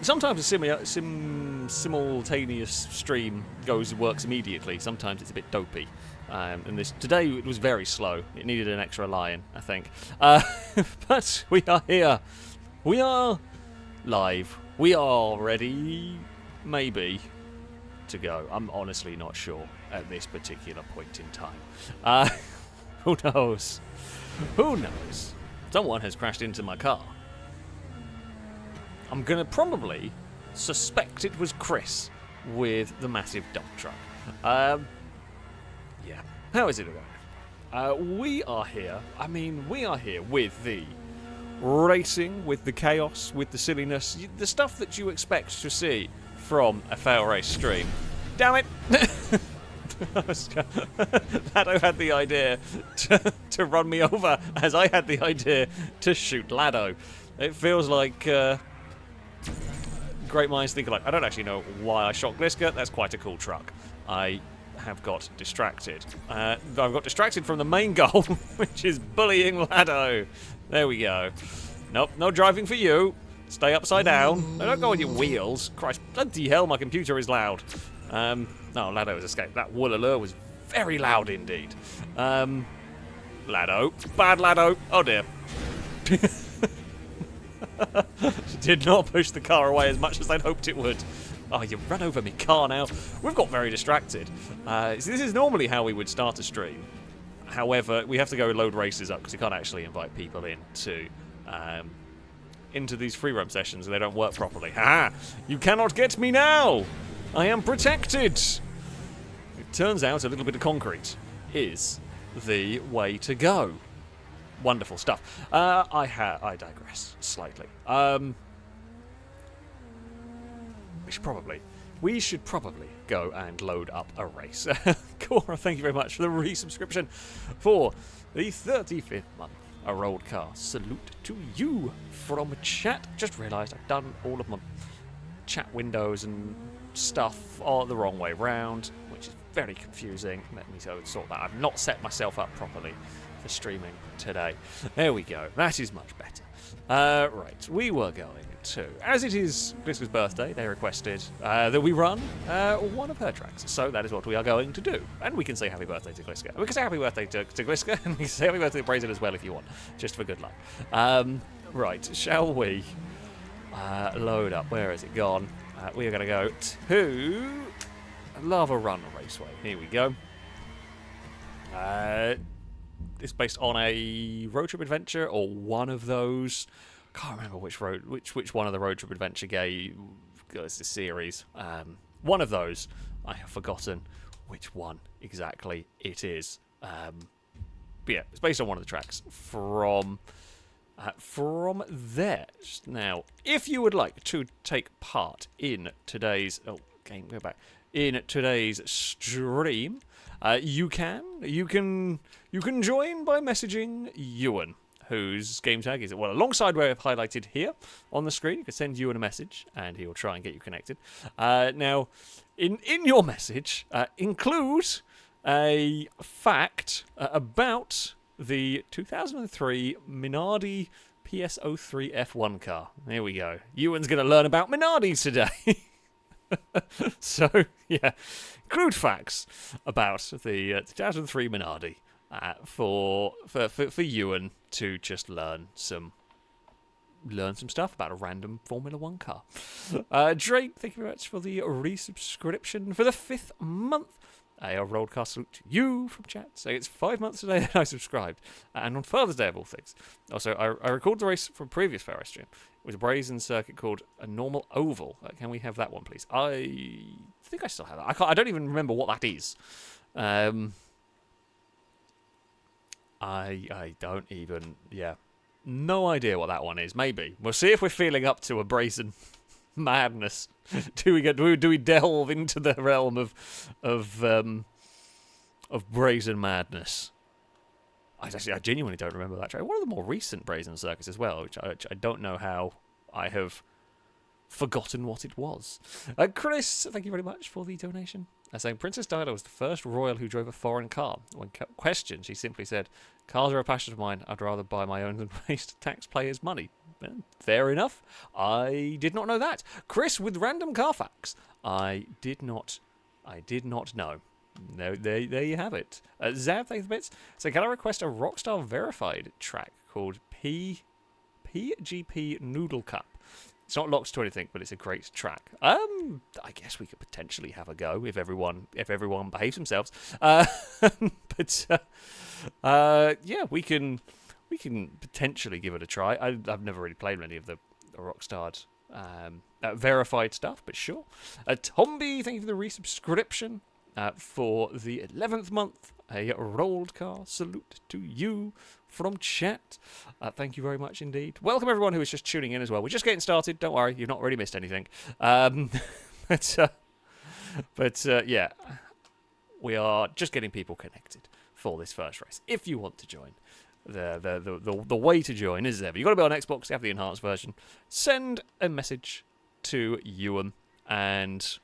Sometimes a simultaneous stream works immediately. Sometimes it's a bit dopey. And today it was very slow. It needed an extra lion, I think. But we are here. We are live. We are ready, maybe, to go. I'm honestly not sure at this particular point in time. Who knows? Who knows? Someone has crashed into my car. I'm going to probably suspect it was Chris with the massive dump truck. Yeah. How is it going? We are here. I mean, we are here with the racing, with the chaos, with the silliness, the stuff that you expect to see from a FailRace stream. Damn it! Lado had the idea to run me over as I had the idea to shoot Lado. It feels like great minds think alike. I don't actually know why I shot Gliska. That's quite a cool truck. I have got distracted. I've got distracted from the main goal, which is bullying Lado. There we go. Nope, no driving for you. Stay upside down. No, don't go on your wheels. Christ, bloody hell, my computer is loud. No, Lado has escaped. That woolaloo was very loud indeed. Lado. Bad Lado. Oh dear. She did not push the car away as much as I'd hoped it would. Oh, you ran over me car now. We've got very distracted. This is normally how we would start a stream. However, we have to go load races up because you can't actually invite people into these free roam sessions and they don't work properly. Ha! You cannot get me now! I am protected! It turns out a little bit of concrete is the way to go. Wonderful stuff. I digress slightly. We should probably go and load up a race. Cora, thank you very much for the resubscription for the 35th month. A rolled car. Salute to you from chat. Just realised I've done all of my chat windows and stuff all the wrong way round, which is very confusing. Let me sort that. I've not set myself up properly for streaming today. There we go. That is much better. Right, we were going to, as it is Gliska's birthday, they requested that we run one of her tracks. So that is what we are going to do. And we can say happy birthday to Gliska. We can say happy birthday to Gliska, and we can say happy birthday to Brazen as well if you want, just for good luck. Right, shall we load up? Where has it gone? We are going to go to Lava Run Raceway. Here we go. It's based on a road trip adventure or one of those. Can't remember which one of the road trip adventure it's this series. One of those. I have forgotten which one exactly it is. But yeah, it's based on one of the tracks from there. Now, if you would like to take part in today's in today's stream, you can join by messaging Ewan, whose game tag is alongside where I've highlighted here on the screen. You can send Ewan a message and he will try and get you connected. Now, in your message, include a fact about the 2003 Minardi PS03 F1 car. There we go. Ewan's going to learn about Minardis today. So, yeah, include facts about the 2003 Minardi for Ewan to just learn some stuff about a random Formula 1 car. Drake, thank you very much for the resubscription for the 5th month. A broadcast salute to you from chat. So it's 5 months today that I subscribed. And on Father's Day of all things. Also, I recorded the race from previous FailRace stream. It was a brazen circuit called a normal oval. Can we have that one, please? I think I still have that. I don't even remember what that is. I don't even... Yeah. No idea what that one is. Maybe. We'll see if we're feeling up to a brazen madness. Do we delve into the realm of brazen madness? I genuinely don't remember that track. One of the more recent brazen circuits as well, which I don't know how I have forgotten what it was. Chris, thank you very much for the donation. Saying Princess Diana was the first royal who drove a foreign car. When questioned, she simply said, "Cars are a passion of mine. I'd rather buy my own than waste taxpayers' money." Fair enough. I did not know that. Chris with random car facts. I did not know. No, there you have it. Zav, thanks for the bits. So can I request a Rockstar verified track called PGP Noodle Cup? It's not locked to anything, but it's a great track. I guess we could potentially have a go if everyone behaves themselves. But yeah, we can potentially give it a try. I've never really played many of the Rockstar verified stuff, but sure. Tomby, thank you for the resubscription for the 11th month. A rolled car salute to you from chat. Thank you very much indeed. Welcome everyone who is just tuning in as well. We're just getting started. Don't worry, you've not really missed anything. But yeah, we are just getting people connected for this first race. If you want to join, the way to join is ever. You've got to be on Xbox, you have the enhanced version. Send a message to Ewan and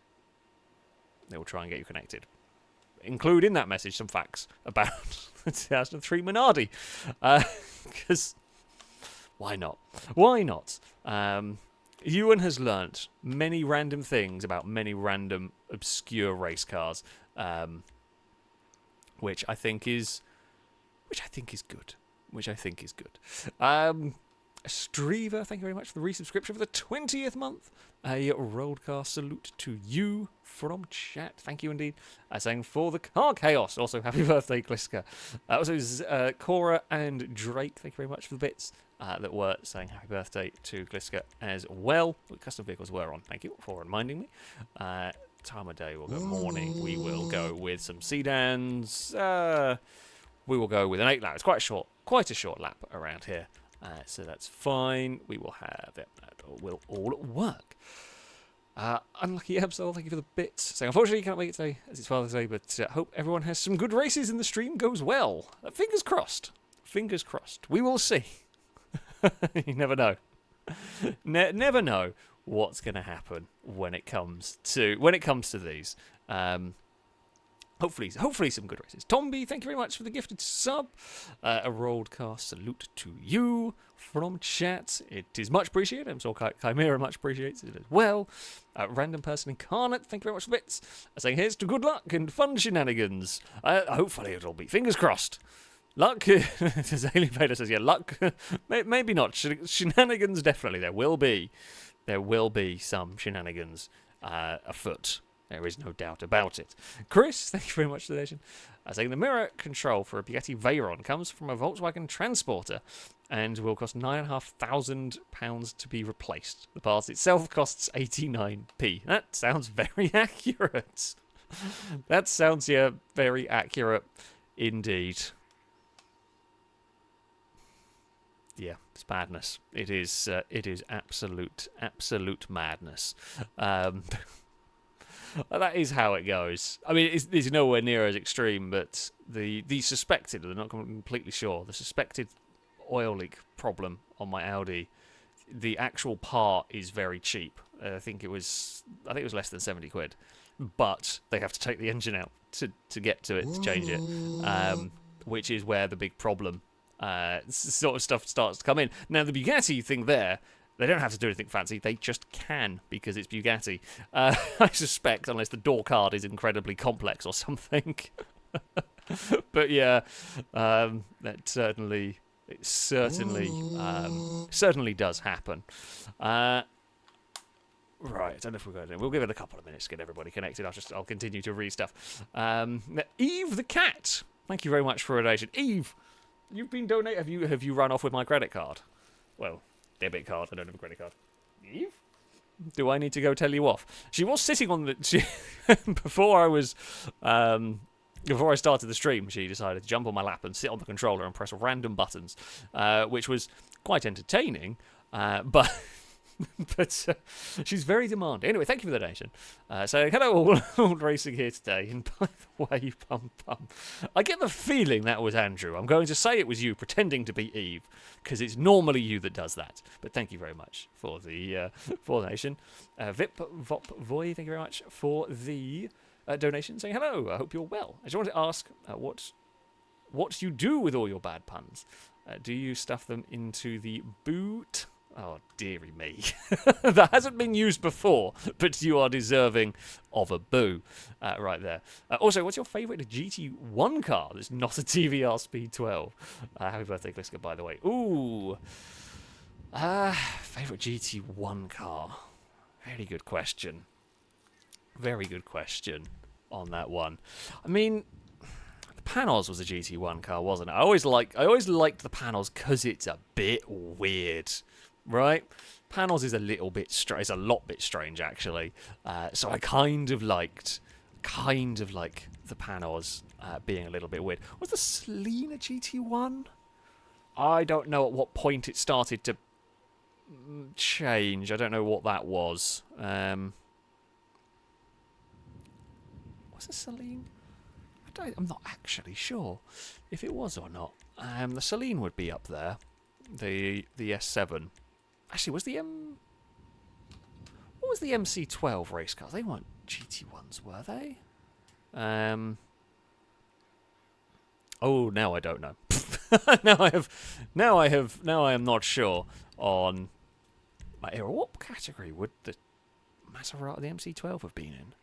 they will try and get you connected. Include in that message some facts about the 2003 Minardi. Because why not? Why not? Ewan has learnt many random things about many random obscure race cars, which I think is good. Streaver, thank you very much for the resubscription for the 20th month. A rolled-car salute to you from chat. Thank you indeed. Saying for the car chaos. Also, happy birthday, Gliska. Also, Cora and Drake, thank you very much for the bits that were saying happy birthday to Gliska as well. Custom vehicles were on. Thank you for reminding me. Time of day, we'll go morning. We will go with some sedans. We will go with an 8 lap. It's quite a short lap around here. So that's fine. We will have it. That will all work. Unlucky Absol, thank you for the bits. Saying, unfortunately, you can't make it today as it's Father's Day, but hope everyone has some good races and the stream goes well. Fingers crossed. Fingers crossed. We will see. You never know. Never know what's going to happen when it comes to these. Hopefully some good races. Tomby, thank you very much for the gifted sub. A rolled car salute to you from chat. It is much appreciated. I'm sure Chimera much appreciates it as well. Random person incarnate, thank you very much for the bits. Saying here's to good luck and fun shenanigans. Hopefully it'll be fingers crossed. Luck, as Haley Vader says, yeah, luck, maybe not. Shenanigans, definitely. There will be some shenanigans afoot. There is no doubt about it. Chris, thank you very much for the donation. Saying the mirror control for a Bugatti Veyron comes from a Volkswagen Transporter and will cost £9,500 to be replaced. The part itself costs 89p. That sounds very accurate. That sounds, yeah, very accurate indeed. Yeah, it's madness. It is absolute madness. That is how it goes. I mean, it's nowhere near as extreme, but the suspected, they're not completely sure, the suspected oil leak problem on my Audi, the actual part is very cheap. I think it was less than 70 quid, but they have to take the engine out to get to it, to change it, which is where the big problem sort of stuff starts to come in. Now, the Bugatti thing there, they don't have to do anything fancy. They just can, because it's Bugatti. I suspect, unless the door card is incredibly complex or something. But yeah, that certainly does happen. Right, I don't know if we're going to. We'll give it a couple of minutes to get everybody connected. I'll continue to read stuff. Eve the cat, thank you very much for a donation. Eve, you've been donated. Have you run off with my credit card? Well, debit card. I don't have a credit card. Eve? Do I need to go tell you off? She was sitting on the... before I started the stream, she decided to jump on my lap and sit on the controller and press random buttons, which was quite entertaining, but... but she's very demanding. Anyway, thank you for the donation. So, hello all racing here today. And by the way, I get the feeling that was Andrew. I'm going to say it was you pretending to be Eve, because it's normally you that does that. But thank you very much for the donation. Vip Vop Voy, thank you very much for the donation, saying hello. I hope you're well. I just wanted to ask what you do with all your bad puns. Do you stuff them into the boot Oh, dearie me. That hasn't been used before, but you are deserving of a boo right there. Also, what's your favourite GT1 car that's not a TVR Speed 12? Happy birthday, Gliska, by the way. Ooh. Favourite GT1 car? Very good question. Very good question on that one. I mean, the Panos was a GT1 car, wasn't it? I always liked the Panos because it's a bit weird, right? Panos is a little bit strange. It's a lot bit strange, actually. So I kind of liked the Panos being a little bit weird. Was the Selena GT1? I don't know at what point it started to change. I don't know what that was. Was it Celine? I'm not actually sure if it was or not. The Celine would be up there. The S7. Actually, was what was the MC12 race cars? They weren't GT1s, were they? Oh, now I don't know. Now I am not sure on my era. What category would the Maserati, the MC12 have been in?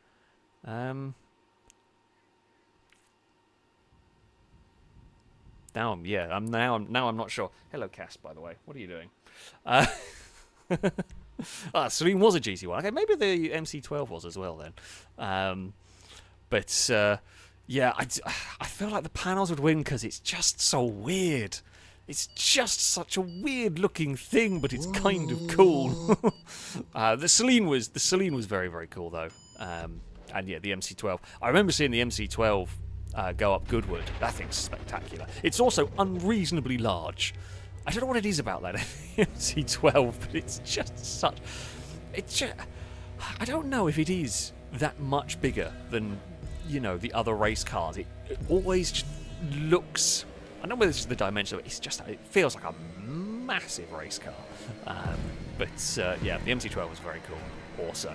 Now I'm not sure. Hello, Cass, by the way. What are you doing? Celine was a GT1. Okay, maybe the MC12 was as well then. Yeah, I feel like the Panos would win because it's just so weird. It's just such a weird-looking thing, but it's kind of cool. The Celine was very, very cool though. And yeah, the MC12. I remember seeing the MC12 go up Goodwood. That thing's spectacular. It's also unreasonably large. I don't know what it is about that MC12, but it's just such. I don't know if it is that much bigger than, the other race cars. It always just looks. I don't know whether it's the dimension of it. It feels like a massive race car. Yeah, the MC12 was very cool. Awesome.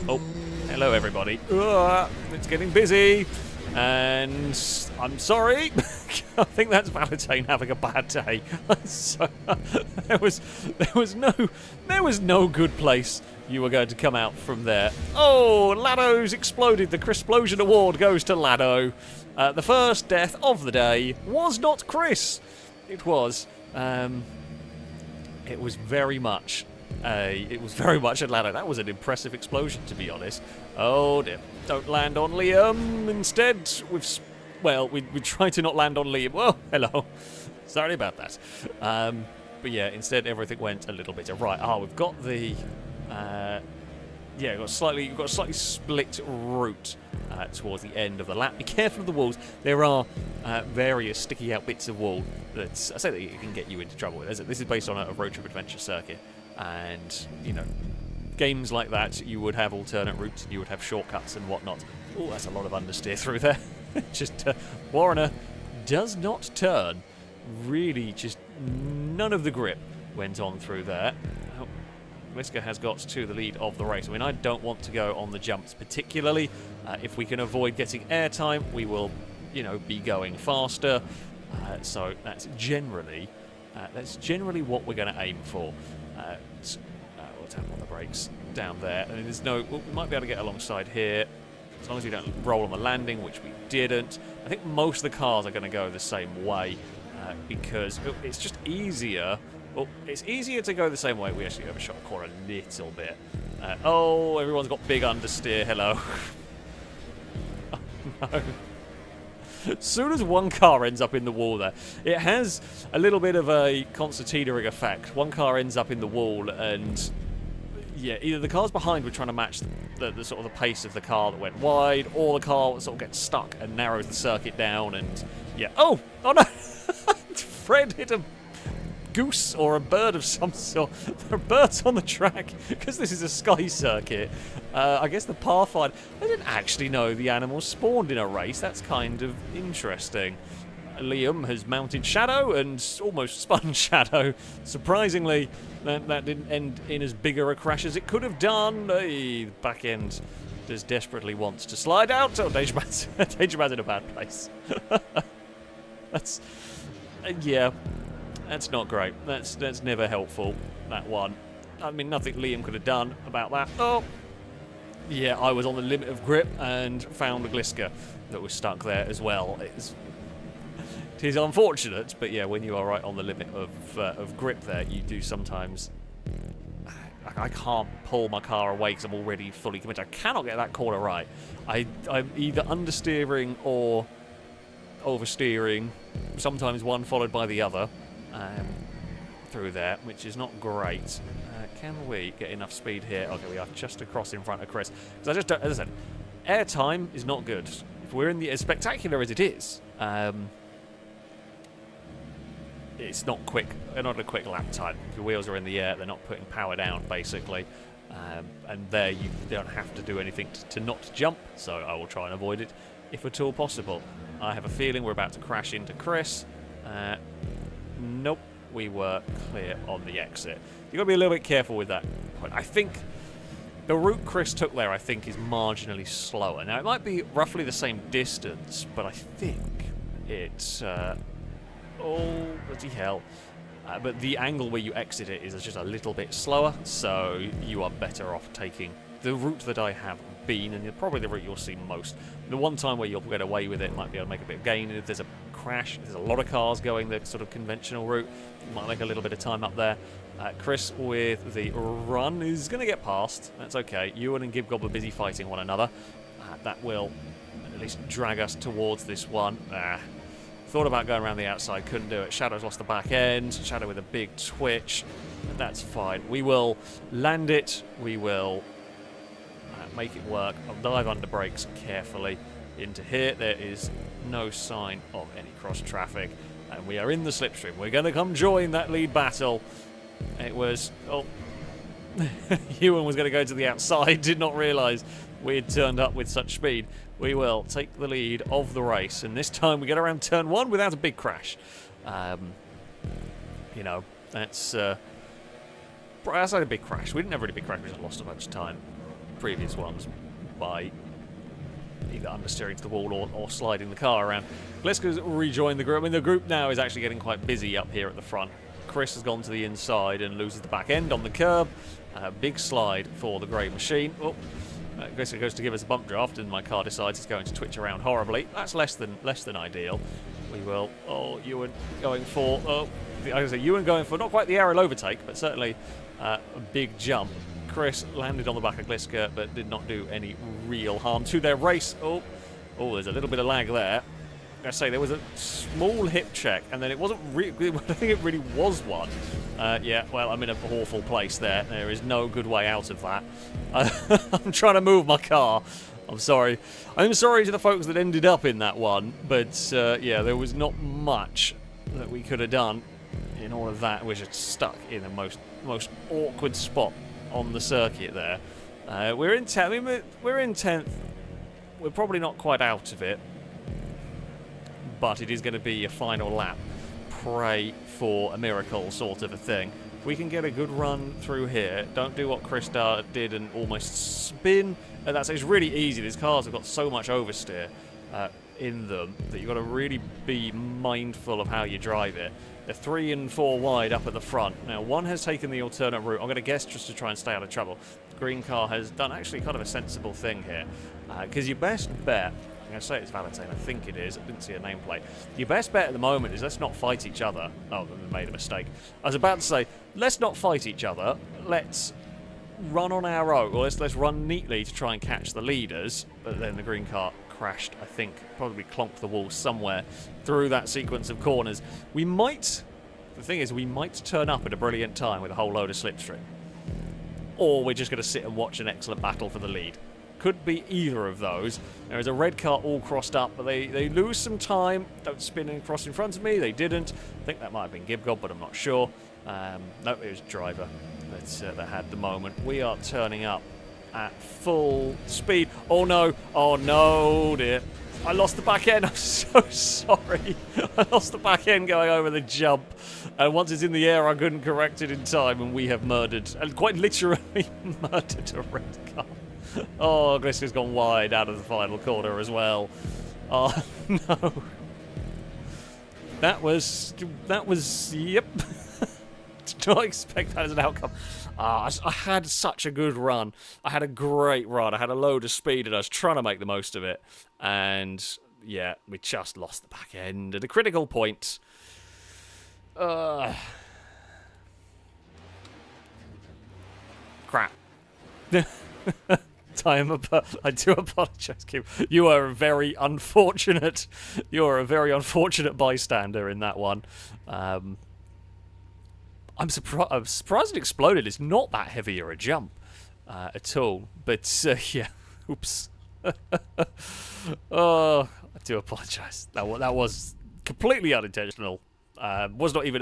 Oh, hello everybody. It's getting busy. And I'm sorry. I think that's Valentine having a bad day. So, there was no good place you were going to come out from there. Oh, Lado's exploded. The Crisplosion Award goes to Lado. The first death of the day was not Chris. It was very much a Lado. That was an impressive explosion, to be honest. Oh dear. Don't land on Liam. Instead, we tried to not land on Liam. Well, hello. Sorry about that. But yeah, instead everything went a little bit right. We've got the we've got a slightly split route towards the end of the lap. Be careful of the walls. There are various sticky out bits of wall that I say that you can get you into trouble with. This is based on a road trip adventure circuit, and games like that, you would have alternate routes, you would have shortcuts and whatnot. Oh, that's a lot of understeer through there. Just Warrener does not turn. Really, just none of the grip went on through there. Oh, Liska has got to the lead of the race. I mean, I don't want to go on the jumps particularly. If we can avoid getting airtime, we will, be going faster. So that's generally what we're going to aim for. We'll tap on the brakes down there. And we might be able to get alongside here, as long as we don't roll on the landing, which we didn't. I think most of the cars are going to go the same way because it's just easier. Well, it's easier to go the same way. We actually overshot the corner a little bit. Everyone's got big understeer. Hello. Oh, no. As soon as one car ends up in the wall there, it has a little bit of a concertinaing effect. One car ends up in the wall and, yeah, either the cars behind were trying to match the sort of the pace of the car that went wide, or the car sort of gets stuck and narrows the circuit down and, yeah. Oh no! Fred hit a goose or a bird of some sort. There are birds on the track because this is a sky circuit. I guess the Pathfinder. I didn't actually know the animals spawned in a race. That's kind of interesting. Liam has mounted Shadow and almost spun Shadow. Surprisingly, that didn't end in as bigger a crash as it could have done. The back end just desperately wants to slide out. Oh, Danger Man's in a bad place. That's yeah. That's not great. That's never helpful, that one. I mean, nothing Liam could have done about that. Oh! Yeah, I was on the limit of grip and found a Gliska that was stuck there as well. It is unfortunate, but yeah, when you are right on the limit of grip there, you do sometimes... I can't pull my car away because I'm already fully committed. I cannot get that corner right. I'm either understeering or oversteering, sometimes one followed by the other, through there, which is not great. Can we get enough speed here? Okay, we are just across in front of Chris. Because I just don't, as I said, air time is not good. If we're in the, as spectacular as it is, it's not quick. Not a quick lap time. If your wheels are in the air, they're not putting power down, basically. And there you don't have to do anything to not jump, so I will try and avoid it if at all possible. I have a feeling we're about to crash into Chris. Nope, we were clear on the exit. You've got to be a little bit careful with that point. I think the route Chris took there, I think, is marginally slower. Now, it might be roughly the same distance, but I think it's... oh, bloody hell. But the angle where you exit it is just a little bit slower, so you are better off taking the route that I have been, and probably the route you'll see most. The one time where you'll get away with it might be able to make a bit of gain. If there's a crash, if there's a lot of cars going the sort of conventional route, you might make a little bit of time up there. Chris with the run is going to get past. That's okay. Ewan and Gibgob are busy fighting one another. That will at least drag us towards this one. Thought about going around the outside, couldn't do it. Shadow's lost the back end. Shadow with a big twitch. That's fine. We will land it. We will make it work. I'll dive under brakes carefully into here. There is no sign of any cross traffic. And we are in the slipstream. We're going to come join that lead battle. It was... oh, Ewan was going to go to the outside. Did not realise we had turned up with such speed. We will take the lead of the race, and this time we get around turn 1 without a big crash. You know, that's not a big crash. We didn't have a really big crash. We just lost a bunch of time. Previous ones by either understeering to the wall or sliding the car around. Let's go rejoin the group. I mean, the group now is actually getting quite busy up here at the front. Chris has gone to the inside and loses the back end on the curb. Big slide for the grey machine. Oh. Chris goes to give us a bump draft, and my car decides it's going to twitch around horribly. That's less than ideal. We will. Oh, Ewan going for. Oh, I was say Ewan going for not quite the aerial overtake, but certainly a big jump. Chris landed on the back of Gliska, but did not do any real harm to their race. Oh, there's a little bit of lag there. I say there was a small hip check, and then it wasn't really. I think it really was one. Yeah, well, I'm in an awful place there. There is no good way out of that. I'm trying to move my car. I'm sorry. I'm sorry to the folks that ended up in that one, but yeah, there was not much that we could have done in all of that. We're just stuck in the most awkward spot on the circuit there. We're in 10th. I mean, we're in 10th. We're probably not quite out of it, but it is going to be a final lap. Pray for a miracle, sort of a thing. If we can get a good run through here, don't do what Chris did and almost spin. It's really easy. These cars have got so much oversteer in them that you've got to really be mindful of how you drive it. They're 3 and 4 wide up at the front. Now, one has taken the alternate route. I'm going to guess just to try and stay out of trouble. The green car has done actually kind of a sensible thing here. Because your best bet, I'm going to say it's Valentine, I think it is. I didn't see a nameplate. Your best bet at the moment is let's not fight each other. Oh, we made a mistake. I was about to say, let's not fight each other. Let's run on our own. Or let's run neatly to try and catch the leaders. But then the green car crashed, I think, probably clonked the wall somewhere through that sequence of corners. We might turn up at a brilliant time with a whole load of slipstream. Or we're just going to sit and watch an excellent battle for the lead. Could be either of those. There is a red car all crossed up, but they lose some time. Don't spin and cross in front of me. They didn't. I think that might have been Gibgob, but I'm not sure. No, it was Driver that had the moment. We are turning up at full speed. Oh no, dear. I lost the back end. I'm so sorry. I lost the back end going over the jump. And once it's in the air, I couldn't correct it in time, and we have murdered, and quite literally murdered a red car. Oh, Gliska's gone wide out of the final corner as well. Oh, no. That was, yep. Did not expect that as an outcome. I had such a good run. I had a great run. I had a load of speed and I was trying to make the most of it. And, yeah, we just lost the back end at a critical point. Crap. I do apologise, Kim. You are a very unfortunate. You are a very unfortunate bystander in that one. I'm surprised it exploded. It's not that heavier a jump at all. But yeah, oops. Oh, I do apologise. That was completely unintentional. Was not even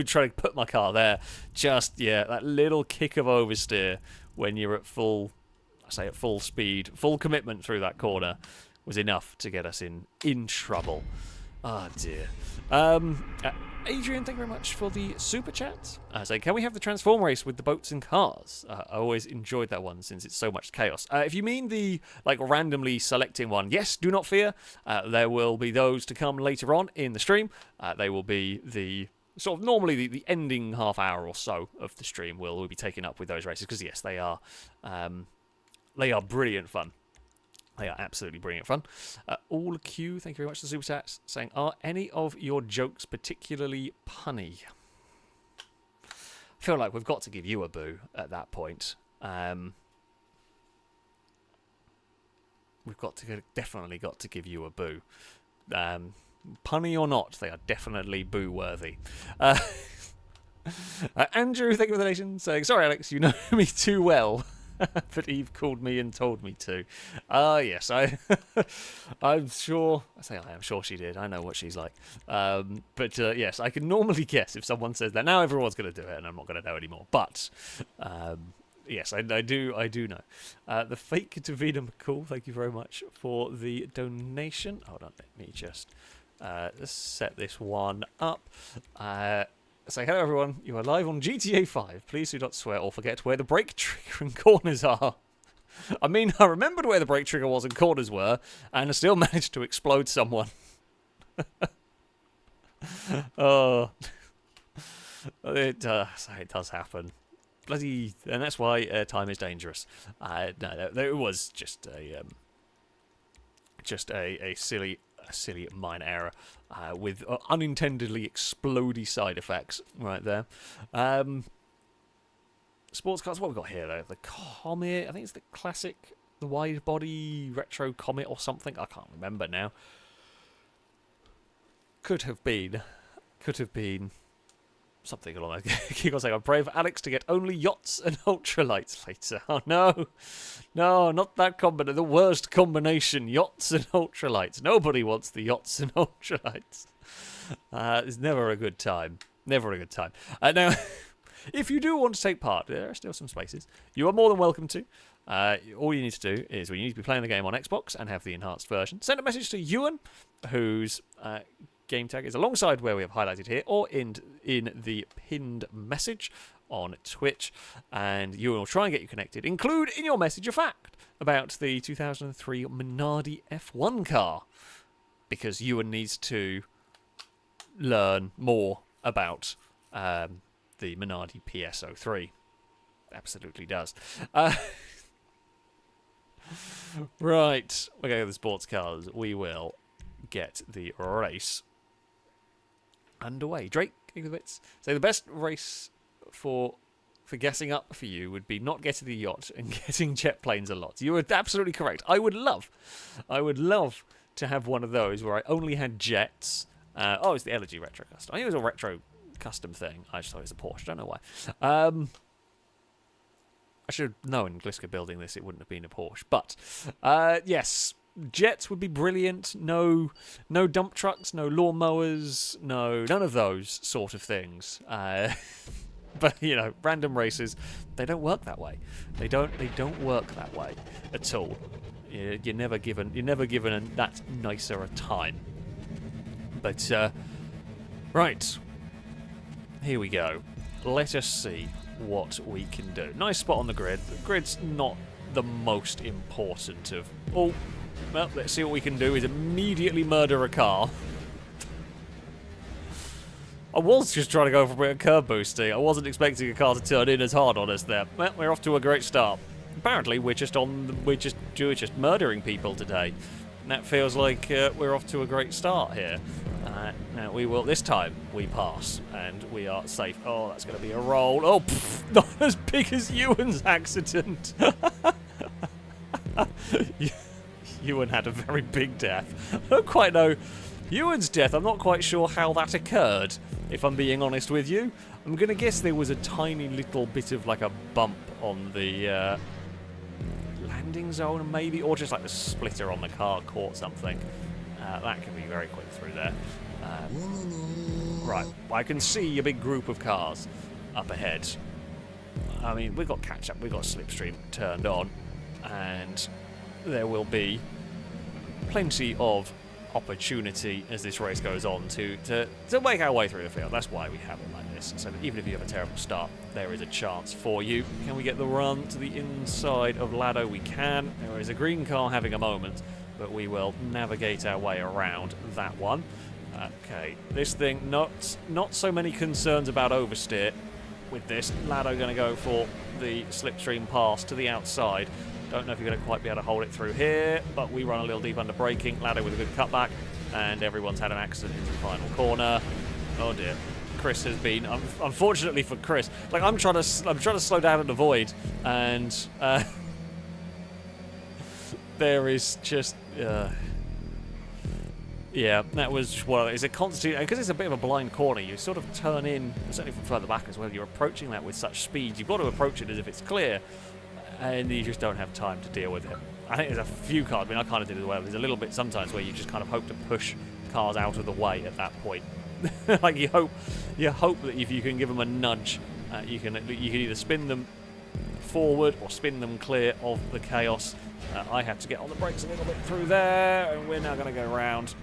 trying to put my car there. Just that little kick of oversteer when you're at full speed, full commitment through that corner was enough to get us in trouble. Oh dear. Adrian, thank you very much for the super chat. Saying, can we have the transform race with the boats and cars? I always enjoyed that one since it's so much chaos. If you mean the randomly selecting one, yes, do not fear. There will be those to come later on in the stream. They will be the sort of normally the ending half hour or so of the stream will be taken up with those races because yes, they are brilliant fun. They are absolutely brilliant fun. All Q, thank you very much for the super chat, saying, are any of your jokes particularly punny? I feel like we've got to give you a boo at that point. We've definitely got to give you a boo. Punny or not, they are definitely boo-worthy. Andrew, thank you for the donation, saying, sorry, Alex, you know me too well. But Eve called me and told me to. Yes, I'm sure. I am sure she did. I know what she's like. But yes, I can normally guess if someone says that. Now everyone's going to do it, and I'm not going to know anymore. But yes, I do know. The fake Davina McCall, thank you very much for the donation. Hold on, let me just set this one up. Say hello everyone, you are live on GTA 5. Please do not swear or forget where the brake trigger and corners are. I mean, I remembered where the brake trigger was and corners were, and I still managed to explode someone. Oh. It does happen. Bloody, and that's why time is dangerous. No, it was just a silly minor error with unintendedly explodey side effects right there. Sports cars, what have we got here though? The Comet, I think it's the classic, the wide body retro Comet or something. I can't remember now. Could have been something along that. Keep on saying, I'm praying for Alex to get only yachts and ultralights later. Oh no, not that combination. The worst combination: yachts and ultralights. Nobody wants the yachts and ultralights. It's never a good time. Never a good time. Now, if you do want to take part, there are still some spaces. You are more than welcome to. All you need to do is, you need to be playing the game on Xbox and have the enhanced version. Send a message to Ewan, whose game tag is alongside where we have highlighted here, or in the pinned message on Twitch, and Ewan will try and get you connected. Include in your message a fact about the 2003 Minardi F1 car, because Ewan needs to learn more about the Minardi PS03. Absolutely does. Right, we're going to the sports cars. We will get the race underway. Drake, so the best race for guessing up for you would be not getting the yacht and getting jet planes a lot. You were absolutely correct. I would love to have one of those where I only had jets. It's the Elegy Retro Custom. I think it was a retro custom thing. I just thought it was a Porsche. I don't know why. I should have known Gliska building this, it wouldn't have been a Porsche. But yes, jets would be brilliant. No dump trucks, no lawnmowers, none of those sort of things. But random races, they don't work that way. They don't work that way at all. You're never given that nicer a time. But right, here we go. Let us see what we can do. Nice spot on the grid. The grid's not the most important of. Oh, well, let's see what we can do. Is immediately murder a car. I was just trying to go for a bit of curb boosting. I wasn't expecting a car to turn in as hard on us there. Well, we're off to a great start. Apparently, we're just murdering people today. And that feels like we're off to a great start here. Now we will. This time we pass and we are safe. Oh, that's going to be a roll. Oh, pff, not as big as Ewan's accident. Ewan had a very big death. I don't quite know Ewan's death. I'm not quite sure how that occurred. If I'm being honest with you, I'm going to guess there was a tiny little bit of like a bump on the landing zone, maybe, or just like the splitter on the car caught something. That could be very quick through there. Right, I can see a big group of cars up ahead. I mean, we've got catch up, we've got slipstream turned on, and there will be plenty of opportunity as this race goes on to make our way through the field. That's why we have it like this, so that even if you have a terrible start, there is a chance for you. Can we get the run to the inside of Lado? We can. There is a green car having a moment, but we will navigate our way around that one. Okay, this thing, not so many concerns about oversteer with this. Lado going to go for the slipstream pass to the outside. Don't know if you're going to quite be able to hold it through here, but we run a little deep under braking. Lado with a good cutback, and everyone's had an accident into the final corner. Oh dear, Chris has been, unfortunately for Chris, like I'm trying to slow down and avoid, and there is just yeah, that was well, it's a constant, because it's a bit of a blind corner. You sort of turn in, certainly from further back as well. You're approaching that with such speed. You've got to approach it as if it's clear, and you just don't have time to deal with it. I think there's a few cars, I mean, I kind of did it as well. There's a little bit sometimes where you just kind of hope to push cars out of the way at that point. Like you hope that if you can give them a nudge, you can either spin them forward or spin them clear of the chaos. I had to get on the brakes a little bit through there, and we're now going to go around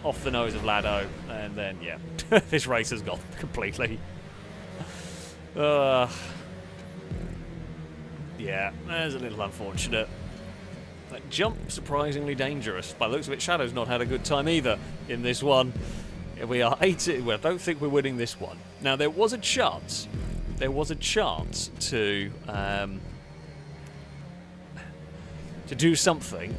off the nose of Lado, and then yeah, this race has gone completely. Yeah, that's a little unfortunate. That jump, surprisingly dangerous. By the looks of it, Shadow's not had a good time either in this one. We are 80. Well, I don't think we're winning this one. Now, there was a chance. There was a chance to do something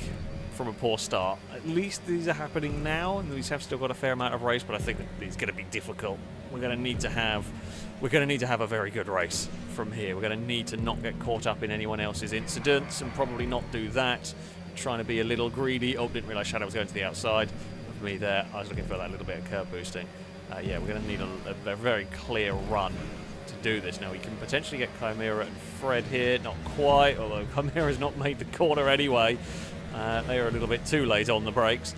from a poor start. At least these are happening now, and these have still got a fair amount of race. But I think that it's going to be difficult. We're going to need to have a very good race from here. We're going to need to not get caught up in anyone else's incidents and probably not do that. Trying to be a little greedy. Oh, didn't realise Shadow was going to the outside of me there. I was looking for that little bit of curb boosting. Yeah, we're going to need a very clear run to do this. Now, we can potentially get Chimera and Fred here. Not quite, although Chimera's not made the corner anyway. They are a little bit too late on the brakes.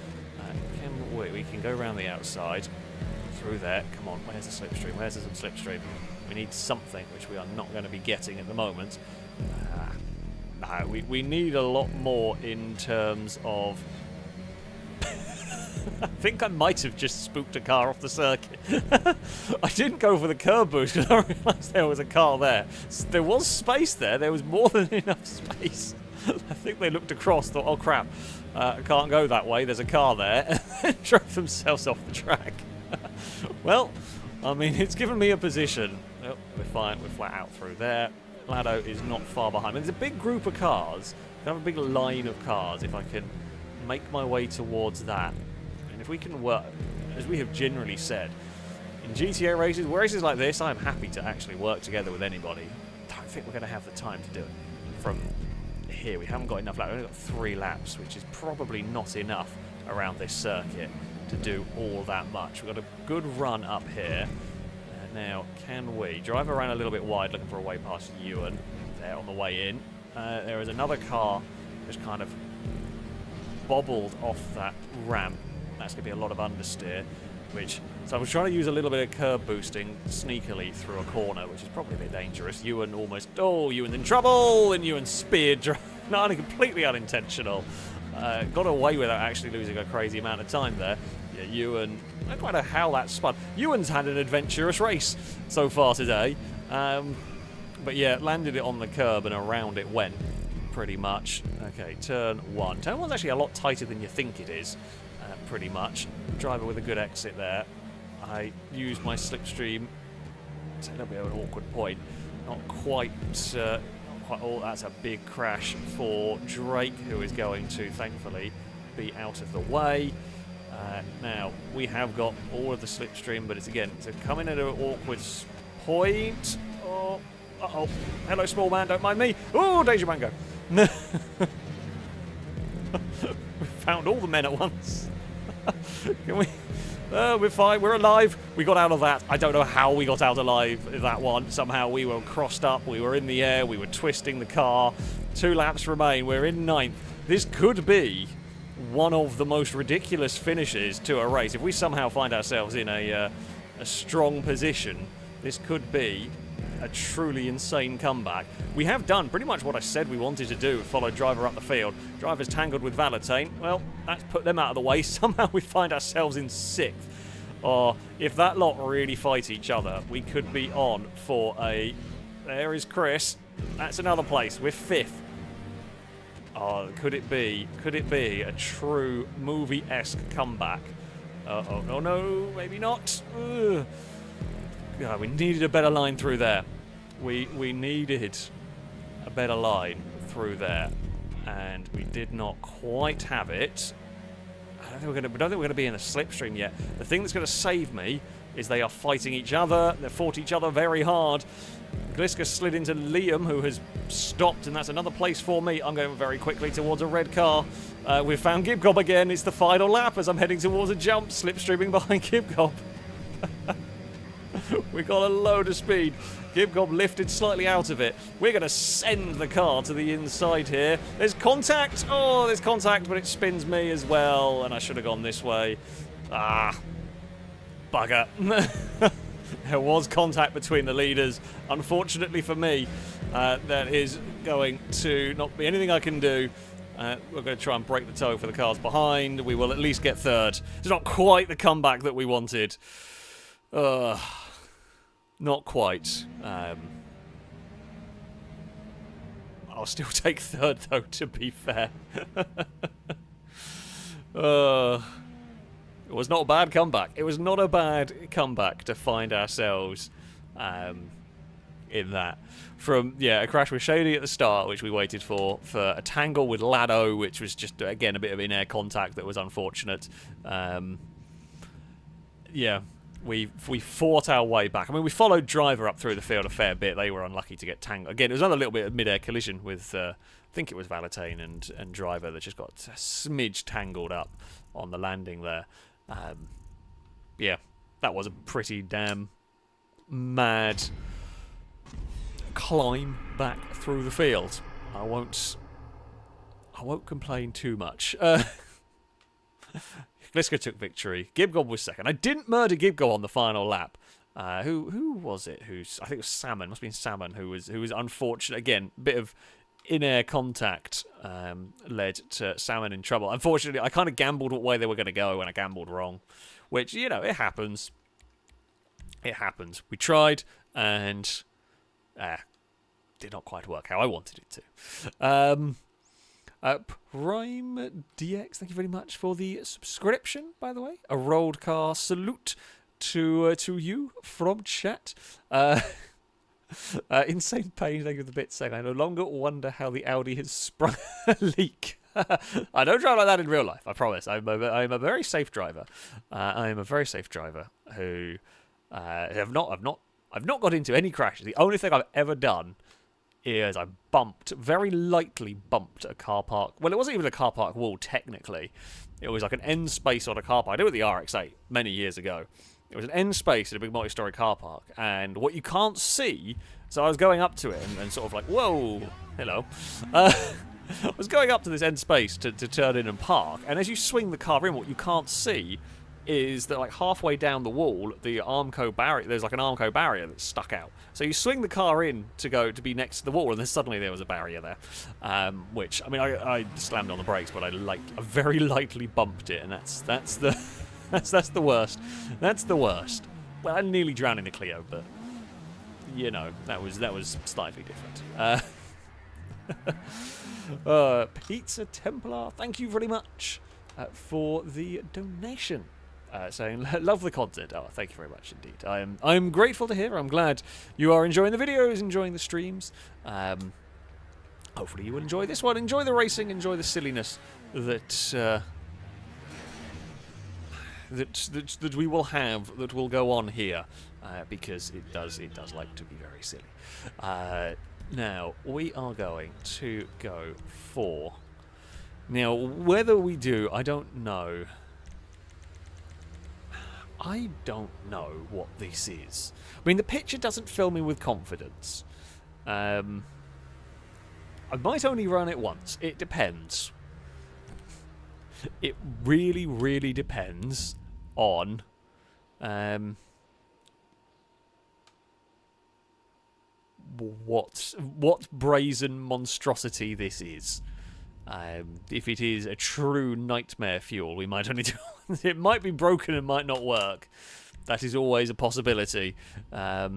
We can go around the outside. Through there. Come on, where's the slipstream? Where's the slipstream? We need something, which we are not going to be getting at the moment. We need a lot more in terms of... I think I might have just spooked a car off the circuit. I didn't go for the curb boost because I realised there was a car there. There was space there. There was more than enough space. I think they looked across, thought, oh crap, I can't go that way. There's a car there. And then drove themselves off the track. Well, I mean, it's given me a position. Oh, we're fine. We're flat out through there. Lado is not far behind. There's a big group of cars. I have a big line of cars. If I can make my way towards that, and if we can work, as we have generally said, in GTA races, races like this, I'm happy to actually work together with anybody. I don't think we're going to have the time to do it. From here, we haven't got enough laps. We've only got 3 laps, which is probably not enough around this circuit to do all that much. We've got a good run up here. Now, can we drive around a little bit wide, looking for a way past Ewan there on the way in? There is another car just kind of bobbled off that ramp. That's going to be a lot of understeer, so I was trying to use a little bit of curb boosting sneakily through a corner, which is probably a bit dangerous. Ewan's in trouble, and Ewan speared, not only completely unintentional. Got away without actually losing a crazy amount of time there. Yeah, Ewan, I don't quite know how that spun. Ewan's had an adventurous race so far today. But yeah, landed it on the curb and around it went, pretty much. Okay, turn 1. Turn 1's actually a lot tighter than you think it is, pretty much. Driver with a good exit there. I used my slipstream. It's a little bit of an awkward point. Not quite all. That's a big crash for Drake, who is going to, thankfully, be out of the way. Now, we have got all of the slipstream, but it's coming at an awkward point. Oh, uh-oh. Hello, small man, don't mind me. Oh, Deja Mango. We found all the men at once. Can we... we're fine, we're alive. We got out of that. I don't know how we got out alive that one. Somehow we were crossed up, we were in the air, we were twisting the car. 2 laps remain, we're in 9th. This could be one of the most ridiculous finishes to a race. If we somehow find ourselves in a strong position, this could be a truly insane comeback. We have done pretty much what I said we wanted to do, follow driver up the field. Driver's tangled with Valentine. Well, that's put them out of the way. Somehow we find ourselves in 6th. Or if that lot really fight each other, we could be on for a... There is Chris. That's another place. We're 5th. Oh, could it be a true movie-esque comeback? Oh, no, maybe not. Ugh. Yeah, we needed a better line through there. We needed a better line through there, and we did not quite have it. I don't think we're going to be in the slipstream yet. The thing that's going to save me is they are fighting each other. They fought each other very hard. Gliska slid into Liam, who has stopped, and that's another place for me. I'm going very quickly towards a red car. We've found Gibgob again. It's the final lap as I'm heading towards a jump, slipstreaming behind Gibgob. We got a load of speed. Gibgob lifted slightly out of it. We're going to send the car to the inside here. There's contact. Oh, there's contact, but it spins me as well, and I should have gone this way. Ah, bugger. There was contact between the leaders. Unfortunately for me, that is going to not be anything I can do. We're going to try and break the toe for the cars behind. We will at least get 3rd. It's not quite the comeback that we wanted. Not quite. I'll still take 3rd, though, to be fair. It was not a bad comeback. It was not a bad comeback to find ourselves in that. From, a crash with Shady at the start, which we waited for a tangle with Lado, which was just, again, a bit of in-air contact that was unfortunate. We fought our way back. I mean, we followed Driver up through the field a fair bit. They were unlucky to get tangled. Again, it was another little bit of mid-air collision with, I think it was Valentine and Driver that just got a smidge tangled up on the landing there. That was a pretty damn mad climb back through the field. I won't complain too much. Gliska took victory. Gibgob was 2nd. I didn't murder Gibgob on the final lap. Who was it? I think it was Salmon. Must have been Salmon who was unfortunate. Again, bit of in-air contact led to Salmon in trouble. Unfortunately, I kind of gambled what way they were going to go, and I gambled wrong. Which, it happens. It happens. We tried, and did not quite work how I wanted it to. Prime DX, thank you very much for the subscription, by the way. A rolled car salute to you from chat. Insane Pain, thank you for the bit saying, I no longer wonder how the Audi has sprung a leak. I don't drive like that in real life, I promise. I'm a very safe driver. I am a very safe driver who I've not got into any crashes. The only thing I've ever done is I very lightly bumped a car park. Well, it wasn't even a car park wall, technically. It was like an end space on a car park. I did it with the RX-8 many years ago. It was an end space at a big multi-story car park. And what you can't see... So I was going up to it and sort of like, whoa, hello. I was going up to this end space to turn in and park. And as you swing the car in, what you can't see is that like halfway down the wall, the Armco barrier, there's like an Armco barrier that's stuck out. So you swing the car in to be next to the wall, and then suddenly there was a barrier there. Which, I mean, I slammed on the brakes, but I very lightly bumped it, and that's the that's the worst. That's the worst. Well, I nearly drowned in a Clio, but that was slightly different. Pizza Templar, thank you very much for the donation. saying, love the content. Oh, thank you very much indeed. I'm grateful to hear. I'm glad you are enjoying the videos, enjoying the streams. Hopefully you will enjoy this one. Enjoy the racing, enjoy the silliness that that we will have, that will go on here, because it does like to be very silly. Now, we are going to go for... Now, whether we do, I don't know. I don't know what this is. I mean, the picture doesn't fill me with confidence. I might only run it once. It depends. It really, really depends on... what brazen monstrosity this is. If it is a true nightmare fuel, we might only do... It might be broken and might not work. That is always a possibility. As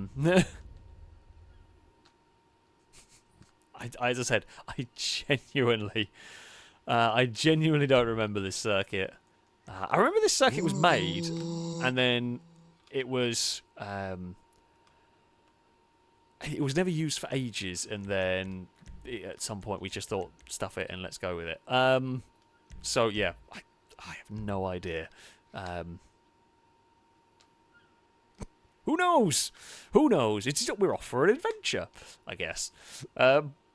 I said, I genuinely don't remember this circuit. I remember this circuit was made, and then it was never used for ages, and then at some point we just thought, stuff it and let's go with it. So yeah, I have no idea. Who knows? Who knows? It's just, we're off for an adventure, I guess.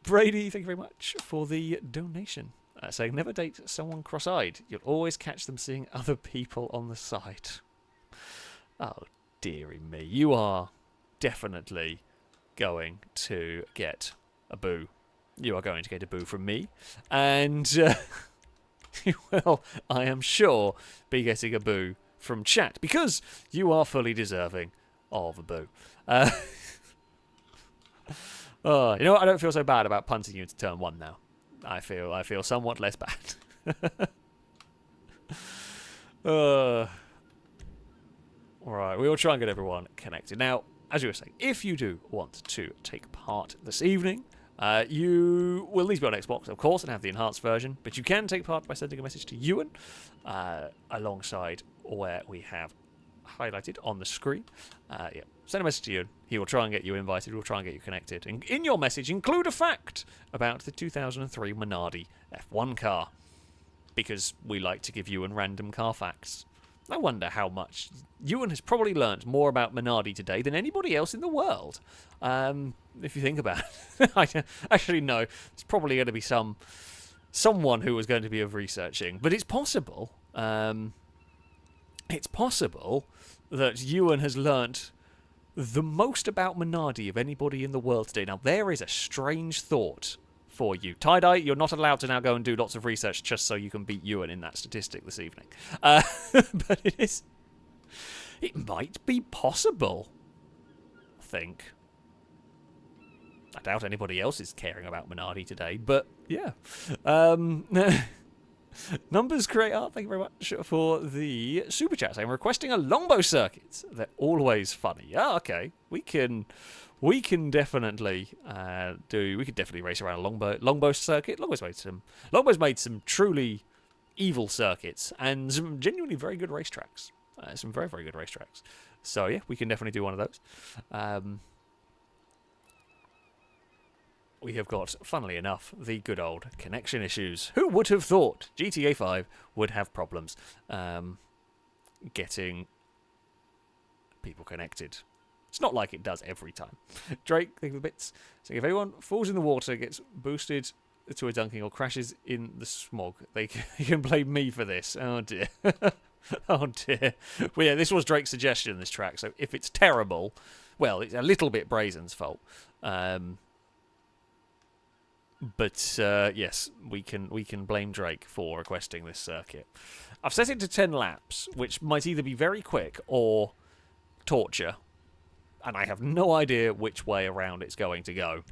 Brady, thank you very much for the donation. Saying, never date someone cross-eyed. You'll always catch them seeing other people on the side. Oh, dearie me. You are definitely going to get a boo. You are going to get a boo from me. And you will, I am sure, be getting a boo from chat. Because you are fully deserving of a boo. You know what? I don't feel so bad about punting you into turn 1 now. I feel somewhat less bad. Alright, we will try and get everyone connected. Now, as you were saying, if you do want to take part this evening, you will need to be on Xbox, of course, and have the enhanced version, but you can take part by sending a message to Ewan, alongside where we have highlighted on the screen. Yeah, send a message to Ewan. He will try and get you invited. We'll try and get you connected. And in your message, include a fact about the 2003 Minardi F1 car, because we like to give Ewan random car facts. I wonder how much... Ewan has probably learnt more about Minardi today than anybody else in the world. If you think about it. Actually, no. It's probably going to be someone who was going to be of researching. But it's possible. It's possible that Ewan has learnt the most about Minardi of anybody in the world today. Now, there is a strange thought for you. Tie-Dye, you're not allowed to now go and do lots of research just so you can beat Ewan in that statistic this evening. But it might be possible, I think. I doubt anybody else is caring about Minardi today, but yeah. Numbers Creator, thank you very much for the super chat saying requesting a longbow circuit. They're always funny. Ah, okay. We can definitely we could definitely race around a longbow circuit. Longbow's made some truly evil circuits and some genuinely very good racetracks. Some very, very good racetracks. So yeah, we can definitely do one of those. We have got, funnily enough, the good old connection issues. Who would have thought GTA 5 would have problems getting people connected? It's not like it does every time. Drake, think of the bits. So if anyone falls in the water, gets boosted to a dunking, or crashes in the smog, they can blame me for this. Oh dear. Oh dear. Well, yeah, this was Drake's suggestion in this track, so if it's terrible, well, it's a little bit Brazen's fault. But yes, we can blame Drake for requesting this circuit. I've set it to 10 laps, which might either be very quick or torture, and I have no idea which way around it's going to go.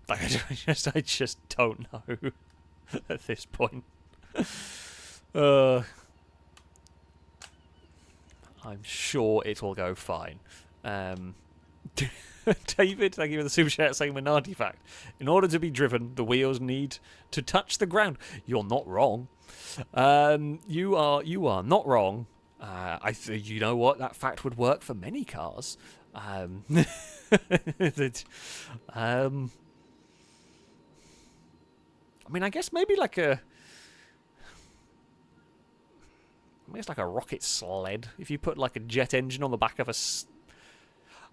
I just don't know at this point. I'm sure it'll go fine. David, thank you for the super chat saying Minardi fact. In order to be driven, the wheels need to touch the ground. You're not wrong. You are not wrong. You know what? That fact would work for many cars. I mean, I guess maybe like a... I mean, it's like a rocket sled. If you put like a jet engine on the back of a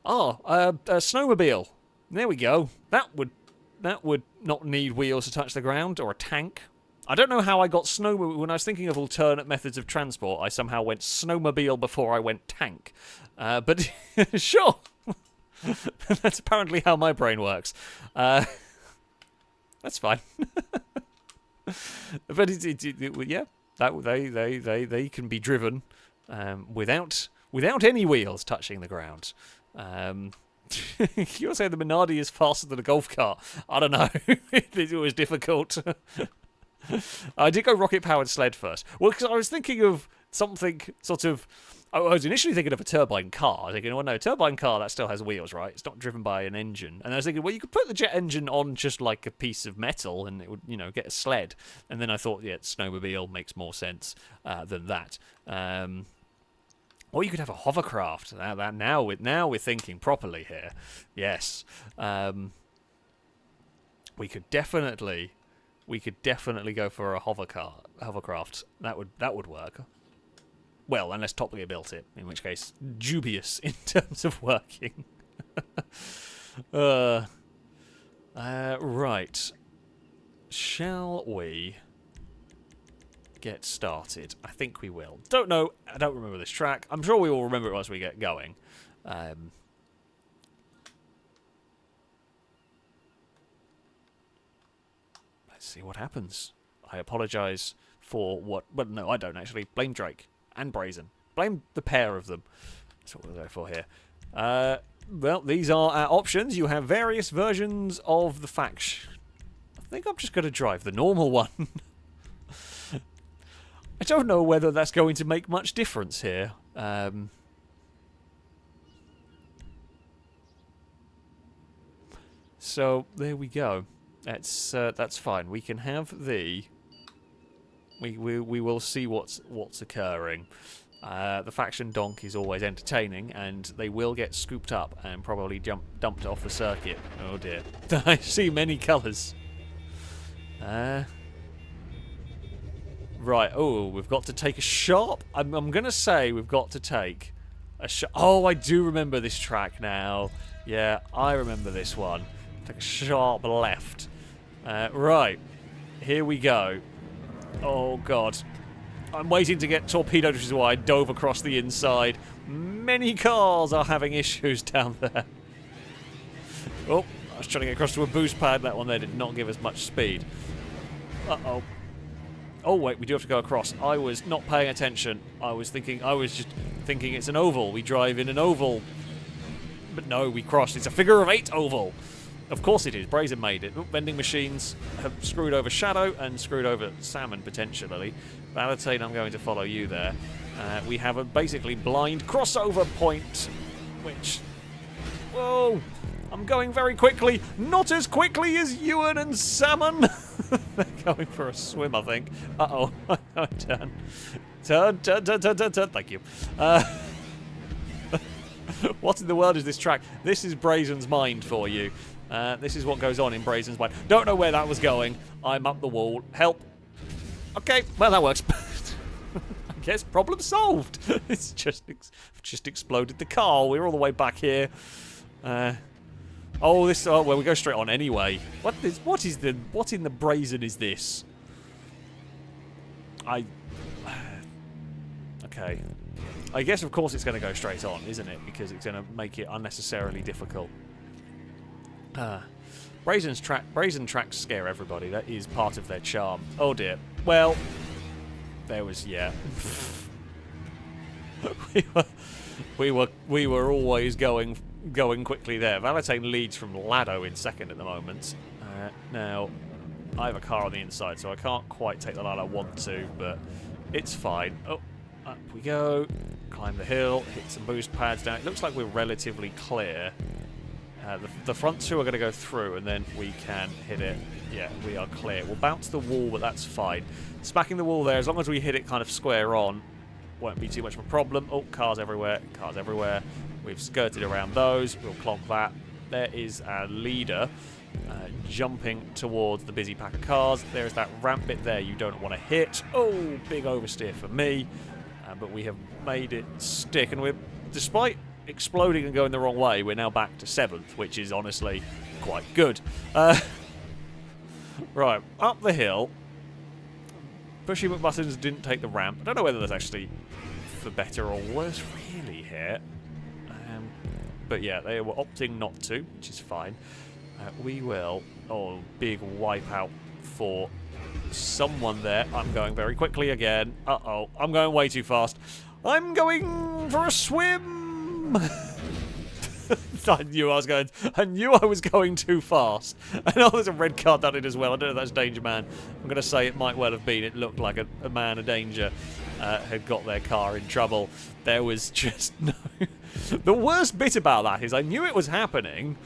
snowmobile. There we go. That would not need wheels to touch the ground, or a tank. I don't know how I got snowmobile. When I was thinking of alternate methods of transport, I somehow went snowmobile before I went tank. But sure. That's apparently how my brain works. That's fine. But yeah, they can be driven without any wheels touching the ground. You're saying the Minardi is faster than a golf cart? I don't know. It was difficult. I did go rocket-powered sled first. Well, because I was thinking of something sort of... I was initially thinking of a turbine car. I was thinking, well, no, turbine car, that still has wheels, right? It's not driven by an engine. And I was thinking, well, you could put the jet engine on just like a piece of metal and it would, get a sled. And then I thought, yeah, snowmobile makes more sense than that. Or you could have a hovercraft. Now we're thinking properly here. Yes. We could definitely go for a hovercraft. That would work. Well, unless Top Gear built it, in which case, dubious in terms of working. Right. Shall we get started? I think we will. Don't know. I don't remember this track. I'm sure we will remember it once we get going. Let's see what happens. I apologise for what... Well, no, I don't actually. Blame Drake. And Brazen. Blame the pair of them. That's what we'll go for here. Well, these are our options. You have various versions of the faction. I think I'm just going to drive the normal one. I don't know whether that's going to make much difference here. So, there we go. That's fine. We can have the... We will see what's occurring. The faction donk is always entertaining, and they will get scooped up and probably dumped off the circuit. Oh dear. I see many colours. Right, oh, we've got to take a sharp... I'm going to say we've got to take a Oh, I do remember this track now. Yeah, I remember this one. Take a sharp left. Right, here we go. Oh, God. I'm waiting to get torpedoed, which is why I dove across the inside. Many cars are having issues down there. Oh, I was trying to get across to a boost pad. That one there did not give us much speed. Uh-oh. Oh, wait, we do have to go across. I was not paying attention. I was just thinking it's an oval. We drive in an oval. But no, we crossed. It's a figure of 8 oval. Of course it is. Brazen made it. Vending machines have screwed over Shadow and screwed over Salmon, potentially. Valentine, I'm going to follow you there. We have a basically blind crossover point, which... Whoa! I'm going very quickly. Not as quickly as Ewan and Salmon. They're going for a swim, I think. Uh-oh. Turn. Thank you. What in the world is this track? This is Brazen's mind for you. This is what goes on in Brazen's mind. Don't know where that was going. I'm up the wall. Help. Okay, well, that works. I guess problem solved. It's just exploded the car. We're all the way back here. Oh, this. Oh, well, we go straight on anyway. What in the Brazen is this? Okay. I guess, of course, it's going to go straight on, isn't it? Because it's going to make it unnecessarily difficult. Brazen tracks scare everybody. That is part of their charm. Oh dear. Well, there was we were always going quickly there. Valentine leads from Lado in second at the moment. Now, I have a car on the inside, so I can't quite take the line I want to, but it's fine. Oh, up we go. Climb the hill. Hit some boost pads down. It looks like we're relatively clear. The front two are going to go through, and then we can hit it. Yeah, we are clear. We'll bounce the wall, but that's fine. Smacking the wall there, as long as we hit it kind of square on, won't be too much of a problem. Oh, cars everywhere, cars everywhere. We've skirted around those. We'll clonk that. There is our leader jumping towards the busy pack of cars. There is that ramp bit there you don't want to hit. Oh, big oversteer for me. But we have made it stick, and we're, despite exploding and going the wrong way, we're now back to 7th, which is honestly quite good. Right, up the hill. Pushy buttons didn't take the ramp. I don't know whether that's actually for better or worse really here. But yeah, they were opting not to, which is fine. We will... Oh, big wipeout for someone there. I'm going very quickly again. Uh-oh, I'm going way too fast. I'm going for a swim! I knew I was going too fast. And oh, there's a red card done it as well. I don't know if that's Danger Man. I'm going to say it might well have been. It looked like a man of danger had got their car in trouble. There was just no... The worst bit about that is I knew it was happening,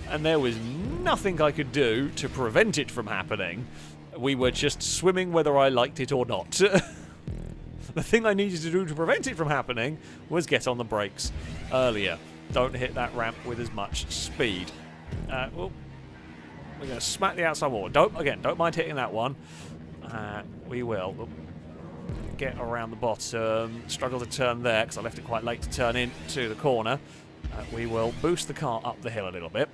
and there was nothing I could do to prevent it from happening. We were just swimming whether I liked it or not. The thing I needed to do to prevent it from happening was get on the brakes earlier. Don't hit that ramp with as much speed. Well, we're going to smack the outside wall. Don't mind hitting that one. We will get around the bottom. Struggle to turn there because I left it quite late to turn in to the corner. We will boost the car up the hill a little bit.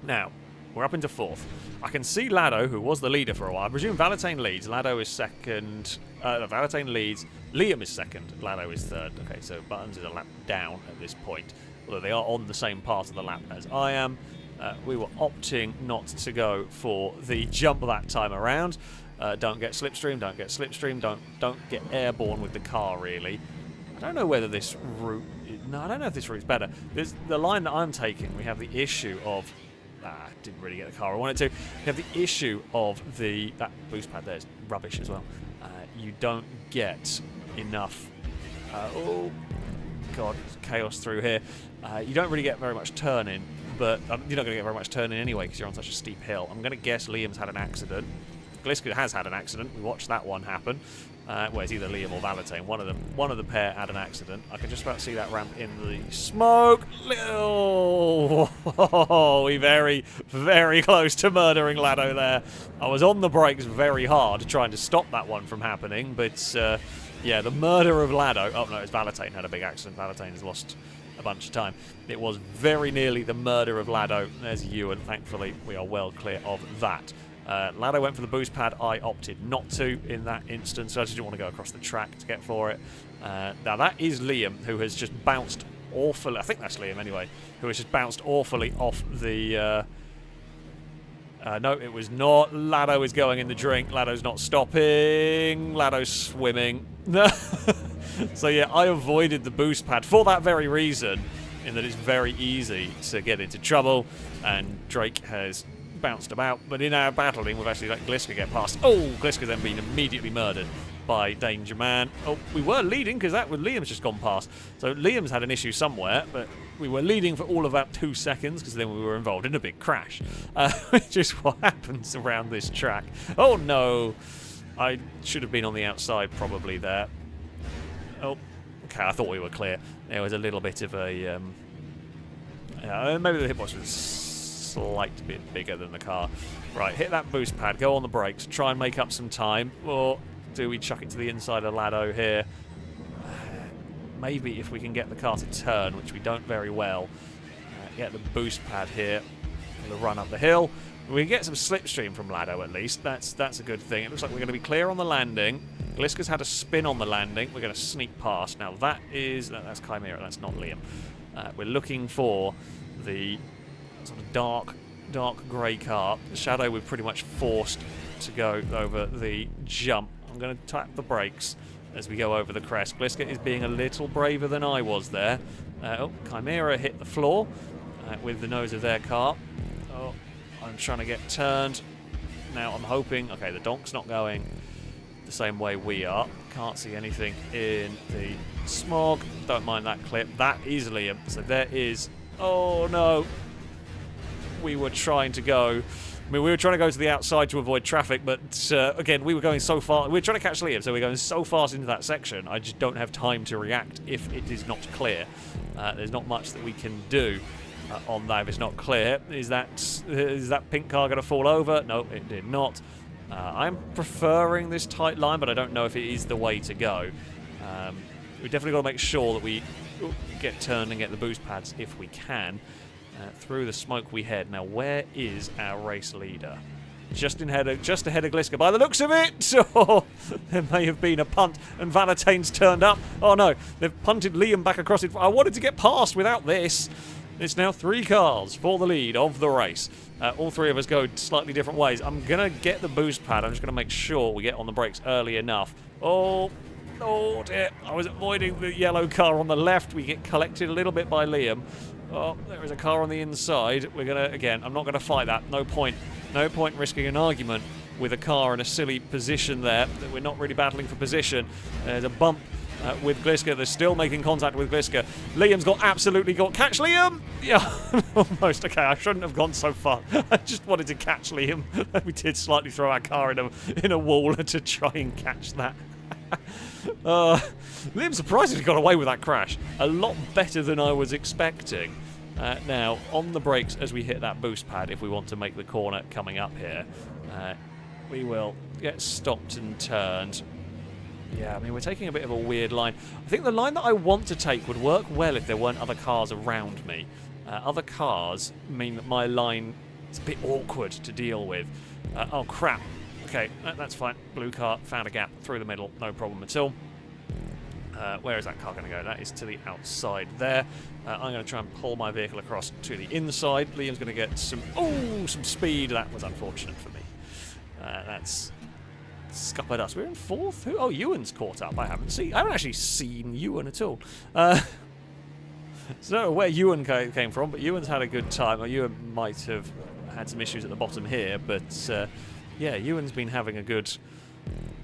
Now, we're up into 4th. I can see Lado, who was the leader for a while. I presume Valentine leads. Lado is second. Valentine leads. Liam is second. Lado is third. Okay, so Buttons is a lap down at this point. Although they are on the same part of the lap as I am. We were opting not to go for the jump that time around. Don't get slipstream. Don't get slipstream. Don't get airborne with the car, really. I don't know whether this route... No, I don't know if this route's better. There's the line that I'm taking. We have the issue of... didn't really get the car I wanted to. We have the issue of that boost pad there is rubbish as well. You don't get enough... oh, God, chaos through here. You don't really get very much turning, but you're not going to get very much turning anyway because you're on such a steep hill. I'm going to guess Liam's had an accident. Gliska has had an accident. We watched that one happen. Well, it's either Liam or Valentine. One of the pair had an accident. I can just about see that ramp in the smoke. Oh, we very, very close to murdering Lado there. I was on the brakes very hard trying to stop that one from happening, but yeah, the murder of Lado. Oh no, it's Valentine had a big accident. Valentine has lost a bunch of time. It was very nearly the murder of Lado. There's Ewan. Thankfully, we are well clear of that. Lado went for the boost pad. I opted not to in that instance. So I just didn't want to go across the track to get for it. Now that is Liam, who has just bounced awfully. I think that's Liam anyway, who has just bounced awfully off the... no, it was not. Lado is going in the drink. Lado's not stopping. Lado's swimming. So yeah, I avoided the boost pad for that very reason, in that it's very easy to get into trouble, and Drake has bounced about. But in our battling, we've actually let Gliska get past. Oh, Gliska then been immediately murdered by Danger Man. Oh, we were leading because Liam's just gone past. So Liam's had an issue somewhere, but we were leading for all of about 2 seconds because then we were involved in a big crash, which is what happens around this track. Oh no, I should have been on the outside probably there. Oh, okay, I thought we were clear. There was a little bit of a... maybe the hitbox was slight bit bigger than the car. Right, hit that boost pad, go on the brakes, try and make up some time, or do we chuck it to the inside of Lado here? Maybe if we can get the car to turn, which we don't very well, get the boost pad here for the run up the hill. We can get some slipstream from Lado at least. That's a good thing. It looks like we're going to be clear on the landing. Gliska's had a spin on the landing. We're going to sneak past. Now that's Chimera. That's not Liam. We're looking for the sort of dark grey car. The Shadow we've pretty much forced to go over the jump. I'm going to tap the brakes as we go over the crest. Gliska is being a little braver than I was there. Oh, Chimera hit the floor with the nose of their car. Oh, I'm trying to get turned. Now I'm hoping... Okay, the donk's not going the same way we are. Can't see anything in the smog. Don't mind that clip. That is Liam. So there is... Oh, no. We were trying to go I mean, we were trying to go to the outside to avoid traffic, but again, we were going so far. We were trying to catch Liam, so we we're going so fast into that section. I just don't have time to react if it is not clear. There's not much that we can do on that if it's not clear. Is that pink car going to fall over? No, it did not. I'm preferring this tight line, but I don't know if it is the way to go. We definitely got to make sure that we get turned and get the boost pads if we can. Through the smoke we head. Now, where is our race leader? Just ahead of Gliska, by the looks of it! Oh, there may have been a punt, and Valentain's turned up. Oh no, they've punted Liam back across it. I wanted to get past without this. It's now 3 cars for the lead of the race. All 3 of us go slightly different ways. I'm going to get the boost pad. I'm just going to make sure we get on the brakes early enough. Oh dear. I was avoiding the yellow car on the left. We get collected a little bit by Liam. Oh, there is a car on the inside. We're going to, again, I'm not going to fight that. No point. No point risking an argument with a car in a silly position there. We're not really battling for position. There's a bump with Gliska. They're still making contact with Gliska. Liam's absolutely got... Catch Liam! Yeah, almost. Okay, I shouldn't have gone so far. I just wanted to catch Liam. We did slightly throw our car in a wall to try and catch that. Liam surprisingly got away with that crash. A lot better than I was expecting. Now, on the brakes as we hit that boost pad, if we want to make the corner coming up here, we will get stopped and turned. Yeah, I mean, we're taking a bit of a weird line. I think the line that I want to take would work well if there weren't other cars around me. Other cars mean that my line is a bit awkward to deal with. Oh, crap. Okay, that's fine. Blue car, found a gap through the middle, no problem at all. Where is that car going to go? That is to the outside there. I'm going to try and pull my vehicle across to the inside. Liam's going to get some speed. That was unfortunate for me. That's scuppered us. We're in 4th. Oh, Ewan's caught up. I haven't actually seen Ewan at all. So I don't know where Ewan came from, but Ewan's had a good time. Or Ewan might have had some issues at the bottom here, but yeah, Ewan's been having a good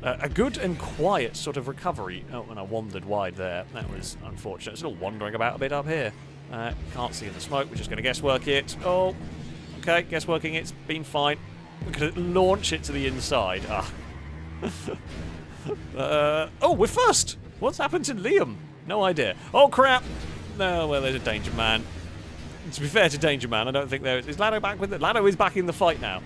and quiet sort of recovery. Oh, and I wandered wide there. That was unfortunate. Still wandering about a bit up here. Can't see in the smoke. We're just going to guesswork it. Oh, okay, guessworking it's been fine. We're going to launch it to the inside. Oh, we're first! What's happened to Liam? No idea. Oh, crap! No, well, there's a Danger Man. To be fair to Danger Man, I don't think there is. Is Lado back with it? Lado is back in the fight now.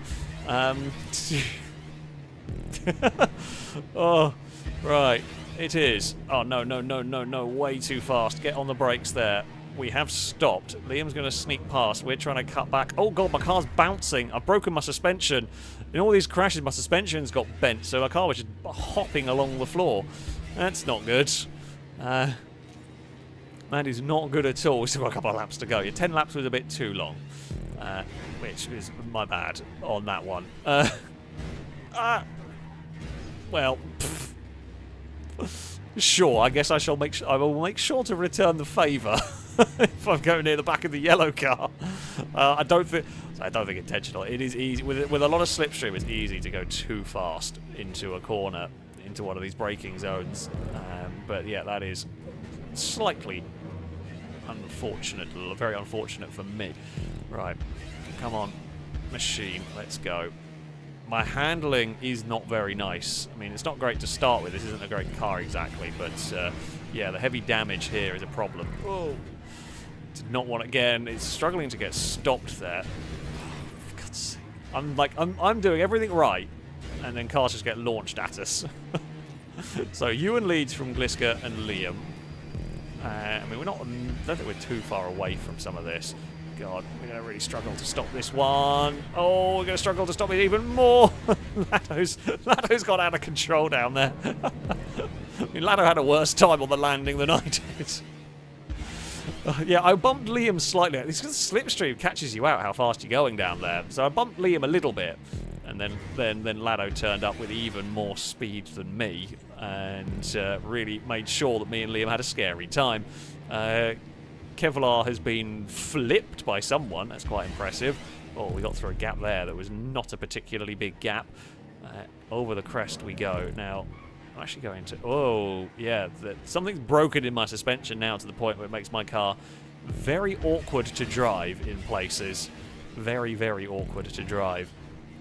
Oh, right. It is. Oh, no. Way too fast. Get on the brakes there. We have stopped. Liam's going to sneak past. We're trying to cut back. Oh, God, my car's bouncing. I've broken my suspension. In all these crashes, my suspension's got bent, so my car was just hopping along the floor. That's not good. That is not good at all. We've still got a couple of laps to go. Your 10 laps was a bit too long, which is my bad on that one. Well, sure. I guess I will make sure to return the favour if I'm going near the back of the yellow car. I don't think intentional. It is easy with a lot of slipstream. It's easy to go too fast into a corner, into one of these braking zones. But yeah, that is slightly unfortunate. Very unfortunate for me. Right, come on, machine. Let's go. My handling is not very nice. I mean, it's not great to start with. This isn't a great car exactly, but yeah, the heavy damage here is a problem. Oh, did not want again. It's struggling to get stopped there. Oh, for God's sake. I'm doing everything right, and then cars just get launched at us. So Ewan leads from Gliska and Liam. I mean, I don't think we're too far away from some of this. God, we're going to really struggle to stop this one. Oh, we're going to struggle to stop it even more. Lado's got out of control down there. I mean, Lado had a worse time on the landing than I did. Yeah, I bumped Liam slightly. This slipstream catches you out how fast you're going down there. So I bumped Liam a little bit, and then Lado turned up with even more speed than me, and really made sure that me and Liam had a scary time. Kevlar has been flipped by someone. That's quite impressive. Oh, we got through a gap there that was not a particularly big gap. Over the crest we go. Now, I'm actually going to... Oh, yeah. Something's broken in my suspension now to the point where it makes my car very awkward to drive in places. Very, very awkward to drive.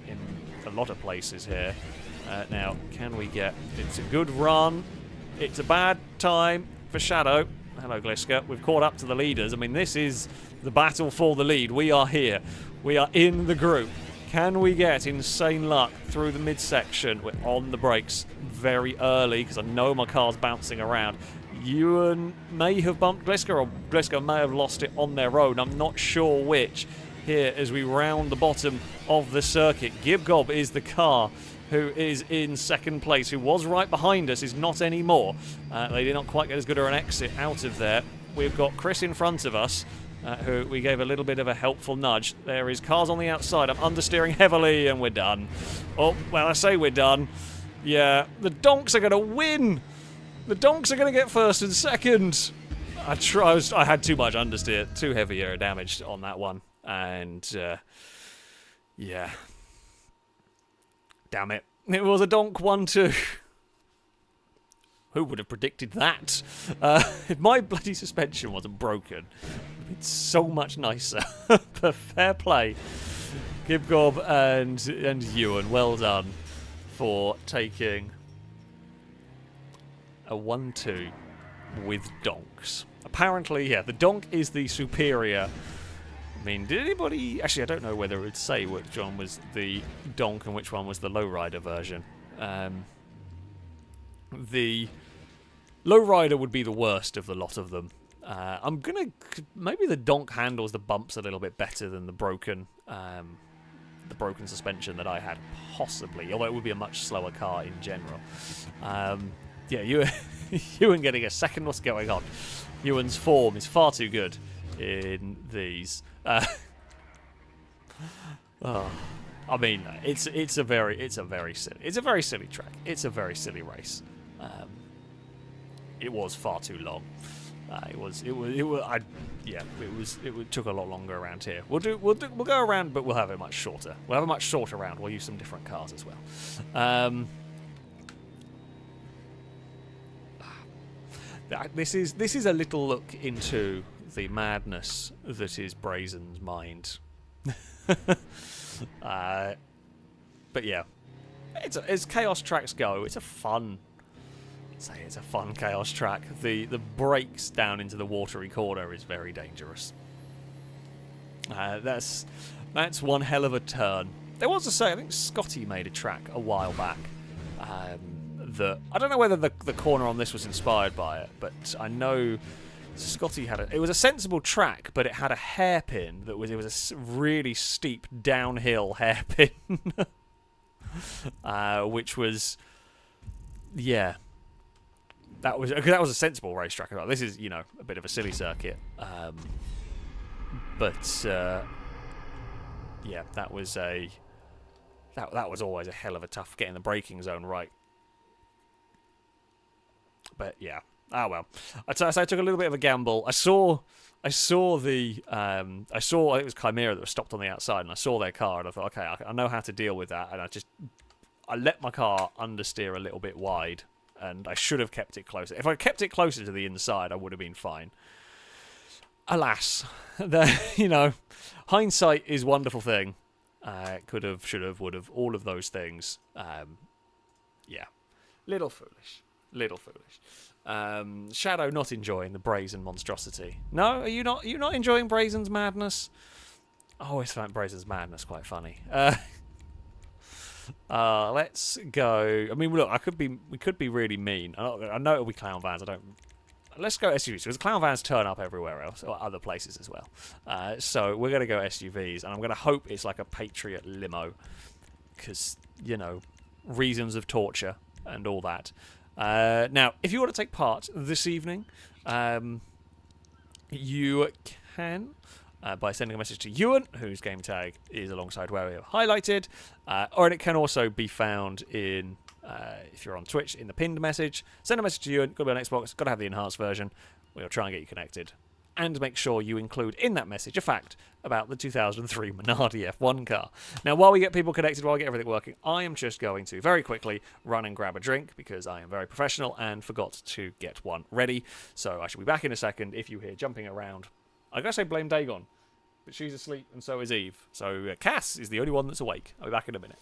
in a lot of places here. Now, can we get... It's a good run. It's a bad time for Shadow. Hello, Gliska. We've caught up to the leaders. I mean, this is the battle for the lead. We are here. We are in the group. Can we get insane luck through the midsection? We're on the brakes very early because I know my car's bouncing around. Ewan may have bumped Gliska, or Gliska may have lost it on their own. I'm not sure which. Here, as we round the bottom of the circuit, Gibgob is the car who is in second place, who was right behind us, is not anymore. They did not quite get as good an exit out of there. We've got Chris in front of us, who we gave a little bit of a helpful nudge. There is cars on the outside. I'm understeering heavily, and we're done. Oh, well, I say we're done. Yeah, the donks are going to win. The donks are going to get first and second. I had too much understeer, too heavy air damage on that one. And, yeah. Damn it. It was a donk 1-2. Who would have predicted that? If my bloody suspension wasn't broken, it's so much nicer. But fair play. Gibgob and Ewan, well done for taking a 1-2 with donks. Apparently, yeah, the donk is the superior. I mean, did anybody... Actually, I don't know whether it would say which one was the donk and which one was the lowrider version. The lowrider would be the worst of the lot of them. I'm going to... Maybe the donk handles the bumps a little bit better than the broken suspension that I had, possibly. Although it would be a much slower car in general. Yeah, Ewan getting a second. What's going on? Ewan's form is far too good in these. I mean, it's a very silly track. It's a very silly race. It was far too long. It took a lot longer around here. We'll go around, but we'll have it much shorter. We'll have a much shorter round. We'll use some different cars as well. This is a little look into the madness that is Brazen's mind. But yeah, as chaos tracks go, it's a fun chaos track. The breaks down into the watery corner is very dangerous. That's one hell of a turn. There was I think Scotty made a track a while back. I don't know whether the corner on this was inspired by it, but I know Scotty had it was a sensible track, but it had a hairpin it was a really steep downhill hairpin, which was, yeah, that was a sensible racetrack. This is, a bit of a silly circuit, but yeah, that was always a hell of a tough getting the braking zone right. But yeah, well. I took a little bit of a gamble. I saw it was Chimera that was stopped on the outside, and I saw their car, and I thought, okay, I know how to deal with that, and I let my car understeer a little bit wide, and I should have kept it closer. If I kept it closer to the inside, I would have been fine. Alas, hindsight is a wonderful thing. Could have, should have, would have, all of those things. Yeah, little foolish. Shadow not enjoying the Brazen monstrosity. No, are you not enjoying Brazen's madness? I always found Brazen's madness quite funny. Let's go. I mean, look, we could be really mean. I know it'll be clown vans. Let's go SUVs, because clown vans turn up everywhere else, or other places as well. So we're going to go SUVs, and I'm going to hope it's like a Patriot limo, because, reasons of torture and all that. Now, if you want to take part this evening, you can by sending a message to Ewan, whose game tag is alongside where we have highlighted, or it can also be found in, if you're on Twitch, in the pinned message. Send a message to Ewan, got to be on Xbox, got to have the enhanced version. We'll try and get you connected. And make sure you include in that message a fact about the 2003 Minardi F1 car. Now, while we get people connected, while we get everything working, I am just going to very quickly run and grab a drink, because I am very professional and forgot to get one ready. So I shall be back in a second. If you hear jumping around, I gotta say blame Dagon. but she's asleep, and so is Eve. So Cass is the only one that's awake. I'll be back in a minute.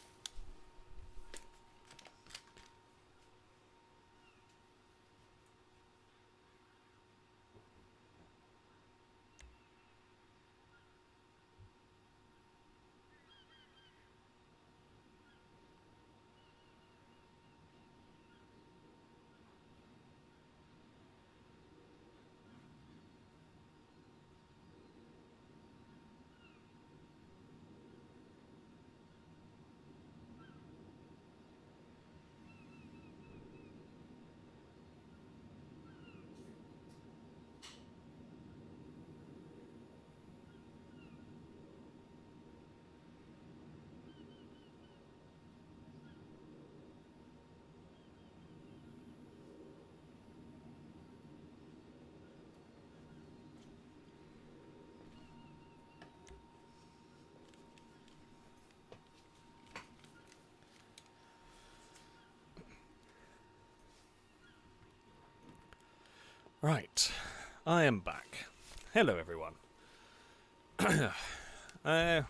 Right, I am back. Hello, everyone. We're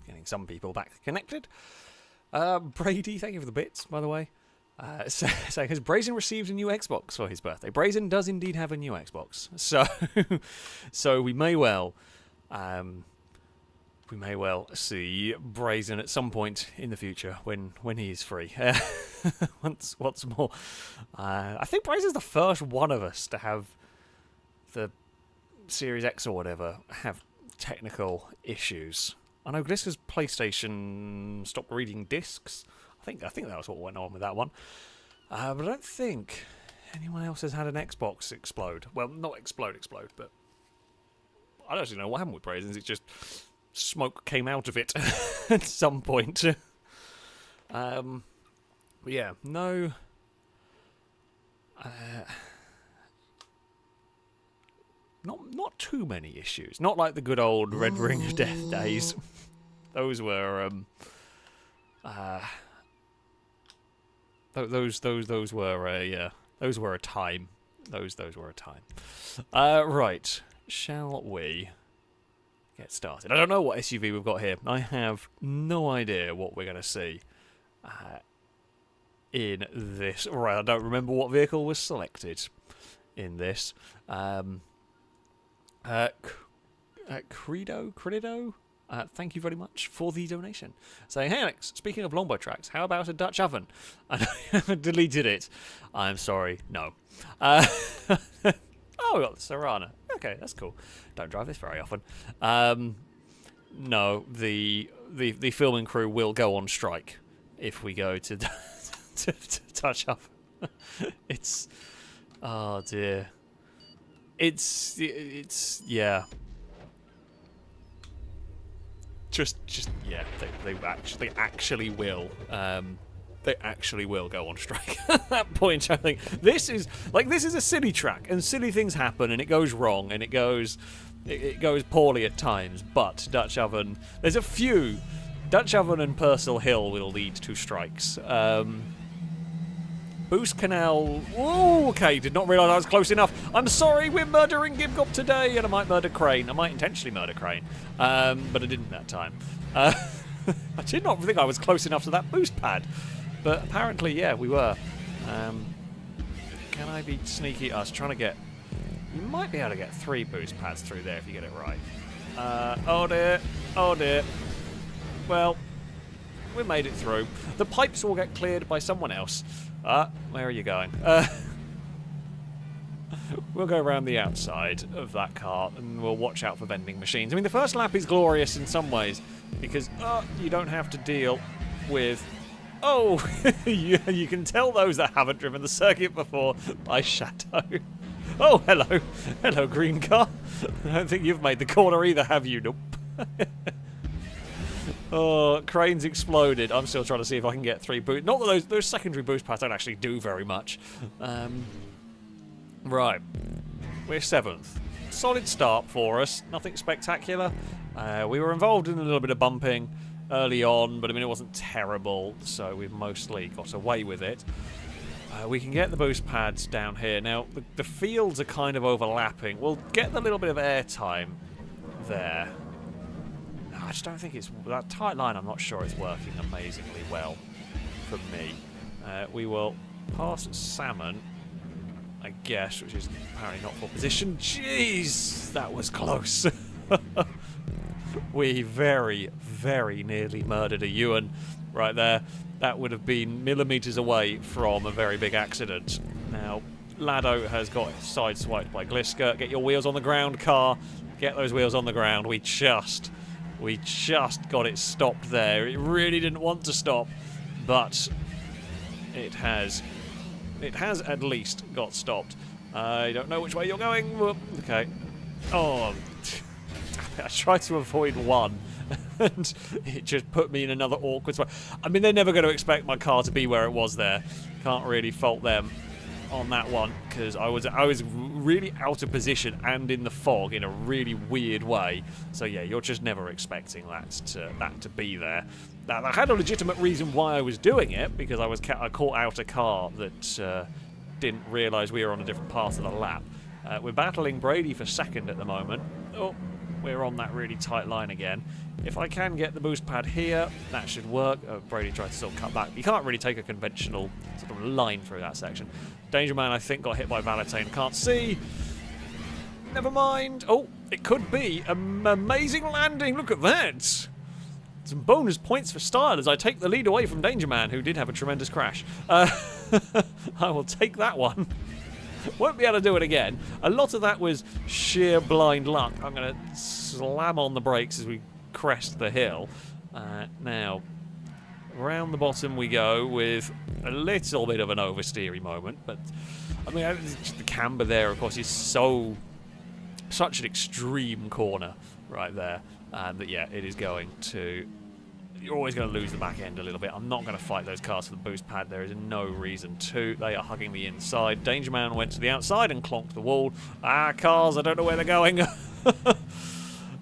getting some people back connected. Brady, thank you for the bits, by the way. Saying, has Brazen received a new Xbox for his birthday? Brazen does indeed have a new Xbox, so we may well see Brazen at some point in the future when he is free. Once more, I think Brazen's the first one of us to have the Series X or whatever have technical issues. I know Glisker's PlayStation stopped reading discs. I think that was what went on with that one. But I don't think anyone else has had an Xbox explode. Well, not explode, but I don't actually know what happened with Brazen's. It's just smoke came out of it at some point. But yeah, no. Not too many issues. Not like the good old Red Ring of Death days. Those were those were a time. Those were a time. Right. Shall we get started? I don't know what SUV we've got here. I have no idea what we're going to see in this. Right, I don't remember what vehicle was selected in this. Credo? Thank you very much for the donation. Saying, hey Alex, speaking of longbow tracks, how about a Dutch oven? I haven't deleted it. I'm sorry, no. Oh, we got the Serrana. Okay, that's cool. Don't drive this very often. No, the filming crew will go on strike if we go to Dutch oven. It's, oh dear. It's yeah. Just yeah. They actually will. They actually will go on strike at that point. I think this is a silly track, and silly things happen, and it goes wrong, and it goes poorly at times. But Dutch oven, there's a few. Dutch oven and Purcell Hill will lead to strikes. Boost Canal. Oh, okay. Did not realise I was close enough. I'm sorry. We're murdering Gibgob today, and I might murder Crane. I might intentionally murder Crane, but I didn't that time. I did not think I was close enough to that boost pad, but apparently, yeah, we were. Can I be sneaky? I was trying to get. You might be able to get 3 boost pads through there if you get it right. Oh dear. Oh dear. Well, we made it through. The pipes will get cleared by someone else. Where are you going? We'll go around the outside of that car and we'll watch out for vending machines. I mean, the first lap is glorious in some ways because you don't have to deal with... Oh, you can tell those that haven't driven the circuit before by shadow. Oh, hello. Hello, green car. I don't think you've made the corner either, have you? Nope. Oh, Crane's exploded. I'm still trying to see if I can get 3 boost. Not that those secondary boost pads don't actually do very much. Right. We're 7th. Solid start for us. Nothing spectacular. We were involved in a little bit of bumping early on, but I mean, it wasn't terrible, so we've mostly got away with it. We can get the boost pads down here. Now, the fields are kind of overlapping. We'll get the little bit of air time there. I just don't think it's that tight line. I'm not sure it's working amazingly well for me. We will pass Salmon, I guess, which is apparently not for position. Jeez, that was close. We very, very nearly murdered a Ewan right there. That would have been millimetres away from a very big accident. Now, Lado has got sideswiped by Gliska. Get your wheels on the ground, car. Get those wheels on the ground. We just got it stopped there. It really didn't want to stop, but it has at least got stopped. I don't know which way you're going. Okay. Oh, I tried to avoid one, and it just put me in another awkward spot. I mean, they're never going to expect my car to be where it was there. Can't really fault them on that one, because I was really out of position and in the fog in a really weird way. So yeah, you're just never expecting that to be there. Now, I had a legitimate reason why I was doing it, because I caught out a car that didn't realise we were on a different part of the lap. We're battling Brady for second at the moment. Oh, we're on that really tight line again. If I can get the boost pad here, that should work. Brady tried to sort of cut back. You can't really take a conventional sort of line through that section. Danger Man, I think, got hit by Valentine. Can't see. Never mind. Oh, it could be an amazing landing. Look at that. Some bonus points for style as I take the lead away from Danger Man, who did have a tremendous crash. I will take that one. Won't be able to do it again. A lot of that was sheer blind luck. I'm going to slam on the brakes as we crest the hill. Now, round the bottom we go with a little bit of an oversteery moment. But, I mean, the camber there, of course, is such an extreme corner right there. That, yeah, it is going to... You're always going to lose the back end a little bit. I'm not going to fight those cars for the boost pad. There is no reason to. They are hugging the inside. Danger Man went to the outside and clonked the wall. Cars, I don't know where they're going.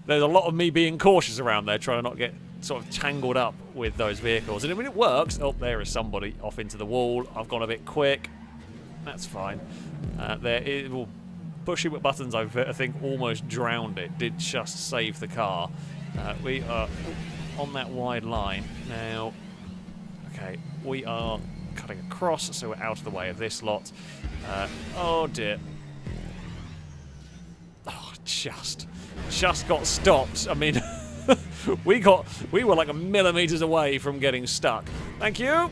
There's a lot of me being cautious around there, trying to not get sort of tangled up with those vehicles. And when it works, oh, there is somebody off into the wall. I've gone a bit quick. That's fine. Pushing with buttons, I think, almost drowned it. Did just save the car. We are on that wide line now. Okay, we are cutting across, so we're out of the way of this lot. Oh dear. Oh, just got stopped. I mean, we were like millimeters away from getting stuck. Thank you.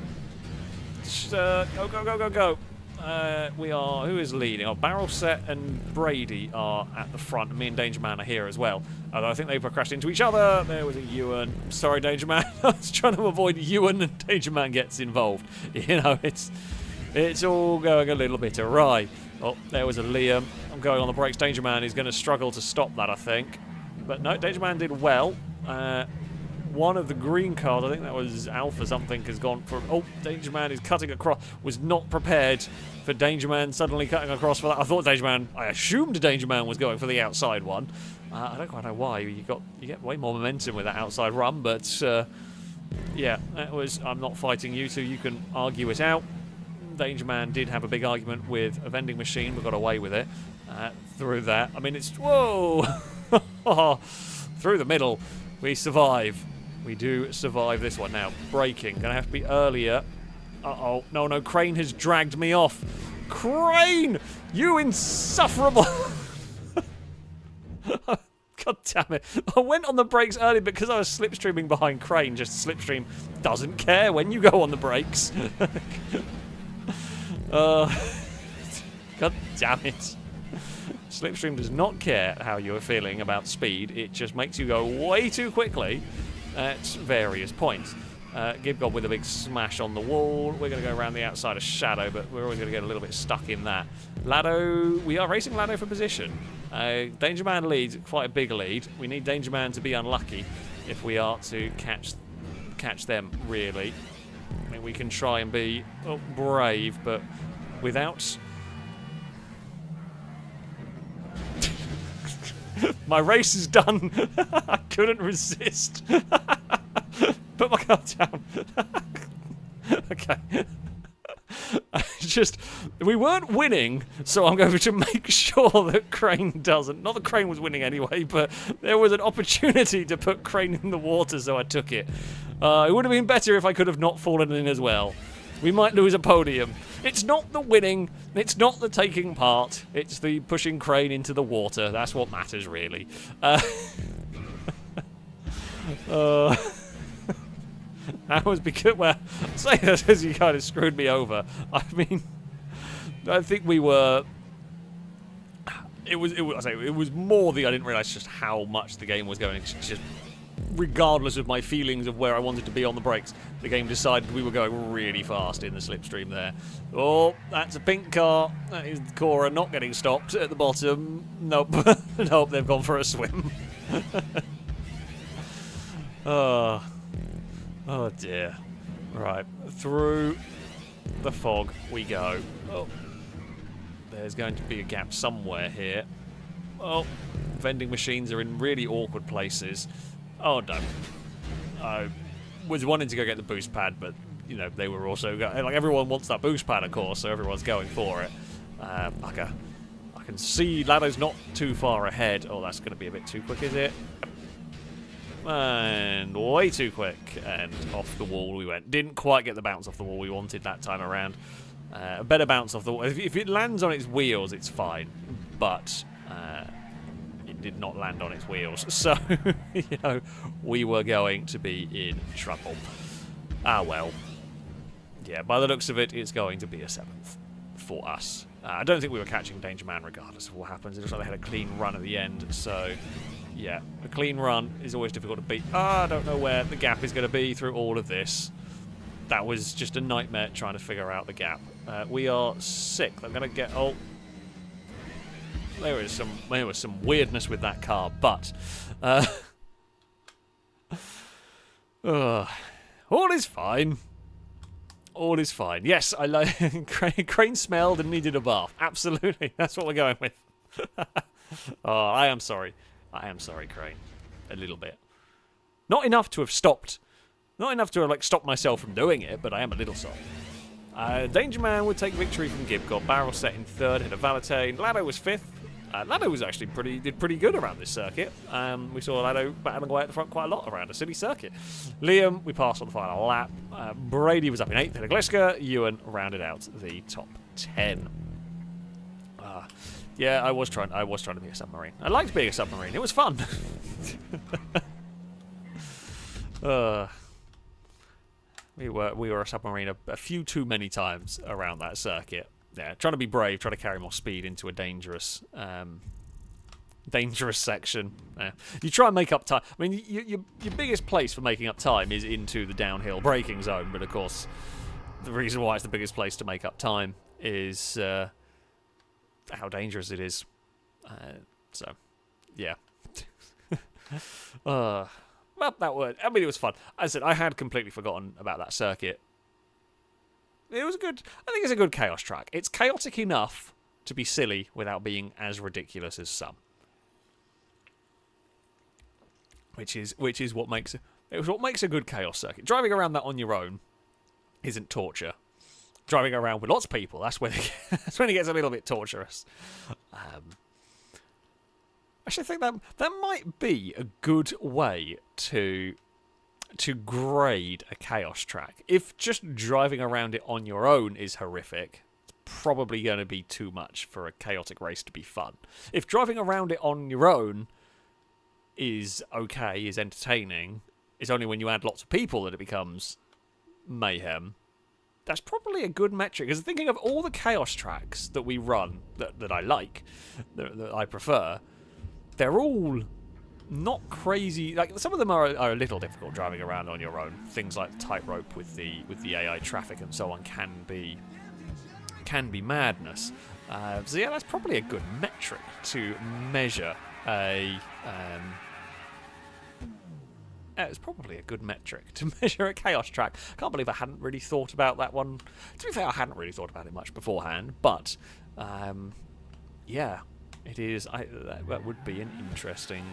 Go. Who is leading? Oh, Barrel Set and Brady are at the front. Me and Danger Man are here as well. Although I think they've crashed into each other. There was a Ewan. Sorry, Danger Man. I was trying to avoid Ewan and Danger Man gets involved. You know, it's all going a little bit awry. Oh, there was a Liam. I'm going on the brakes. Danger Man is going to struggle to stop that, I think. But no, Danger Man did well. One of the green cars, I think that was Alpha something, has gone for... Oh, Danger Man is cutting across. Was not prepared for Danger Man suddenly cutting across for that. I assumed Danger Man was going for the outside one. I don't quite know why. You get way more momentum with that outside run, but yeah, that was... I'm not fighting you two. You can argue it out. Danger Man did have a big argument with a vending machine. We got away with it through that. I mean, it's... Whoa! Through the middle. We survive. We do survive this one. Now, braking. Gonna have to be earlier. Uh-oh. No, Crane has dragged me off. Crane! You insufferable... God damn it. I went on the brakes early because I was slipstreaming behind Crane. Just slipstream doesn't care when you go on the brakes. God damn it. Slipstream does not care how you're feeling about speed. It just makes you go way too quickly at various points. Gibgob with a big smash on the wall. We're going to go around the outside of Shadow, but we're always going to get a little bit stuck in that. Lado, we are racing Lado for position. Danger Man leads, quite a big lead. We need Danger Man to be unlucky if we are to catch them, really. I mean, we can try and be brave, but without... My race is done. I couldn't resist. Put my car down. Okay. we weren't winning, so I'm going to make sure that Crane doesn't. Not that Crane was winning anyway, but there was an opportunity to put Crane in the water, so I took it. It would have been better if I could have not fallen in as well. We might lose a podium. It's not the winning, it's not the taking part, it's the pushing Crane into the water. That's what matters, really. That was because, well, saying that as you kind of screwed me over. I mean, I think we were. It was more I didn't realise just how much the game was going. Just regardless of my feelings of where I wanted to be on the brakes, the game decided we were going really fast in the slipstream there. Oh, that's a pink car. That is Cora not getting stopped at the bottom. Nope, nope, they've gone for a swim. Oh dear. Right, through the fog we go. Oh, there's going to be a gap somewhere here. Oh, vending machines are in really awkward places. Oh no. I was wanting to go get the boost pad, but, you know, they were also like, everyone wants that boost pad, of course, so everyone's going for it. I can see Lado's not too far ahead. Oh, that's going to be a bit too quick, is it? And way too quick, and off the wall we went. Didn't quite get the bounce off the wall we wanted that time around. A better bounce off the wall. If it lands on its wheels, it's fine, but it did not land on its wheels. So, you know, we were going to be in trouble. Ah, well. Yeah, by the looks of it, it's going to be a 7th for us. I don't think we were catching Danger Man regardless of what happens. It looks like they had a clean run at the end, so... yeah, a clean run is always difficult to beat. I don't know where the gap is going to be through all of this. That was just a nightmare trying to figure out the gap. We are 6th. I'm going to get... oh, there was some weirdness with that car, but... all is fine. All is fine. Yes, I like... Crane smelled and needed a bath. Absolutely. That's what we're going with. Oh, I am sorry. I am sorry, Crane. A little bit. Not enough to have stopped. Not enough to have, like, stopped myself from doing it, but I am a little sorry. Danger Man would take victory from Gibcon. Barrel set in 3rd, hit a Valentine. Lado was 5th. Lado was actually did pretty good around this circuit. We saw Lado battling away at the front quite a lot around a city circuit. Liam, we passed on the final lap. Brady was up in 8th, hit a Gliska. Ewan rounded out the top 10. Yeah, I was trying to be a submarine. I liked being a submarine. It was fun. We were a submarine a few too many times around that circuit. Yeah, trying to be brave, trying to carry more speed into a dangerous section. Yeah. You try and make up time. I mean, your biggest place for making up time is into the downhill braking zone, but of course, the reason why it's the biggest place to make up time is how dangerous it is. So, yeah. Well, that worked. I mean, it was fun. As I said, I had completely forgotten about that circuit. It was good. I think it's a good chaos track. It's chaotic enough to be silly without being as ridiculous as some. Which is what makes a good chaos circuit. Driving around that on your own isn't torture. Driving around with lots of people, that's when it gets a little bit torturous. Actually, I think that might be a good way to grade a chaos track. If just driving around it on your own is horrific, it's probably going to be too much for a chaotic race to be fun. If driving around it on your own is okay, is entertaining, it's only when you add lots of people that it becomes mayhem. That's probably a good metric. Because thinking of all the chaos tracks that we run, that I like, that I prefer, they're all not crazy. Like, some of them are a little difficult driving around on your own. Things like tightrope with the AI traffic and so on can be madness. So yeah, that's probably a good metric to measure a. It's probably a good metric to measure a chaos track. I can't believe I hadn't really thought about that one. To be fair, I hadn't really thought about it much beforehand, but yeah, it is. That would be an interesting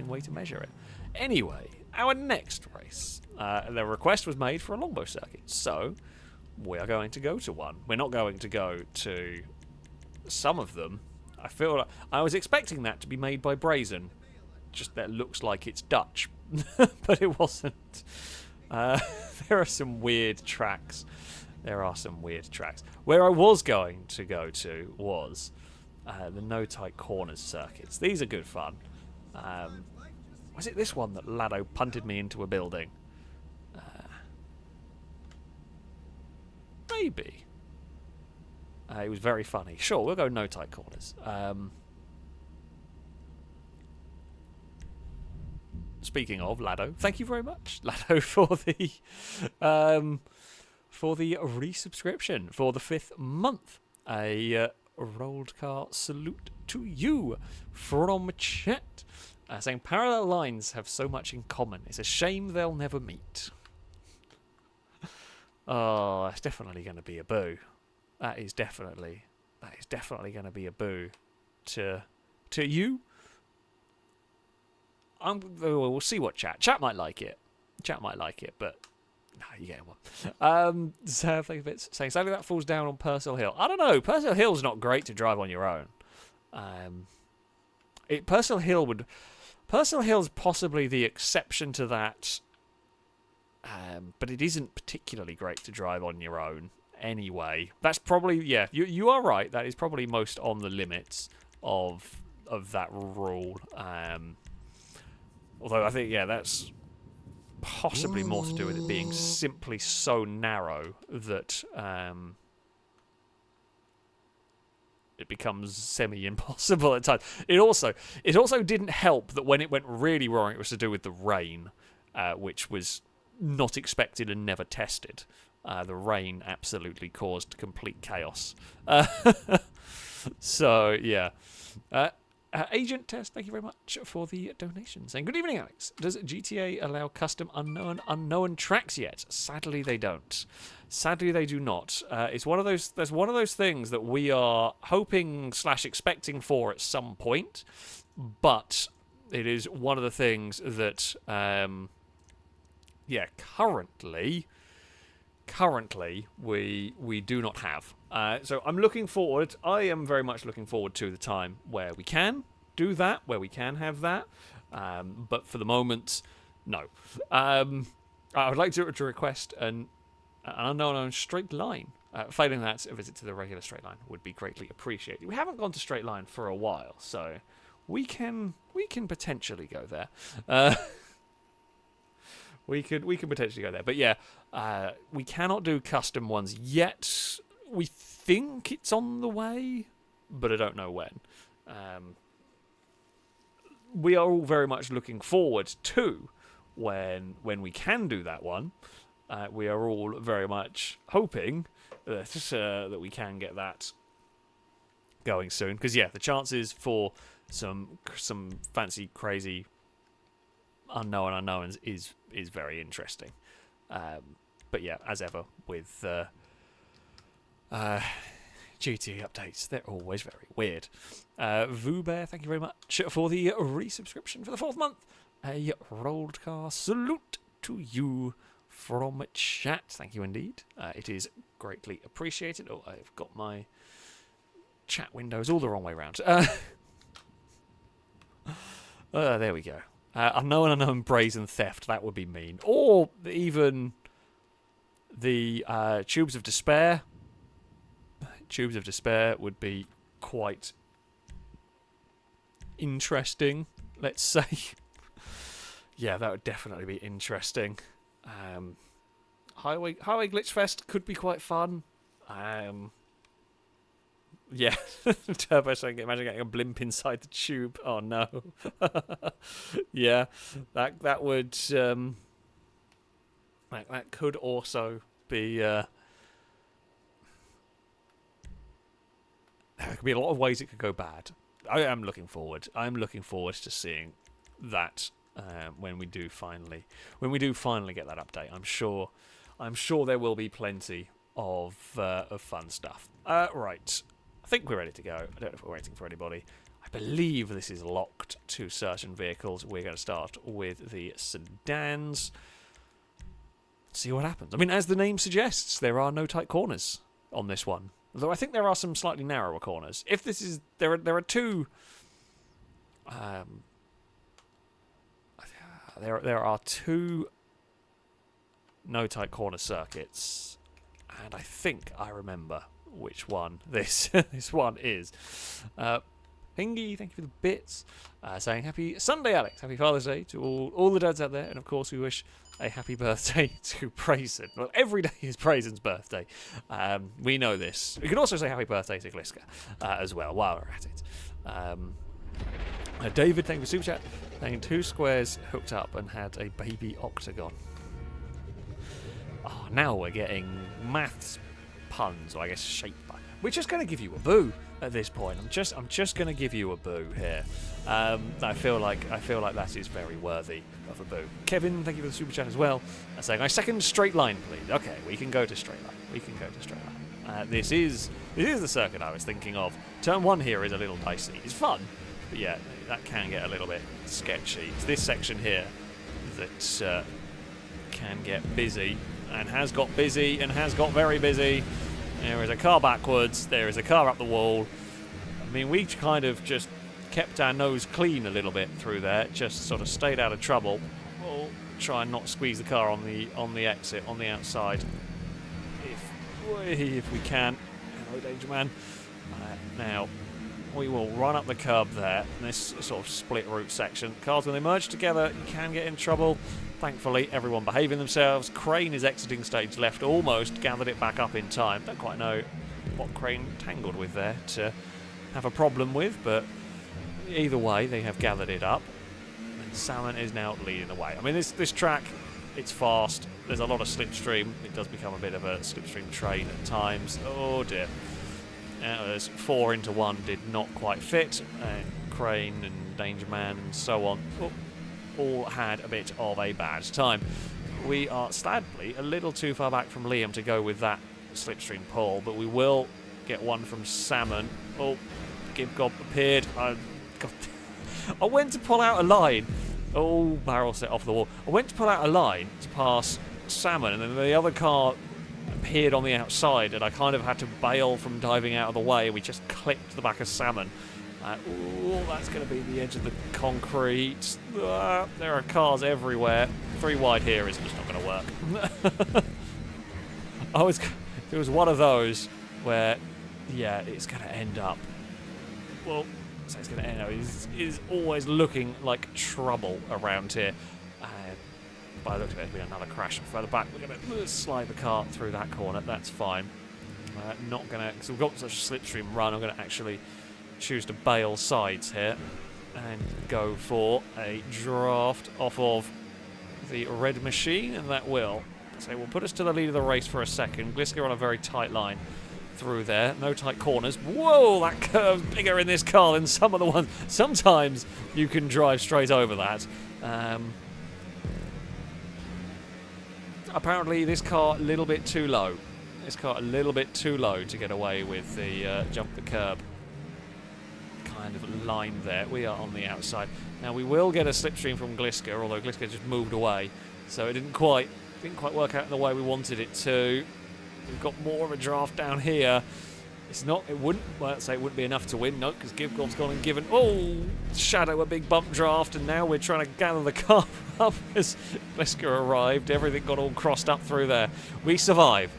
way to measure it. Anyway, our next race, the request was made for a longbow circuit, so we are going to go to one. We're not going to go to some of them. I feel like I was expecting that to be made by Brazen. Just that looks like it's Dutch, but it wasn't. There are some weird tracks. There are some weird tracks. Where I was going to go to was the No Tight Corners circuits. These are good fun. Was it this one that Lado punted me into a building? Maybe. It was very funny. Sure, we'll go No Tight Corners. Speaking of Lado, thank you very much, Lado, for the resubscription for the 5th month. A rolled car salute to you from chat. Saying parallel lines have so much in common. It's a shame they'll never meet. Oh, that's definitely going to be a boo. That is definitely going to be a boo to you. We'll see what chat might like it. Chat might like it, but no, you get one. So saying sadly that falls down on Purcell Hill. I don't know. Purcell Hill's not great to drive on your own. Purcell Hill's possibly the exception to that. But it isn't particularly great to drive on your own anyway. That's probably, yeah, you are right. That is probably most on the limits of that rule. Although I think, yeah, that's possibly more to do with it being simply so narrow that it becomes semi-impossible at times. It also didn't help that when it went really wrong, it was to do with the rain, which was not expected and never tested. The rain absolutely caused complete chaos. So, yeah. Agent Test, thank you very much for the donation. Saying, good evening, Alex. Does GTA allow custom unknown tracks yet? Sadly, they don't. Sadly, they do not. It's one of those. There's one of those things that we are hoping / expecting for at some point, but it is one of the things that, currently we do not have. So I'm looking forward. I am very much looking forward to the time where we can do that, where we can have that. But for the moment, no. I would like to request an unknown straight line. Failing that, a visit to the regular straight line would be greatly appreciated. We haven't gone to straight line for a while, so we can potentially go there. We could potentially go there, but yeah, we cannot do custom ones yet. We think it's on the way, but I don't know when. We are all very much looking forward to when we can do that one. We are all very much hoping that we can get that going soon, because yeah, the chances for some fancy, crazy unknowns is very interesting. But yeah, as ever with GTA updates, they're always very weird. Vubear, thank you very much for the resubscription for the 4th month. A rolled car salute to you from chat. Thank you indeed. It is greatly appreciated. Oh, I've got my chat windows all the wrong way around. There we go. Unknown brazen theft, that would be mean. Or even the Tubes of Despair. Tubes of Despair would be quite interesting, let's say. Yeah, that would definitely be interesting. Highway Glitch Fest could be quite fun. Yeah, Turbo saying, imagine getting a blimp inside the tube. Oh no. Yeah, that would that could also be. There could be a lot of ways it could go bad. I'm looking forward to seeing that when we do finally get that update. I'm sure there will be plenty of fun stuff. Right. I think we're ready to go. I don't know if we're waiting for anybody. I believe this is locked to certain vehicles. We're going to start with the sedans. see what happens. I mean, as the name suggests, there are no tight corners on this one. Although I think there are some slightly narrower corners. If this is... There are two... There are two no tight corner circuits, and I think I remember which one this one is. Hingy, thank you for the bits. Saying happy Sunday, Alex. Happy Father's Day to all the dads out there, and of course we wish a happy birthday to Prayson. Well, every day is Prayson's birthday. We know this. We can also say happy birthday to Gliska as well while we're at it. David, thank you for super chat. Saying 2 squares hooked up and had a baby octagon. Oh, now we're getting maths puns, or I guess shape. We're just going to give you a boo at this point. I'm just going to give you a boo here. I feel like that is very worthy of a boo. Kevin, thank you for the super chat as well. Saying I second straight line, please. Okay, we can go to straight line. This is the circuit I was thinking of. Turn 1 here is a little dicey. It's fun, but yeah, that can get a little bit sketchy. It's this section here that can get busy, and has got busy, and has got very busy. There is a car backwards, there is a car up the wall. I mean, we kind of just kept our nose clean a little bit through there, just sort of stayed out of trouble. We'll try and not squeeze the car on the exit, on the outside, if we can. Hello, Danger Man. Now, we will run up the curb there, in this sort of split route section. Cars, when they merge together, you can get in trouble. Thankfully, everyone behaving themselves. Crane is exiting stage left, almost gathered it back up in time. Don't quite know what Crane tangled with there to have a problem with, but either way, they have gathered it up. And Salmon is now leading the way. I mean, this track, it's fast. There's a lot of slipstream. It does become a bit of a slipstream train at times. Oh dear. There's 4 into 1 did not quite fit. Crane and Danger Man and so on. All had a bit of a bad time. We are sadly a little too far back from Liam to go with that slipstream pull, but we will get one from Salmon. Oh, Gibgob appeared. I went to pull out a line. Oh, barrel set off the wall. I went to pull out a line to pass Salmon, and then the other car appeared on the outside, and I kind of had to bail from diving out of the way. We just clipped the back of Salmon. That's going to be the edge of the concrete. There are cars everywhere. 3 wide here is just not going to work. It was one of those where, yeah, it's going to end up. Well, so it's going to end up. Is always looking like trouble around here. By the looks of it, there's been another crash further back. We're going to slide the car through that corner. That's fine. Not going to, because we've got such a slipstream run. I'm going to actually choose to bail sides here and go for a draft off of the red machine, and that will put us to the lead of the race for a second. Gliska on a very tight line through there, no tight corners. Whoa, that curve's bigger in this car than some of the ones. Sometimes you can drive straight over that. Apparently this car a little bit too low. A little bit too low to get away with the jump the curb kind of line there. We are on the outside. Now we will get a slipstream from Gliska, although Gliska just moved away, so it didn't quite work out in the way we wanted it to. We've got more of a draft down here. It wouldn't be enough to win, no, because Gibgob's gone and given Shadow a big bump draft, and now we're trying to gather the car up as Gliska arrived. Everything got all crossed up through there. We survive.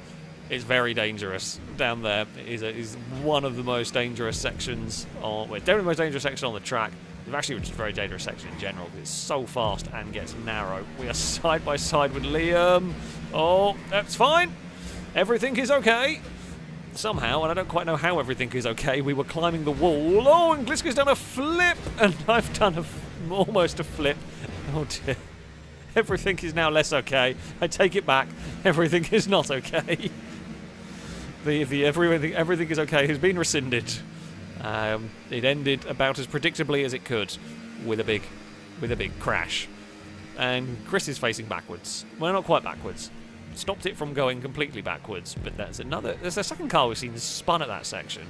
It's very dangerous down there. It is one of the most dangerous sections definitely the most dangerous section on the track. It's actually just a very dangerous section in general because it's so fast and gets narrow. We are side by side with Liam. Oh, that's fine. Everything is okay. Somehow, and I don't quite know how everything is okay, we were climbing the wall. Oh, and Gliska's done a flip, and I've done almost a flip. Oh dear. Everything is now less okay. I take it back. Everything is not okay. Everything is okay has been rescinded. It ended about as predictably as it could, with a big crash. And Chris is facing backwards. Well, not quite backwards. Stopped it from going completely backwards, but there's the second car we've seen spun at that section.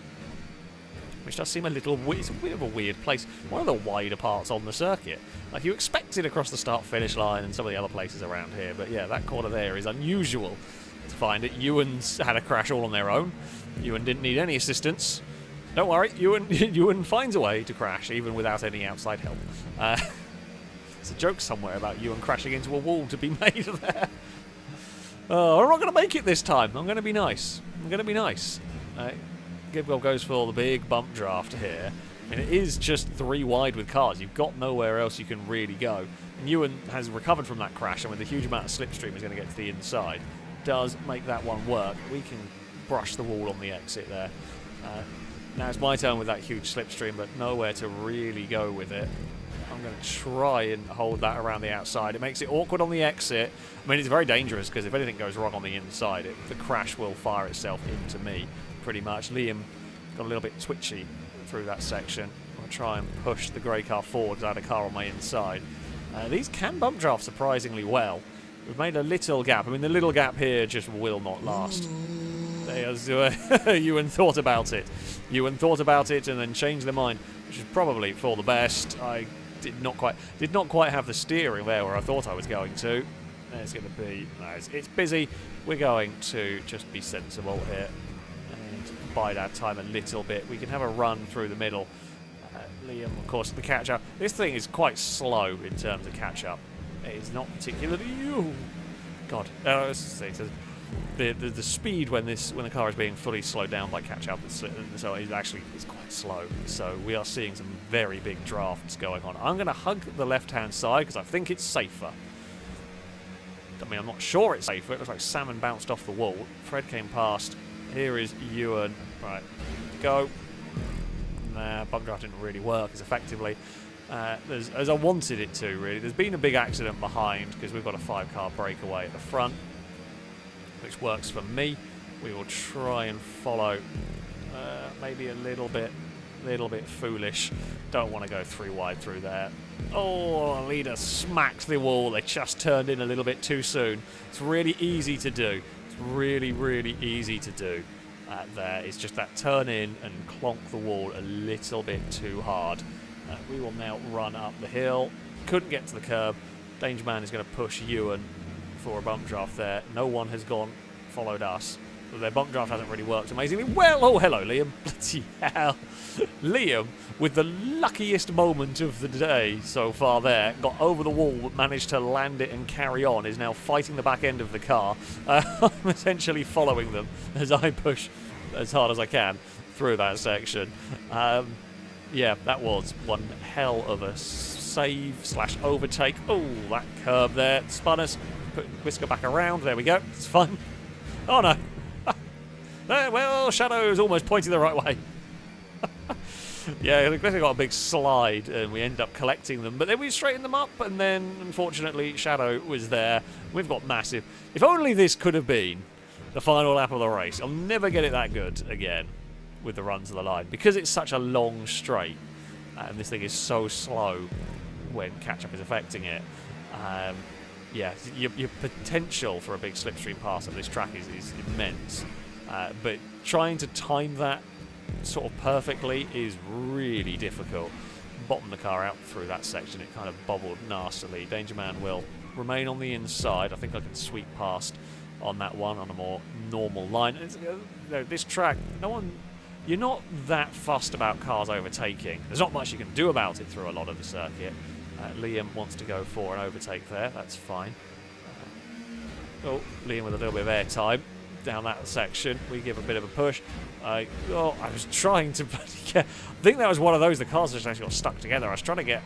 which does seem it's a bit of a weird place. One of the wider parts on the circuit. Like, you expect it across the start-finish line and some of the other places around here, but yeah, that corner there is unusual to find it. Ewan's had a crash all on their own. Ewan didn't need any assistance. Don't worry, Ewan finds a way to crash, even without any outside help. There's a joke somewhere about Ewan crashing into a wall to be made there. Oh, I'm not going to make it this time. I'm going to be nice. Gibgold goes for the big bump draft here. I mean, it is just 3 wide with cars. You've got nowhere else you can really go. And Ewan has recovered from that crash, and with a huge amount of slipstream, is going to get to the inside. Does make that one work. We can brush the wall on the exit there. Now it's my turn with that huge slipstream, but nowhere to really go with it. I'm going to try and hold that around the outside. It makes it awkward on the exit. I mean, it's very dangerous, because if anything goes wrong on the inside, the crash will fire itself into me, pretty much. Liam got a little bit twitchy through that section. I'll try and push the grey car forward, because I had a car on my inside. These can bump draft surprisingly well. We've made a little gap. I mean, the little gap here just will not last. Ewan thought about it. Ewan thought about it and then changed their mind, which is probably for the best. I did not quite have the steering there where I thought I was going to. It's going to be... No, it's busy. We're going to just be sensible here and bide our time a little bit. We can have a run through the middle. Liam, of course, the catch-up. This thing is quite slow in terms of catch-up. It is not particularly... Oh, God. The speed when the car is being fully slowed down by catch-up, so it's quite slow. So we are seeing some very big drafts going on. I'm going to hug the left-hand side because I think it's safer. I mean, I'm not sure it's safer. It looks like salmon bounced off the wall. Fred came past. Here is Ewan. Right, go. Nah, bump draft didn't really work as effectively as I wanted it to, really. There's been a big accident behind because we've got a 5-car breakaway at the front, which works for me. We will try and follow. Maybe a little bit foolish. Don't want to go 3 wide through there. Oh, leader smacked the wall. They just turned in a little bit too soon. It's really easy to do. It's really, really easy to do. There, it's just that turn in and clonk the wall a little bit too hard. We will now run up the hill. Couldn't get to the curb. Danger Man is going to push Ewan for a bump draft there. No one has followed us. So their bump draft hasn't really worked amazingly well. Oh, hello, Liam. Bloody hell. Liam, with the luckiest moment of the day so far there, got over the wall, but managed to land it and carry on, is now fighting the back end of the car. I'm essentially following them as I push as hard as I can through that section. Yeah, that was one hell of a save/overtake. Oh, that curb there spun us. Put Whisker back around. There we go. It's fun. Oh, no. Well, Shadow's almost pointing the right way. Yeah, they got a big slide and we ended up collecting them, but then we straightened them up, and then unfortunately Shadow was there. We've got massive. If only this could have been the final lap of the race. I'll never get it that good again with the runs of the line because it's such a long straight and this thing is so slow when catch-up is affecting it. Yeah, your potential for a big slipstream pass on this track is immense, but trying to time that sort of perfectly is really difficult. Bottom the car out through that section, it kind of bobbled nastily. Danger Man will remain on the inside. I think I can sweep past on that one on a more normal line. This track, you're not that fussed about cars overtaking. There's not much you can do about it through a lot of the circuit. Liam wants to go for an overtake there, that's fine. Liam with a little bit of air time down that section. We give a bit of a push. I was trying to... Yeah, I think that was one of those, the cars just actually got stuck together. I was trying to get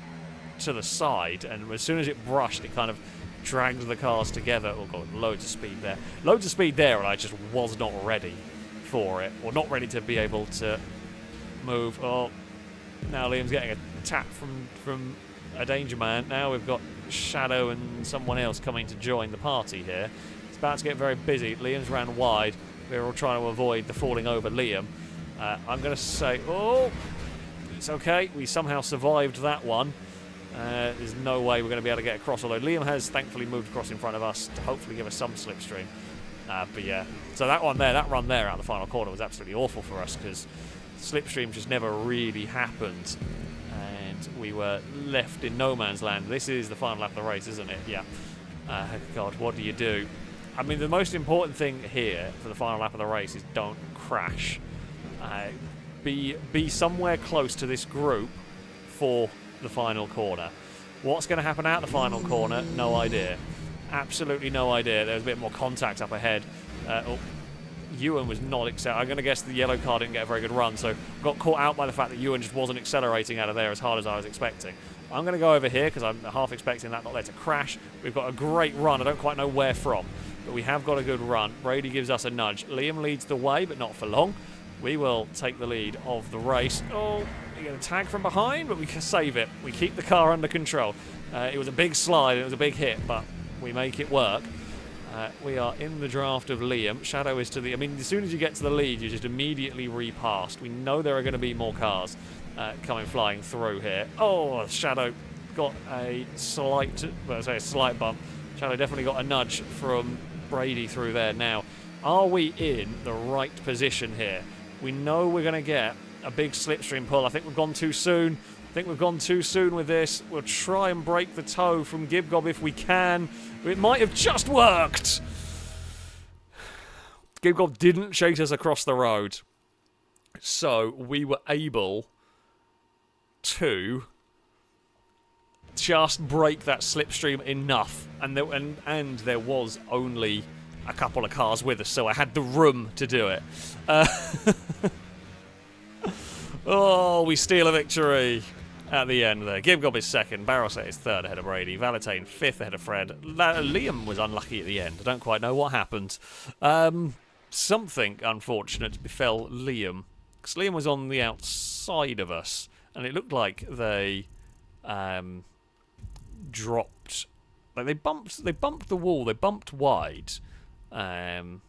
to the side, and as soon as it brushed, it kind of dragged the cars together. Oh, God, loads of speed there. Loads of speed there, and I just was not ready for it, or not ready to be able to move. Oh, now Liam's getting a tap from a Danger Man. Now we've got Shadow and someone else coming to join the party here. It's about to get very busy. Liam's ran wide. We're all trying to avoid the falling over Liam. I'm going to say, oh, it's okay. We somehow survived that one. There's no way we're going to be able to get across, although Liam has thankfully moved across in front of us to hopefully give us some slipstream. But yeah, so that run there out of the final corner was absolutely awful for us because Slipstream just never really happened, and we were left in no man's land. This is the final lap of the race, isn't it? Yeah. God, what do you do? I mean, the most important thing here for the final lap of the race is don't crash. Be somewhere close to this group for the final corner. What's going to happen at the final corner? No idea. Absolutely no idea. There's a bit more contact up ahead. Ewan was not I'm going to guess the yellow car didn't get a very good run, so got caught out by the fact that Ewan just wasn't accelerating out of there as hard as I was expecting. I'm going to go over here because I'm half expecting that not there to crash. We've got a great run. I don't quite know where from, but we have got a good run. Brady gives us a nudge. Liam leads the way, but not for long. We will take the lead of the race. Oh, you're going to tag from behind, but we can save it. We keep the car under control. It was a big slide. It was a big hit, but we make it work. We are in the draft of Liam. Shadow is to the... I mean, as soon as you get to the lead, you just immediately repassed. We know there are going to be more cars coming flying through here. Oh, Shadow got a slight... well, I say a slight bump. Shadow definitely got a nudge from Brady through there. Now, are we in the right position here? We know we're going to get a big slipstream pull. I think we've gone too soon. With this. We'll try and break the toe from Gibgob if we can. It might have just worked. Gibgob didn't chase us across the road. So we were able to just break that slipstream enough. And there was only a couple of cars with us, so I had the room to do it. Oh, we steal a victory at the end there. Gibgob is second, Barroset is third ahead of Brady, Valentine fifth ahead of Fred. Liam was unlucky at the end. I don't quite know what happened. Something unfortunate befell Liam, because Liam was on the outside of us, and it looked like they dropped. Like they bumped the wall. They bumped wide. But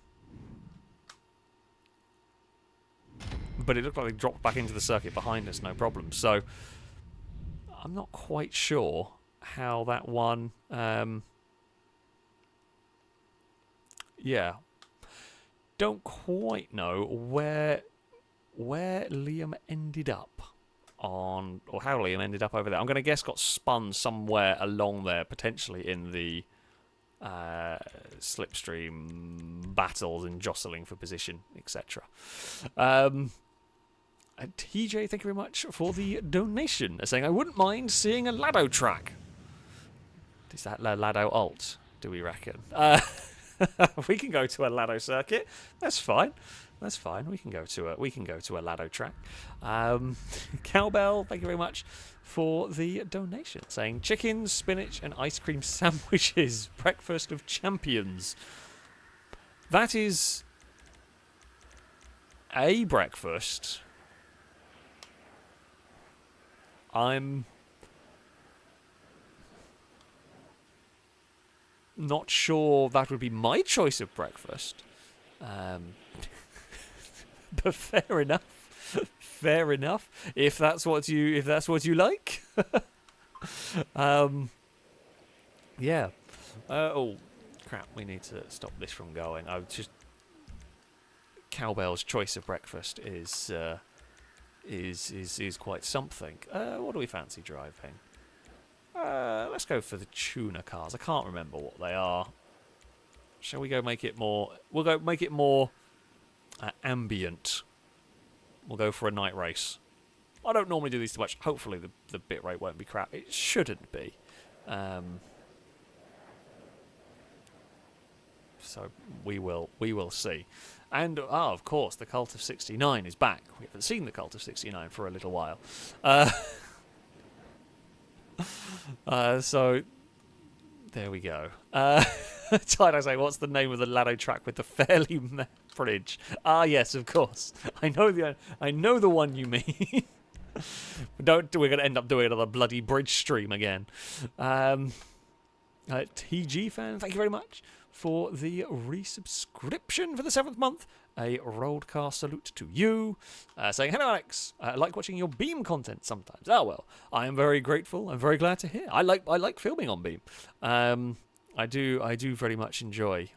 it looked like they dropped back into the circuit behind us, no problem. So I'm not quite sure how that one... yeah. Don't quite know where Liam ended up on... or how Liam ended up over there. I'm going to guess got spun somewhere along there, potentially in the slipstream battles and jostling for position, etc. TJ, thank you very much for the donation. Saying, I wouldn't mind seeing a Lado track. Is that Lado alt, do we reckon? We can go to a Lado circuit. That's fine. That's fine. We can go to a Lado track. Cowbell, thank you very much for the donation. Saying, chicken, spinach, and ice cream sandwiches. Breakfast of champions. That is a breakfast. I'm not sure that would be my choice of breakfast. But fair enough. Fair enough. If that's what you like. Yeah. Oh crap, we need to stop this from going. Cowbell's choice of breakfast is quite something. What do we fancy driving? Let's go for the tuner cars. I can't remember what they are. Shall we go make it more... We'll go make it more ambient. We'll go for a night race. I don't normally do these too much. Hopefully the bit rate won't be crap. It shouldn't be. So we will see. And, of course, the Cult of 69 is back. We haven't seen the Cult of 69 for a little while. So, there we go. Tyler say, what's the name of the Lado track with the fairly bridge? Ah, yes, of course. I know the one you mean. We're going to end up doing another bloody bridge stream again. TG fan, thank you very much for the resubscription for the 7th month. A Rollcast salute to you. Saying, hello Alex, I like watching your Beam content sometimes. Oh well, I am very grateful. I'm very glad to hear. I like filming on Beam. I do very much enjoy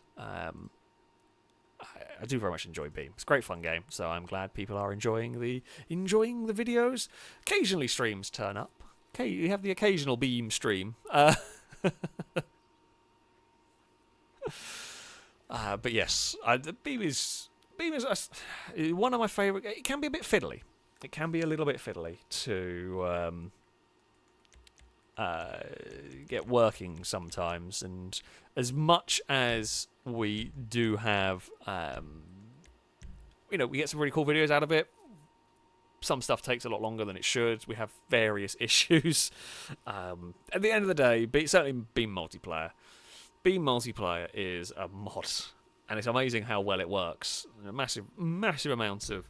I do very much enjoy Beam. It's a great fun game, so I'm glad people are enjoying the videos. Occasionally streams turn up. Okay, you have the occasional Beam stream. But yes, the Beam is one of my favourite. It can be a bit fiddly. It can be a little bit fiddly to get working sometimes, and as much as we do have, we get some really cool videos out of it. Some stuff takes a lot longer than it should. We have various issues. At the end of the day, certainly Beam multiplayer. Beam multiplayer is a mod, and it's amazing how well it works. A massive amounts of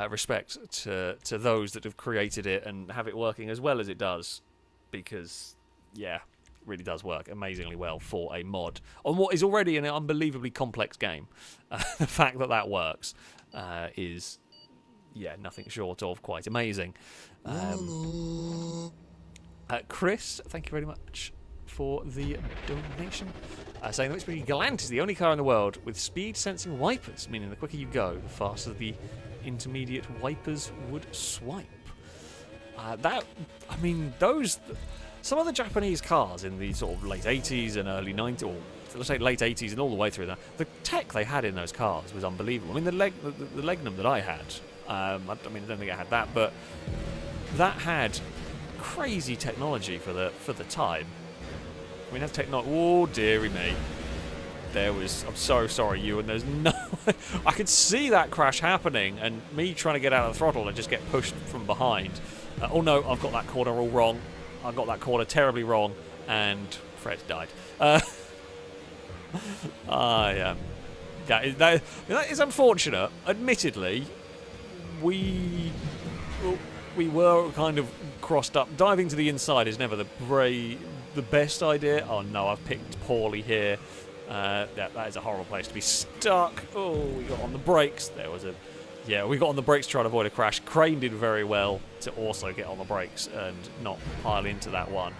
respect to those that have created it and have it working as well as it does, because it really does work amazingly well for a mod on what is already an unbelievably complex game. The fact that works is nothing short of quite amazing. Chris, thank you very much for the donation. Saying that Whispering Galant is the only car in the world with speed sensing wipers, meaning the quicker you go, the faster the intermediate wipers would swipe. Some of the Japanese cars in the sort of late 80s and early 90s, or let's say late 80s and all the way through that, the tech they had in those cars was unbelievable. I mean, the Legnum that I had, I don't think I had that, but that had crazy technology for the time. I mean, that's technology. Oh, dearie me. I'm so sorry, Ewan. There's no way. I could see that crash happening and me trying to get out of the throttle and just get pushed from behind. Oh no, I've got that corner all wrong. I got that corner terribly wrong, and Fred died. That is unfortunate. Admittedly, we were kind of crossed up. Diving to the inside is never the best idea. Oh no, I've picked poorly here. That is a horrible place to be stuck. Oh, we got on the brakes. We got on the brakes to try to avoid a crash. Crane did very well to also get on the brakes and not pile into that one.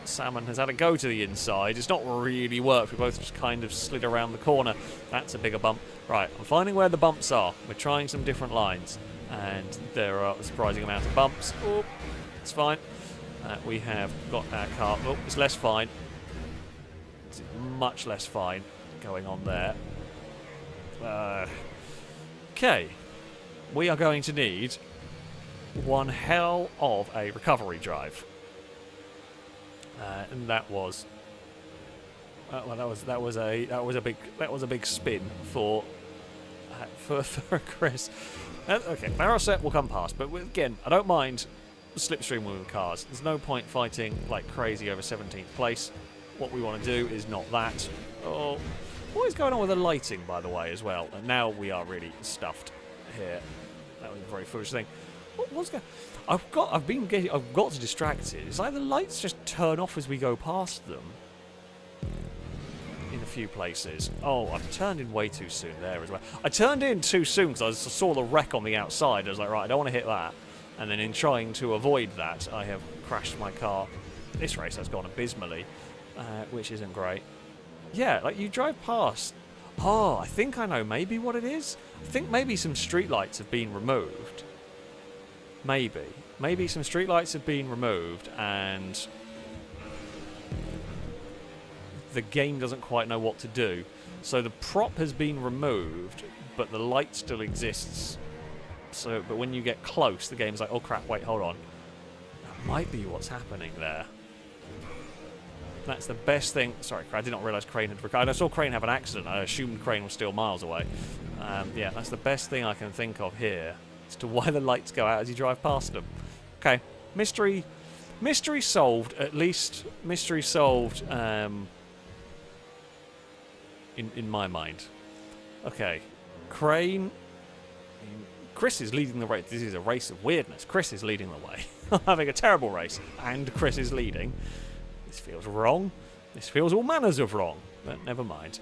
Salmon has had a go to the inside. It's not really worked. We both just kind of slid around the corner. That's a bigger bump. Right, I'm finding where the bumps are. We're trying some different lines, and there are a surprising amount of bumps. Oh, it's fine. We have got our car. Oh, it's less fine. It's much less fine going on there. Okay, we are going to need one hell of a recovery drive, and that was a big spin for Chris. Okay, barrel set will come past, but again, I don't mind slipstream with cars. There's no point fighting like crazy over 17th place. What we want to do is not that. Oh. What is going on with the lighting, by the way, as well? And now we are really stuffed here. That was a very foolish thing. What's going? I've got distracted. It's like the lights just turn off as we go past them. In a few places. Oh, I've turned in way too soon there as well. I turned in too soon because I saw the wreck on the outside. I was like, right, I don't want to hit that. And then in trying to avoid that, I have crashed my car. This race has gone abysmally, which isn't great. Yeah, like you drive past. Oh, I think I know maybe what it is. I think maybe some streetlights have been removed. Maybe some streetlights have been removed and the game doesn't quite know what to do. So the prop has been removed, but the light still exists. But when you get close, the game's like, oh crap, wait, hold on. That might be what's happening there. That's the best thing. Sorry, I did not realise Crane had recovered. I saw Crane have an accident. I assumed Crane was still miles away. That's the best thing I can think of here as to why the lights go out as you drive past them. Okay, mystery solved. At least mystery solved. In my mind. Okay, Crane. Chris is leading the race. This is a race of weirdness. Chris is leading the way. I'm having a terrible race, and Chris is leading. This feels wrong. This feels all manners of wrong. But never mind.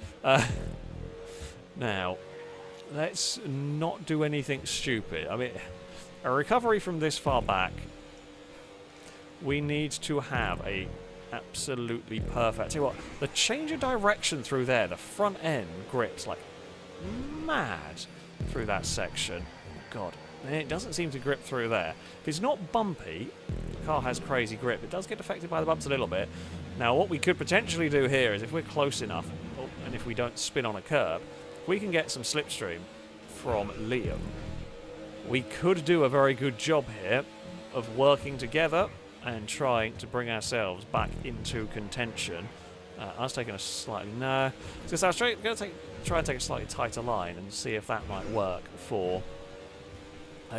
Now, let's not do anything stupid. I mean, a recovery from this far back, we need to have a absolutely perfect... Tell you what, the change of direction through there, the front end grips like mad through that section. God, it doesn't seem to grip through there. If it's not bumpy, the car has crazy grip. It does get affected by the bumps a little bit. Now, what we could potentially do here is if we're close enough, and if we don't spin on a curb, if we can get some slipstream from Liam, we could do a very good job here of working together and trying to bring ourselves back into contention. I was taking a slightly... No. So I was going to try and take a slightly tighter line and see if that might work for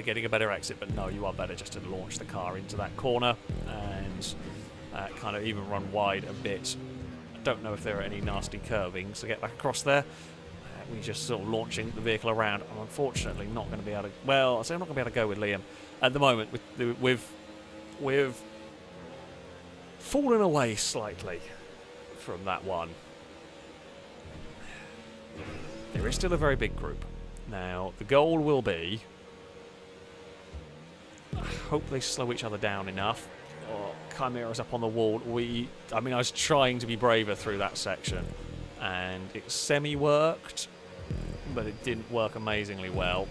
getting a better exit. But no, you are better just to launch the car into that corner and kind of even run wide a bit. I don't know if there are any nasty curvings to get back across there. We're just sort of launching the vehicle around. I'm unfortunately not going to be able to... Well, I say I'm not going to be able to go with Liam. At the moment, we've fallen away slightly from that one. There is still a very big group. Now, the goal will be... I hope they slow each other down enough. Oh, Chimera's up on the wall. I mean, I was trying to be braver through that section, and it semi-worked, but it didn't work amazingly well.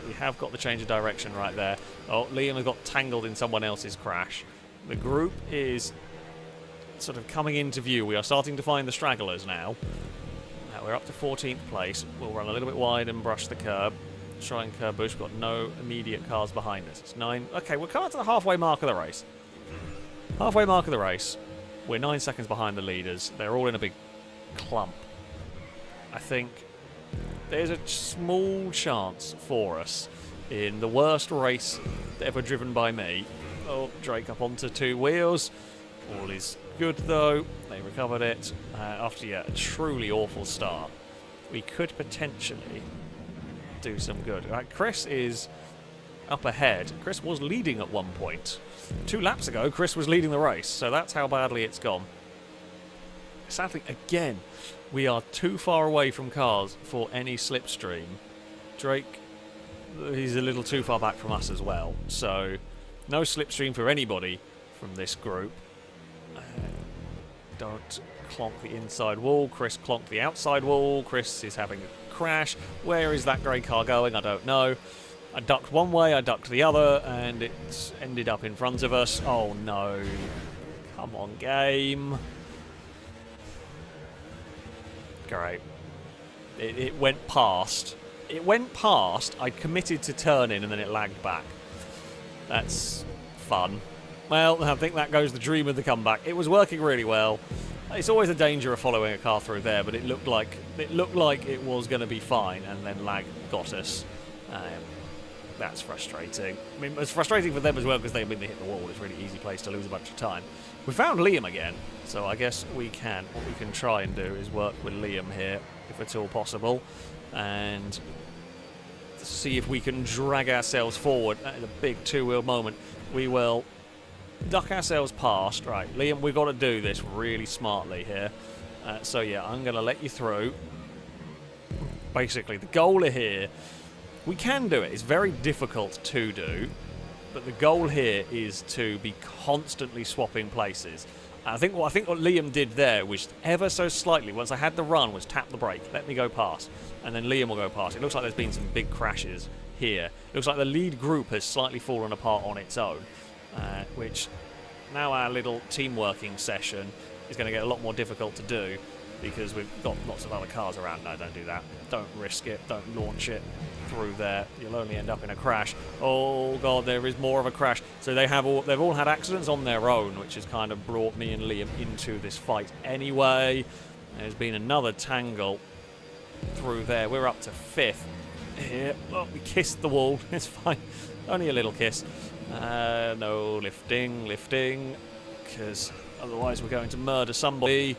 We have got the change of direction right there. Oh, Liam has got tangled in someone else's crash. The group is sort of coming into view. We are starting to find the stragglers now. We're up to 14th place. We'll run a little bit wide and brush the curb. Try and curb bush. We've got no immediate cars behind us. It's 9. Okay, we're coming to the halfway mark of the race. Halfway mark of the race. We're 9 seconds behind the leaders. They're all in a big clump. I think there's a small chance for us in the worst race ever driven by me. Oh, Drake up onto 2 wheels. All is good though. They recovered it after a truly awful start. We could potentially do some good. Chris is up ahead. Chris was leading at one point. 2 laps ago, Chris was leading the race, so that's how badly it's gone. Sadly, again, we are too far away from cars for any slipstream. Drake, he's a little too far back from us as well, so no slipstream for anybody from this group. Don't clonk the inside wall. Chris clonked the outside wall. Chris is having a crash. Where is that grey car going? I don't know. I ducked one way, I ducked the other, and it's ended up in front of us. Oh no. Come on, game. Great. It went past. It went past. I committed to turn in and then it lagged back. That's fun. Well, I think that goes the dream of the comeback. It was working really well. It's always a danger of following a car through there, but it looked like it was going to be fine, and then lag got us. That's frustrating. I mean, it's frustrating for them as well because they hit the wall. It's a really easy place to lose a bunch of time. We found Liam again, so I guess what we can try and do is work with Liam here, if at all possible, and see if we can drag ourselves forward at a big 2-wheel moment. We will duck ourselves past. Right, Liam, we've got to do this really smartly here. So yeah, I'm going to let you through. Basically, the goal here, we can do it. It's very difficult to do, but the goal here is to be constantly swapping places. I think what Liam did there was ever so slightly, once I had the run, was tap the brake, let me go past, and then Liam will go past. It looks like there's been some big crashes here. It looks like the lead group has slightly fallen apart on its own. Which now our little team working session is going to get a lot more difficult to do because we've got lots of other cars around. No, don't do that. Don't risk it. Don't launch it through there. You'll only end up in a crash. Oh god, there is more of a crash. So they've all had accidents on their own, which has kind of brought me and Liam into this fight anyway. There's been another tangle through there. We're up to 5th here. Oh, we kissed the wall. It's fine. Only a little kiss. No, lifting, because otherwise we're going to murder somebody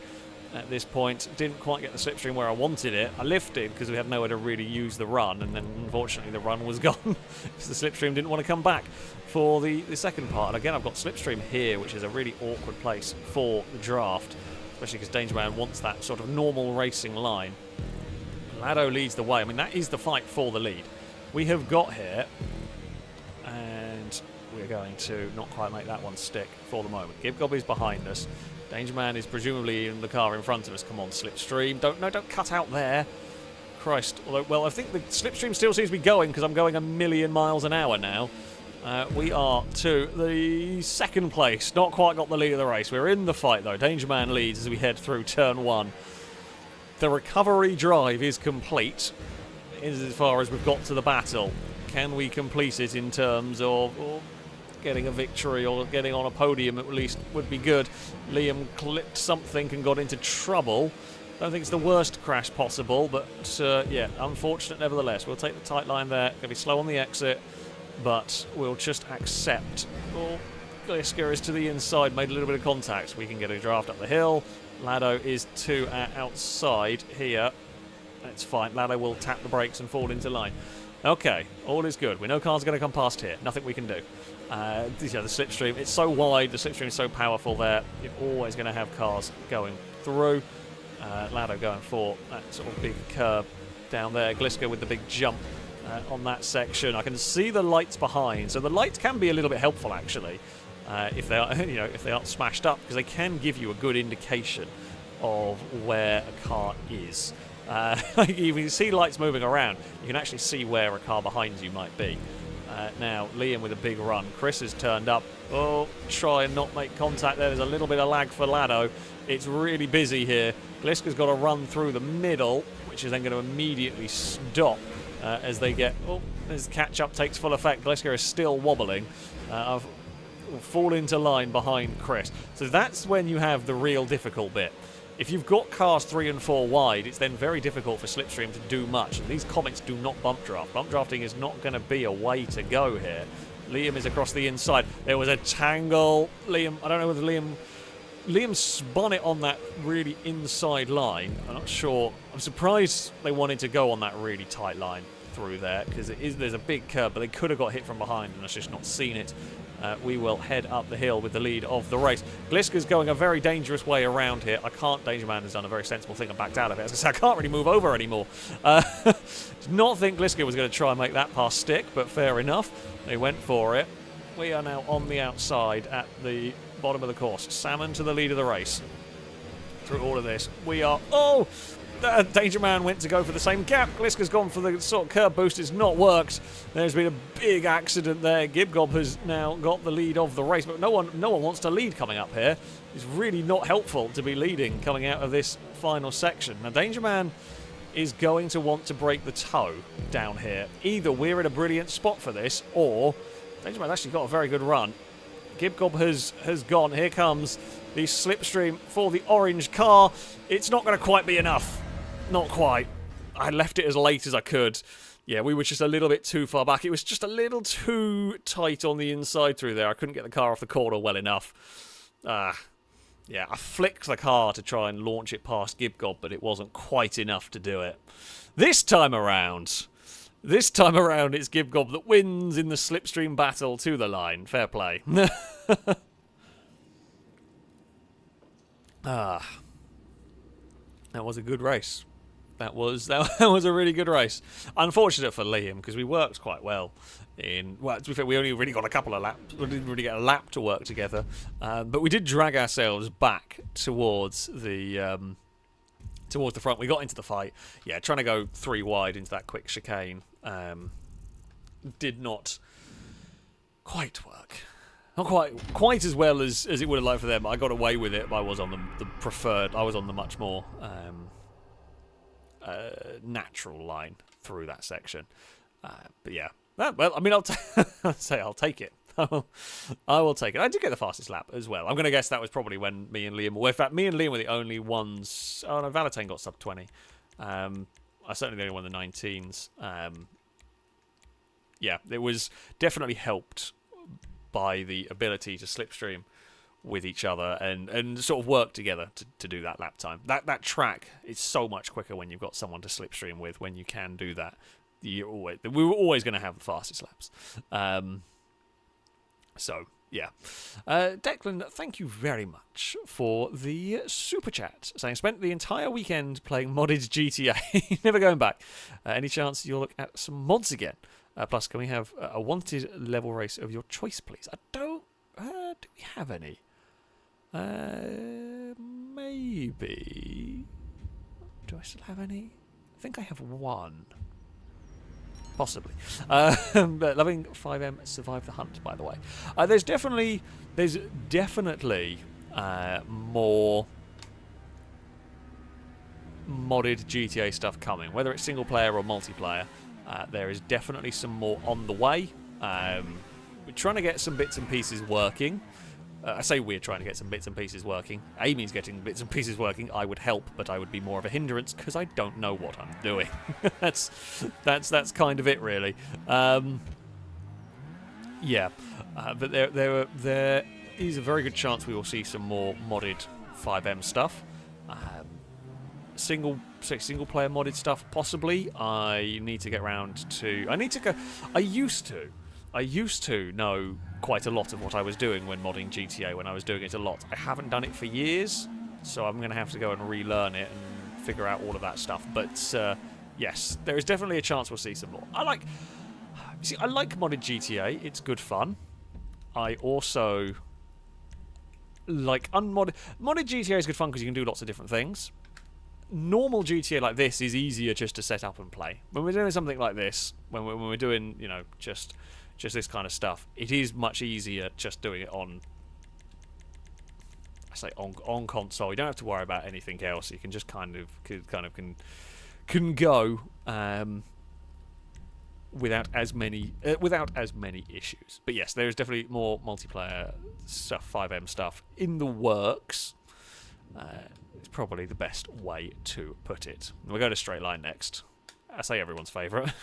at this point. Didn't quite get the slipstream where I wanted it. I lifted because we had nowhere to really use the run, and then unfortunately the run was gone because the slipstream didn't want to come back for the second part. And again, I've got slipstream here, which is a really awkward place for the draft, especially because Dangerman wants that sort of normal racing line. Lado leads the way. I mean, that is the fight for the lead. We have got here, and we're going to not quite make that one stick for the moment. Give Gobby's behind us. Dangerman is presumably in the car in front of us. Come on, slipstream. Don't cut out there. Christ. Although, well, I think the slipstream still seems to be going because I'm going 1,000,000 miles an hour now. We are to the second place. Not quite got the lead of the race. We're in the fight, though. Danger Man leads as we head through turn 1. The recovery drive is complete as far as we've got to the battle. Can we complete it in terms of getting a victory or getting on a podium at least would be good. Liam clipped something and got into trouble. Don't think it's the worst crash possible, but yeah, unfortunate nevertheless. We'll take the tight line there. Going to be slow on the exit, but we'll just accept. Oh, Gliska is to the inside, made a little bit of contact. We can get a draft up the hill. Lado is to our outside here. That's fine. Lado will tap the brakes and fall into line. Okay, all is good. We know cars are going to come past here. Nothing we can do. The slipstream, it's so wide, the slipstream is so powerful there. You're always going to have cars going through. Lado going for that sort of big curb down there. Gliska with the big jump on that section. I can see the lights behind, so the lights can be a little bit helpful actually, if they are, if they aren't smashed up, because they can give you a good indication of where a car is. Like if you see lights moving around, you can actually see where a car behind you might be. Now, Liam with a big run. Chris has turned up. Oh, try and not make contact there. There's a little bit of lag for Lado. It's really busy here. Gliska's got to run through the middle, which is then going to immediately stop as they get... Oh, as catch-up takes full effect. Gliska is still wobbling. I've fall into line behind Chris. So that's when you have the real difficult bit. If you've got cars 3 and 4 wide, it's then very difficult for Slipstream to do much. And these Comets do not bump draft. Bump drafting is not going to be a way to go here. Liam is across the inside. There was a tangle. Liam, I don't know whether Liam spun it on that really inside line. I'm not sure. I'm surprised they wanted to go on that really tight line through there, because there's a big curve, but they could have got hit from behind and I've just not seen it. We will head up the hill with the lead of the race. Gliska's going a very dangerous way around here. Danger Man has done a very sensible thing and backed out of it. As I say, I can't really move over anymore. Did not think Gliska was going to try and make that pass stick, but fair enough. They went for it. We are now on the outside at the bottom of the course. Salmon to the lead of the race. Through all of this, we are... Oh! Danger Man went to go for the same gap. Gliska's gone for the sort of curb boost. It's not worked. There's been a big accident there. Gibgob has now got the lead of the race, but no one wants to lead coming up here. It's really not helpful to be leading coming out of this final section. Now, Danger Man is going to want to break the toe down here. Either we're in a brilliant spot for this, or Danger Man's actually got a very good run. Gibgob has gone. Here comes the slipstream for the orange car. It's not going to quite be enough. Not quite. I left it as late as I could. Yeah, we were just a little bit too far back. It was just a little too tight on the inside through there. I couldn't get the car off the corner well enough. Yeah, I flicked the car to try and launch it past Gibgob, but it wasn't quite enough to do it. This time around, it's Gibgob that wins in the slipstream battle to the line. Fair play. That was a good race. That was a really good race. Unfortunate for Liam, because we worked quite well. Well, to be fair, we only really got a couple of laps. We didn't really get a lap to work together. But we did drag ourselves back towards the front. We got into the fight. Yeah, trying to go 3 wide into that quick chicane did not quite work. Not quite as well as it would have liked for them. I got away with it. I was on the preferred. I was on the much more natural line through that section. But yeah, well, I mean, I'll take it. I will take it. I did get the fastest lap as well. I'm going to guess that was probably when me and Liam were. In fact, me and Liam were the only ones. Oh no, Valentine got sub 20. I certainly the only one in the 19s. Yeah, it was definitely helped by the ability to slipstream with each other and sort of work together to do that lap time. That track is so much quicker when you've got someone to slipstream with. When you can do that, we were always going to have the fastest laps. So yeah, Declan, thank you very much for the super chat. Saying spent the entire weekend playing modded GTA, never going back. Any chance you'll look at some mods again? Plus, can we have a wanted level race of your choice, please? I don't. Do we have any? Maybe. Do I still have any? I think I have one. Possibly. But loving 5M survived the hunt, by the way. There's definitely more modded GTA stuff coming, whether it's single player or multiplayer. There is definitely some more on the way. We're trying to get some bits and pieces working. I say we're trying to get some bits and pieces working. Amy's getting bits and pieces working. I would help, but I would be more of a hindrance because I don't know what I'm doing. that's kind of it, really. Yeah, but there is a very good chance we will see some more modded 5M stuff. Single player modded stuff, possibly. I need to get around to. I used to know quite a lot of what I was doing when modding GTA, when I was doing it a lot. I haven't done it for years, so I'm going to have to go and relearn it and figure out all of that stuff. But yes, there is definitely a chance we'll see some more. I like modded GTA. It's good fun. I also like unmodded. Modded GTA is good fun because you can do lots of different things. Normal GTA like this is easier just to set up and play. When we're doing something like this, when we're doing, you know, just this kind of stuff, it is much easier just doing it on, I say on console. You don't have to worry about anything else. You can just can go without as many issues. But yes, there is definitely more multiplayer stuff, 5M stuff in the works. It's probably the best way to put it. We'll go to Straight Line next. I say everyone's favourite.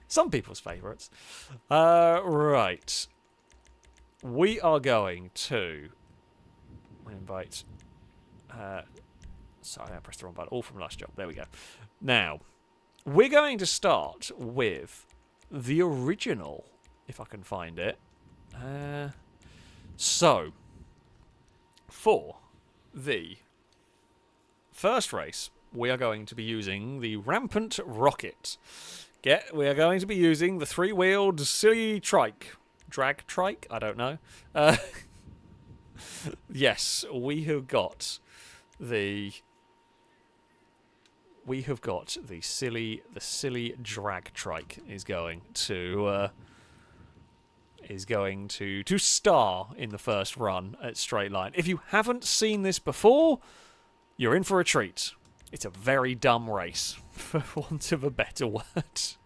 Some people's favourites. Right. We are going to invite... sorry, I pressed the wrong button. All from last job. There we go. Now, we're going to start with the original, if I can find it. So, for the first race, we are going to be using the Rampant Rocket. We are going to be using the three-wheeled silly trike. Drag trike? I don't know. Yes, we have got the silly drag trike is going to star in the first run at Straight Line. If you haven't seen this before, you're in for a treat. It's a very dumb race, for want of a better word. It's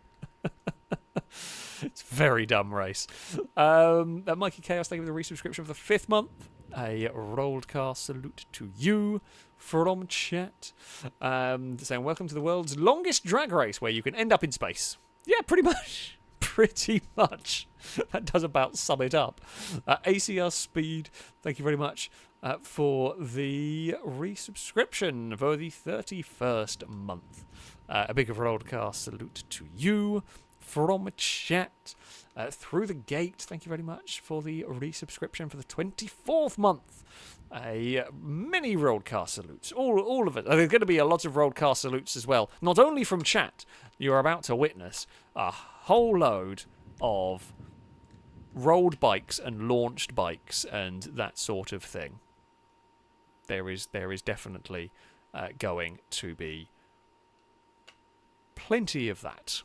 a very dumb race. Mikey Chaos, thank you for the resubscription for the 5th month. A rolled car salute to you from chat. Saying, welcome to the world's longest drag race where you can end up in space. Yeah, pretty much. Pretty much. That does about sum it up. ACR Speed, thank you very much for the resubscription for the 31st month. A big rolled car salute to you from chat. Through the Gate, thank you very much for the resubscription for the 24th month. Many rolled-car salutes, all of it. There's going to be a lot of rolled-car salutes as well. Not only from chat, you're about to witness a whole load of rolled bikes and launched bikes and that sort of thing. There is definitely going to be plenty of that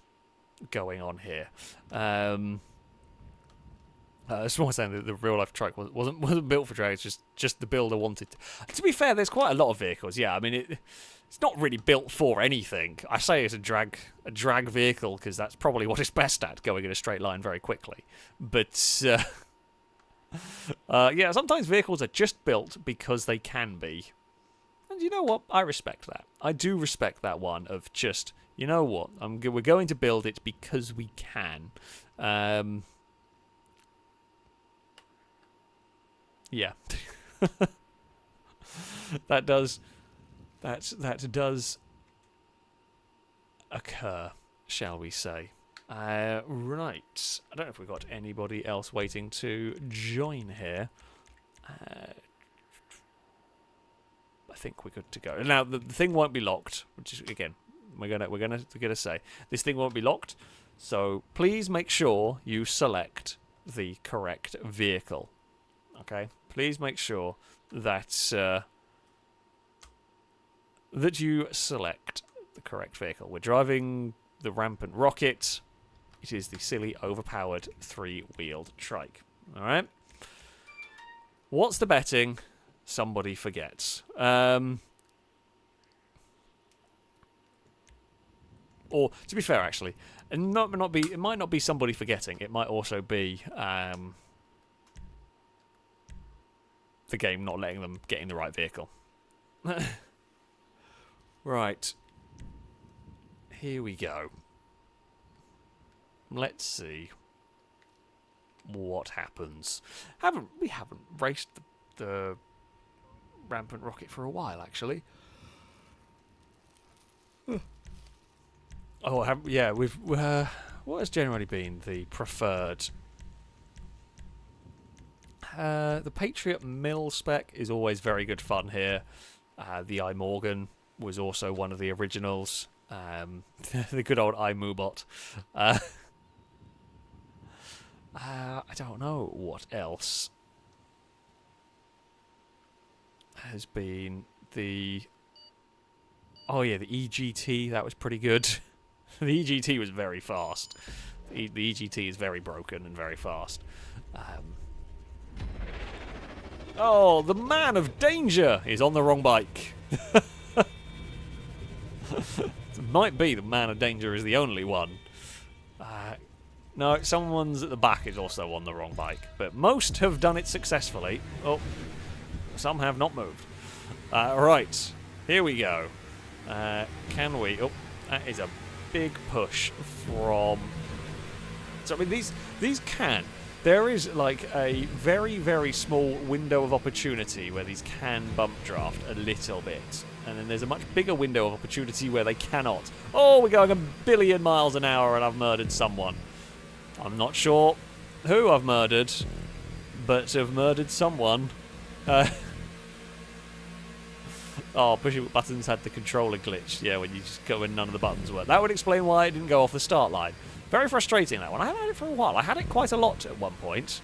going on here. Someone saying that the real life trike wasn't built for drag. It's just the builder wanted. To be fair, there's quite a lot of vehicles. Yeah, I mean it's not really built for anything. I say it's a drag vehicle because that's probably what it's best at, going in a straight line very quickly. But yeah, sometimes vehicles are just built because they can be. And you know what? I respect that. I do respect that one of just, you know what? We're going to build it because we can. Yeah. that does occur, shall we say. Right. I don't know if we've got anybody else waiting to join here. I think we're good to go. Now the thing won't be locked, which is, again, we're gonna say this thing won't be locked. So please make sure you select the correct vehicle. Okay, please make sure that that you select the correct vehicle. We're driving the rampant rocket. It is the silly, overpowered, three-wheeled trike. All right? What's the betting? Somebody forgets. Or, to be fair, actually, it might not be somebody forgetting. It might also be the game not letting them get in the right vehicle. Right. Here we go. Let's see what happens. We haven't raced the rampant rocket for a while, actually. Oh, yeah, we've... what has generally been the preferred? The Patriot Mill spec is always very good fun here. The iMorgan was also one of the originals. The good old iMoobot. I don't know what else has been the... Oh yeah, the EGT, that was pretty good. The EGT was very fast. The EGT is very broken and very fast. Oh, the man of danger is on the wrong bike. It might be the man of danger is the only one. No, someone's at the back is also on the wrong bike. But most have done it successfully. Oh, some have not moved. Right, here we go. Can we... Oh, that is a big push from... So, I mean, these can... There is, like, a very, very small window of opportunity where these can bump draft a little bit. And then there's a much bigger window of opportunity where they cannot. Oh, we're going 1 billion miles an hour and I've murdered someone. I'm not sure who I've murdered, but I've murdered someone. Oh, pushing buttons had the controller glitch. Yeah, when you just go when none of the buttons work. That would explain why it didn't go off the start line. Very frustrating, that one. I haven't had it for a while. I had it quite a lot at one point,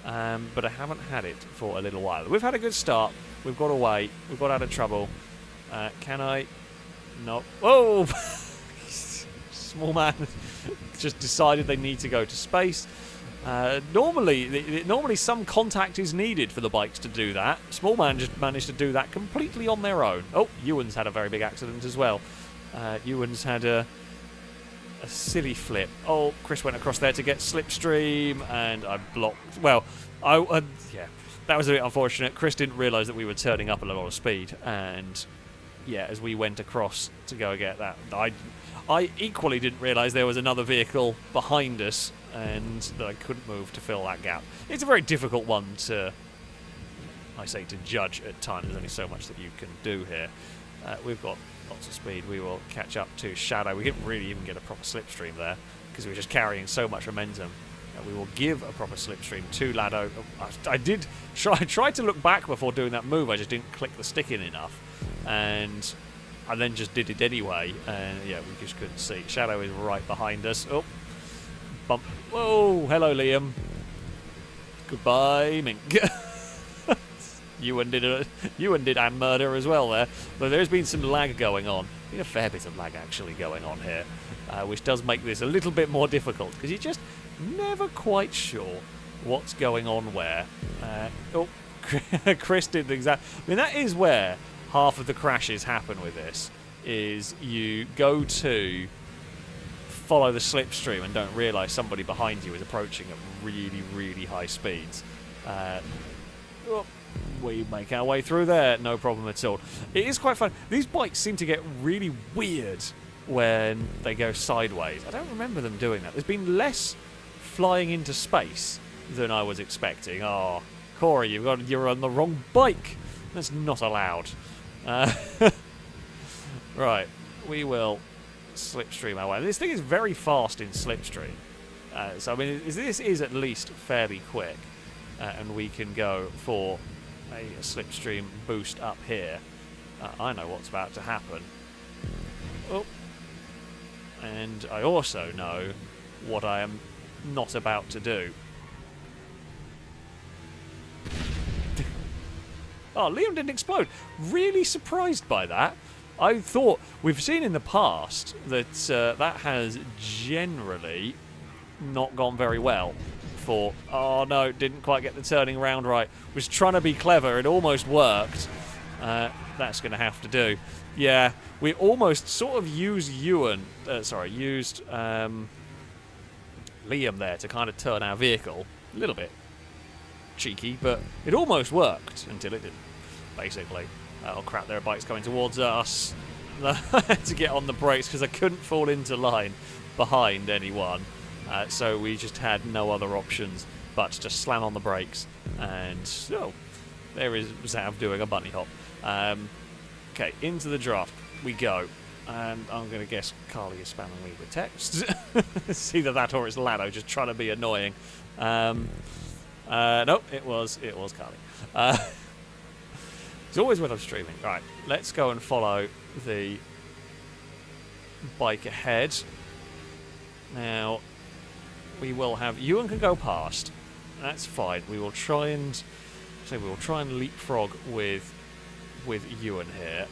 but I haven't had it for a little while. We've had a good start. We've got away. We've got out of trouble. Can I? No. Oh! Small man just decided they need to go to space. Normally some contact is needed for the bikes to do that. Small man just managed to do that completely on their own. Oh, Ewan's had a very big accident as well. Ewan's had a silly flip. Oh, Chris went across there to get slipstream, and I blocked. Well, yeah, that was a bit unfortunate. Chris didn't realise that we were turning up a lot of speed, and yeah, as we went across to go get that, I equally didn't realise there was another vehicle behind us, and that I couldn't move to fill that gap. It's a very difficult one to judge at times. There's only so much that you can do here. We've got lots of speed. We will catch up to Shadow. We didn't really even get a proper slipstream there because we were just carrying so much momentum. We will give a proper slipstream to Lado. I did try to look back before doing that move. I just didn't click the stick in enough, and I then just did it anyway. And yeah, we just couldn't see. Shadow is right behind us. Oh, bump! Whoa! Hello, Liam. Goodbye, Mink. Ewan did and murder as well there. But there's been some lag going on. Been a fair bit of lag actually going on here, which does make this a little bit more difficult because you're just never quite sure what's going on where. Oh, Chris did the exact... I mean, that is where half of the crashes happen with this, is you go to follow the slipstream and don't realise somebody behind you is approaching at really, really high speeds. Oh, we make our way through there, no problem at all. It is quite fun. These bikes seem to get really weird when they go sideways. I don't remember them doing that. There's been less flying into space than I was expecting. Oh, Corey, you're on the wrong bike. That's not allowed. Right, we will slipstream our way. This thing is very fast in slipstream. So I mean, this is at least fairly quick, and we can go for a slipstream boost up here. I know what's about to happen. Oh, and I also know what I am not about to do. Oh, Liam didn't explode. Really surprised by that. I thought we've seen in the past that that has generally not gone very well. For oh no, didn't quite get the turning round right. Was trying to be clever. It almost worked. That's going to have to do. Yeah, we almost sort of used Liam there to kind of turn our vehicle. A little bit cheeky, but it almost worked until it didn't, basically. Oh crap, there are bikes coming towards us. I had to get on the brakes because I couldn't fall into line behind anyone. So we just had no other options but to slam on the brakes. And so, there is Zav doing a bunny hop. Okay, into the draft we go. And I'm going to guess Carly is spamming me with texts. It's either that or it's Lado just trying to be annoying. Nope, it was Carly. It's always when I'm streaming. Right, let's go and follow the bike ahead. Now, we will have... Ewan can go past. That's fine. We will try and... leapfrog with Ewan here.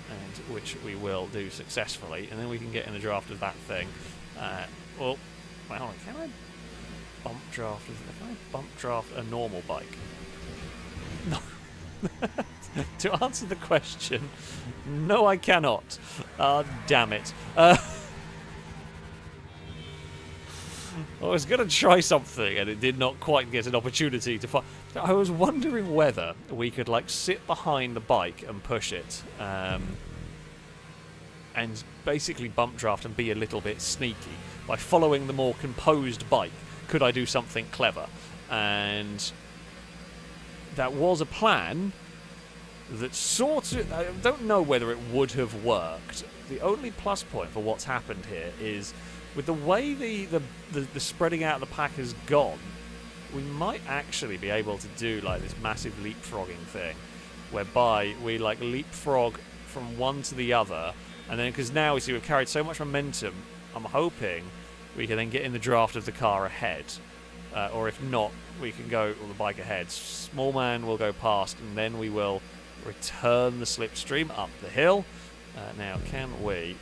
And which we will do successfully. And then we can get in the draft of that thing. Well, can I bump draft a normal bike? No. To answer the question, no, I cannot. Damn it. I was going to try something, and it did not quite get an opportunity to find. I was wondering whether we could, like, sit behind the bike and push it, and basically bump draft and be a little bit sneaky by following the more composed bike. Could I do something clever? And that was a plan that sort of... I don't know whether it would have worked. The only plus point for what's happened here is with the way the spreading out of the pack has gone, we might actually be able to do like this massive leapfrogging thing whereby we like leapfrog from one to the other, and then because now we see we've carried so much momentum, I'm hoping we can then get in the draft of the car ahead. Or if not, we can go on the bike ahead. Small man will go past, and then we will return the slipstream up the hill. Now, can we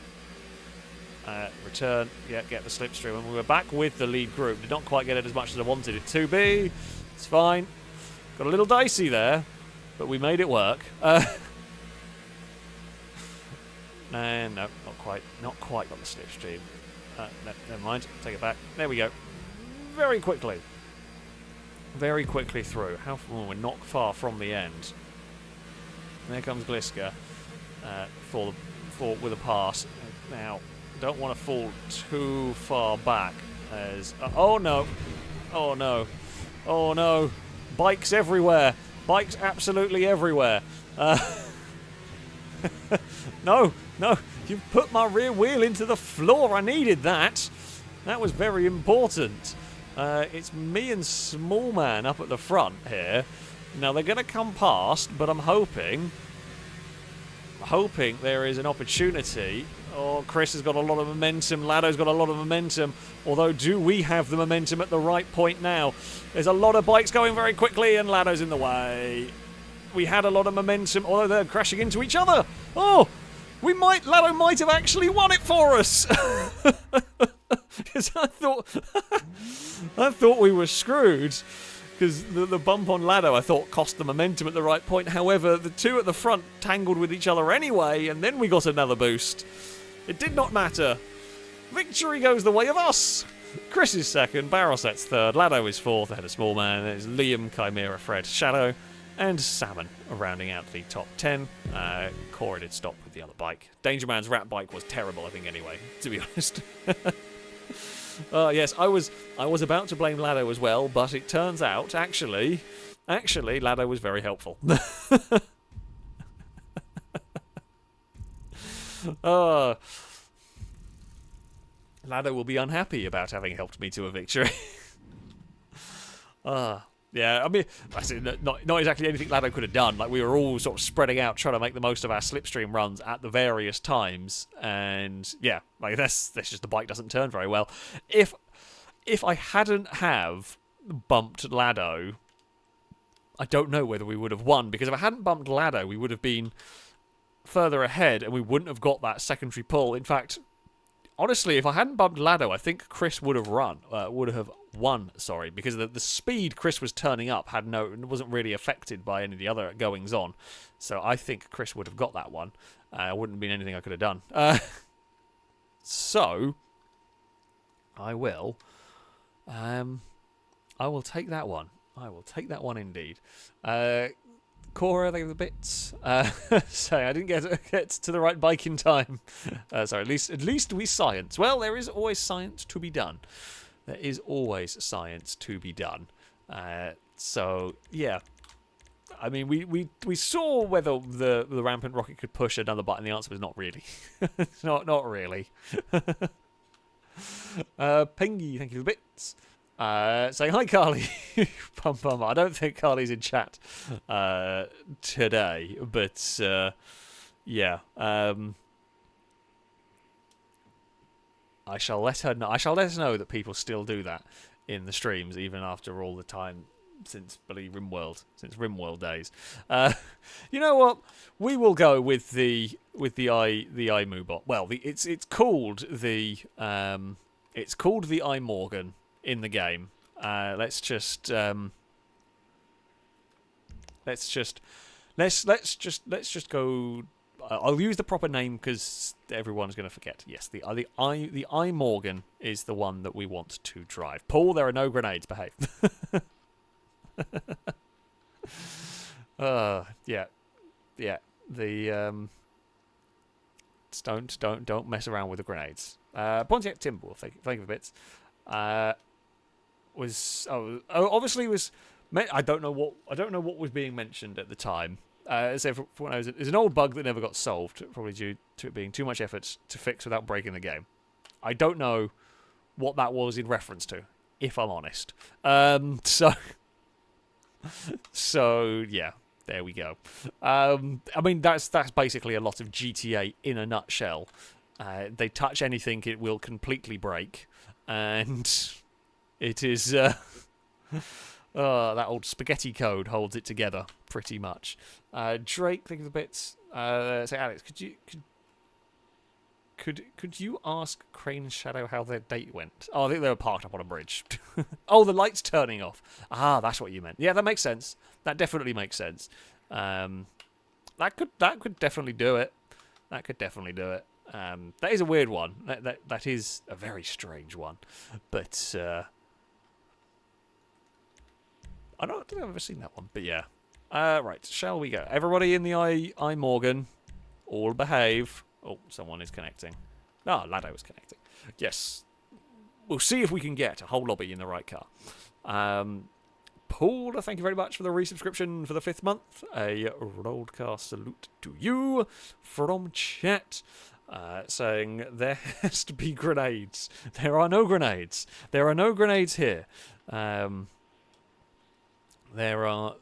return? Yeah, get the slipstream. And we were back with the lead group. Did not quite get it as much as I wanted it to be. It's fine. Got a little dicey there, but we made it work. And no, not quite. Not quite got the slipstream. No, never mind. Take it back. There we go. Very quickly through. We're not far from the end. And there comes Gliska with a pass. Now, don't want to fall too far back. As oh no, bikes everywhere. Bikes absolutely everywhere. No, you've put my rear wheel into the floor. I needed that. That was very important. It's me and Small Man up at the front here. Now they're going to come past, but I'm hoping there is an opportunity. Oh, Chris has got a lot of momentum. Lado's got a lot of momentum. Although, do we have the momentum at the right point now? There's a lot of bikes going very quickly, and Lado's in the way. We had a lot of momentum, although they're crashing into each other. Oh, Lado might have actually won it for us. Because I thought we were screwed. Because the bump on Lado, I thought, cost the momentum at the right point. However, the two at the front tangled with each other anyway, and then we got another boost. It did not matter. Victory goes the way of us. Chris is second, Barroset's third, Lado is fourth, ahead of Small Man, there's Liam, Chimera, Fred, Shadow, and Salmon rounding out the top 10. Cora did stop with the other bike. Danger Man's rat bike was terrible, I think, anyway, to be honest. Yes, I was about to blame Lado as well, but it turns out, actually, Lado was very helpful. Lado will be unhappy about having helped me to a victory. Yeah, I mean, not exactly anything Lado could have done. Like, we were all sort of spreading out, trying to make the most of our slipstream runs at the various times, and yeah, like that's just the bike doesn't turn very well. If I hadn't have bumped Lado, I don't know whether we would have won, because if I hadn't bumped Lado, we would have been further ahead, and we wouldn't have got that secondary pull. In fact, honestly, if I hadn't bumped Lado, I think Chris would have won. Sorry, because the speed Chris was turning up wasn't really affected by any of the other goings on. So I think Chris would have got that one. Wouldn't have been anything I could have done. So I will take that one. I will take that one indeed. Cora, they were the bits. Saying I didn't get to the right bike in time. Sorry, at least we science. Well, there is always science to be done. There is always science to be done. So yeah, I mean, we saw whether the rampant rocket could push another button. The answer was not really. not really. Pingy, thank you for the bits. Saying hi, Carly. Pum. I don't think Carly's in chat today, but yeah. I shall let her know. I shall let her know that people still do that in the streams, even after all the time since RimWorld days. You know what? We will go with the iMoobot. Well, it's called the iMorgan in the game. Let's just go. I'll use the proper name because everyone's going to forget. Yes, the iMorgan is the one that we want to drive. Paul, there are no grenades. Behave. Yeah. The don't mess around with the grenades. Pontiac Timber, thank you for the bits. Obviously was. I don't know what was being mentioned at the time. So for what knows, it's an old bug that never got solved, probably due to it being too much effort to fix without breaking the game. I don't know what that was in reference to, if I'm honest. So yeah, there we go. I mean, that's basically a lot of GTA in a nutshell. They touch anything, it will completely break, and it is. That old spaghetti code holds it together pretty much. Drake, think of the bits. Say, Alex, could you ask Crane and Shadow how their date went? Oh, I think they were parked up on a bridge. Oh, the light's turning off. Ah, that's what you meant. Yeah, that makes sense. That definitely makes sense. That could definitely do it. That could definitely do it. That is a weird one. That is a very strange one. But I don't think I've ever seen that one, but yeah. Right, shall we go? Everybody in the iMorgan, all behave. Oh, someone is connecting. Ah, Lado is connecting. Yes. We'll see if we can get a whole lobby in the right car. Paul, thank you very much for the resubscription for the 5th month. A roadcast salute to you from chat. Saying there has to be grenades. There are no grenades. There are no grenades here. There are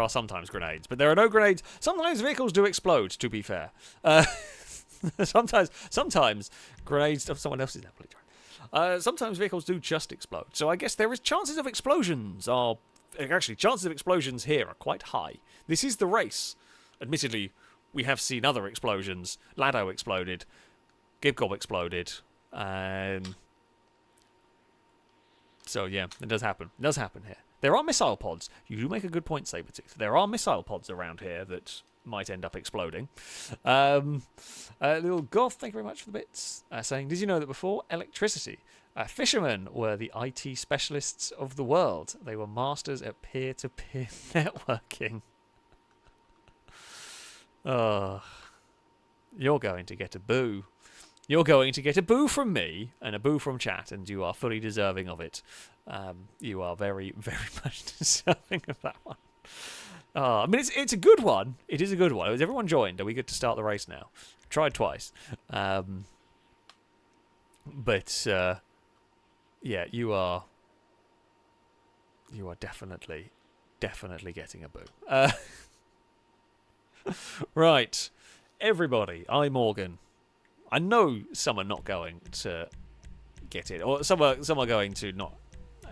sometimes grenades, but there are no grenades. Sometimes vehicles do explode, to be fair. Sometimes grenades... Oh, someone else is now playing. Sometimes vehicles do just explode. So I guess there is chances of explosions chances of explosions here are quite high. This is the race. Admittedly, we have seen other explosions. Lado exploded. Gibgob exploded. So yeah, it does happen. It does happen here. There are missile pods. You do make a good point, Sabretooth. There are missile pods around here that might end up exploding. Little Goth, thank you very much for the bits. Saying, did you know that before electricity, fishermen were the IT specialists of the world? They were masters at peer-to-peer networking. Oh, you're going to get a boo. You're going to get a boo from me and a boo from chat, and you are fully deserving of it. You are very, very much deserving of that one. I mean, it's a good one. It is a good one. Has everyone joined? Are we good to start the race now? Tried twice. But yeah, you are definitely getting a boo. Right. Everybody, iMorgan. I know some are not going to get it, or some are going to not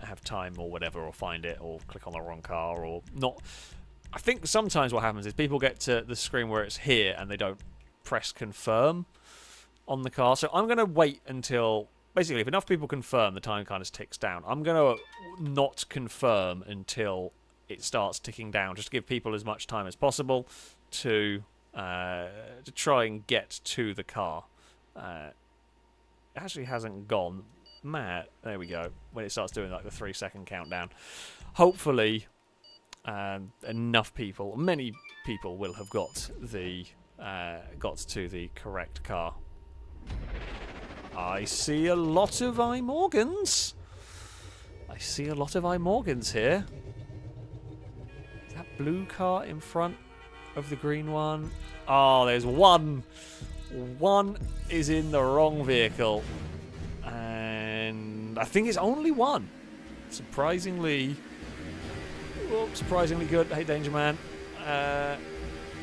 have time or whatever, or find it, or click on the wrong car, or not. I think sometimes what happens is people get to the screen where it's here and they don't press confirm on the car. So I'm going to wait until, basically, if enough people confirm, the time kind of ticks down. I'm going to not confirm until it starts ticking down, just to give people as much time as possible to try and get to the car. It actually hasn't gone mad. There we go. When it starts doing like the 3-second countdown. Hopefully, enough people, many people will have got to the correct car. I see a lot of iMorgans. I see a lot of iMorgans here. Is that blue car in front of the green one? Oh, there's one. One is in the wrong vehicle. And I think it's only one. Surprisingly good. Hey, Danger Man.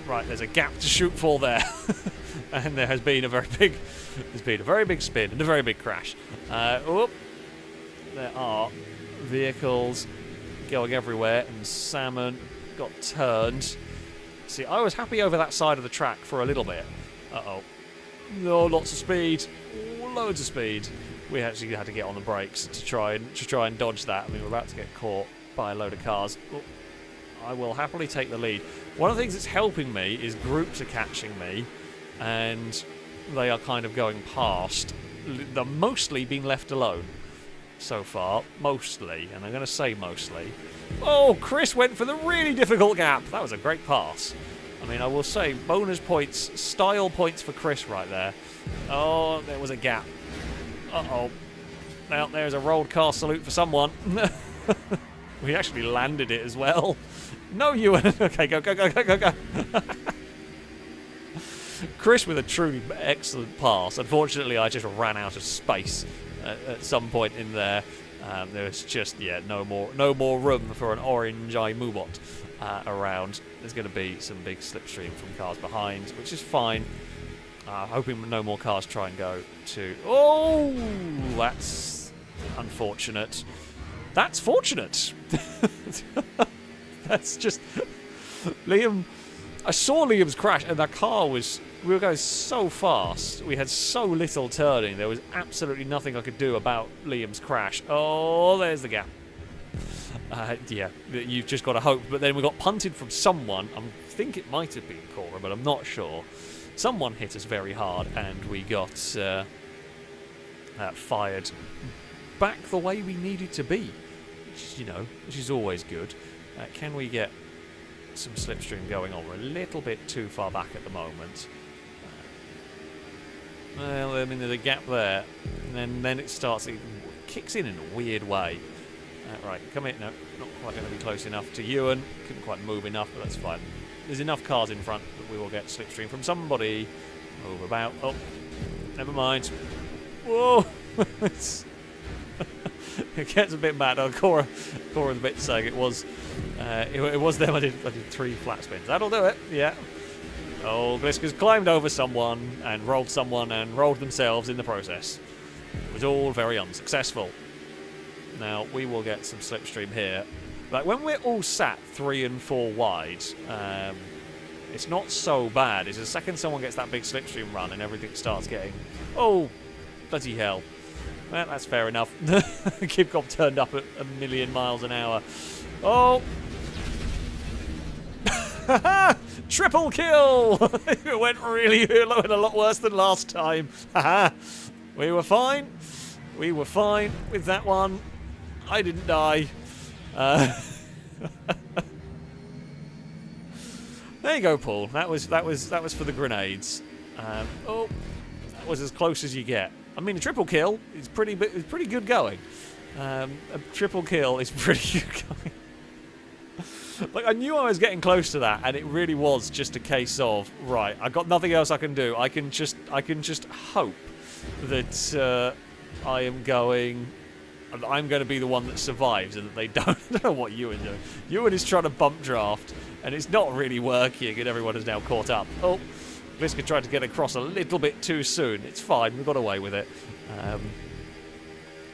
Right, there's a gap to shoot for there. And there has been a very big spin and a very big crash. There are vehicles going everywhere, and Salmon got turned. See, I was happy over that side of the track for a little bit. Uh-oh. No, lots of speed. Loads of speed. We actually had to get on the brakes to try and dodge that. I mean, we're about to get caught by a load of cars. Oh, I will happily take the lead. One of the things that's helping me is groups are catching me, and they are kind of going past. They're mostly being left alone so far. Mostly, and I'm going to say mostly. Oh, Chris went for the really difficult gap. That was a great pass. I mean, I will say bonus points, style points for Chris right there. Oh, there was a gap. Uh-oh. Now, there's a rolled car salute for someone. We actually landed it as well. No, Ewan. Okay, go. Chris with a truly excellent pass. Unfortunately, I just ran out of space at some point in there. There was just, no more room for an orange iMubot around. There's going to be some big slipstream from cars behind, which is fine. Hoping no more cars try and go to... Oh, that's unfortunate. That's fortunate. That's just... Liam... I saw Liam's crash, and that car was... We were going so fast. We had so little turning. There was absolutely nothing I could do about Liam's crash. Oh, there's the gap. You've just got to hope. But then we got punted from someone. I think it might have been Cora, but I'm not sure. Someone hit us very hard, and we got fired back the way we needed to be, which is always good. Can we get some slipstream going on? We're a little bit too far back at the moment. Well, I mean, there's a gap there, and then it starts. It kicks in a weird way. Right, come in. No, not quite going to be close enough to Ewan. Couldn't quite move enough, but that's fine. There's enough cars in front that we will get slipstream from somebody. Move about. Oh, never mind. Whoa! It gets a bit mad. Cora's a bit saying it was them. I did 3 flat spins. That'll do it. Yeah. Oh, Gliska's climbed over someone and rolled themselves in the process. It was all very unsuccessful. Now we will get some slipstream here. Like when we're all sat 3 and 4 wide, it's not so bad. It's the second someone gets that big slipstream run and everything starts getting, oh, bloody hell. Well, that's fair enough. Kid got turned up at 1,000,000 miles an hour. Oh! Triple kill! It went a lot worse than last time. We were fine. We were fine with that one. I didn't die. There you go, Paul. That was for the grenades. That was as close as you get. I mean, a triple kill is pretty good going. A triple kill is pretty good going. Like, I knew I was getting close to that, and it really was just a case of, right, I've got nothing else I can do. I can just hope that I'm going to be the one that survives and that they don't. I don't know what Ewan's doing. Ewan is trying to bump draft, and it's not really working, and everyone is now caught up. Oh, Gliska tried to get across a little bit too soon. It's fine. We got away with it.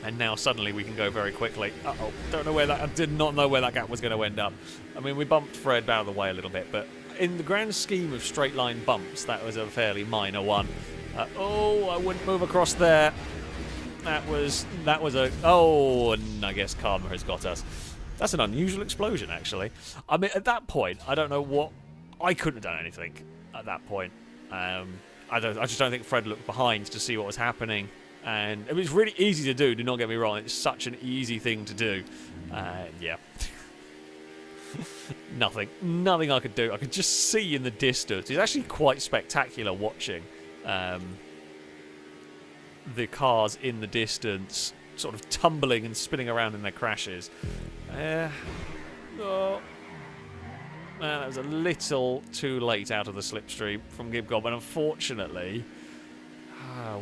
And now suddenly we can go very quickly. Uh-oh, don't know where that... I did not know where that gap was going to end up. I mean, we bumped Fred out of the way a little bit, but in the grand scheme of straight line bumps, that was a fairly minor one. Oh, I wouldn't move across there. That was a... Oh, and I guess karma has got us. That's an unusual explosion, actually. I mean, at that point, I don't know what... I couldn't have done anything at that point. I just don't think Fred looked behind to see what was happening. And it was really easy to do not get me wrong. It's such an easy thing to do. Yeah. Nothing I could do. I could just see in the distance. It's actually quite spectacular watching the cars in the distance sort of tumbling and spinning around in their crashes. Oh. Man, that was a little too late out of the slipstream from Gibgob, and unfortunately,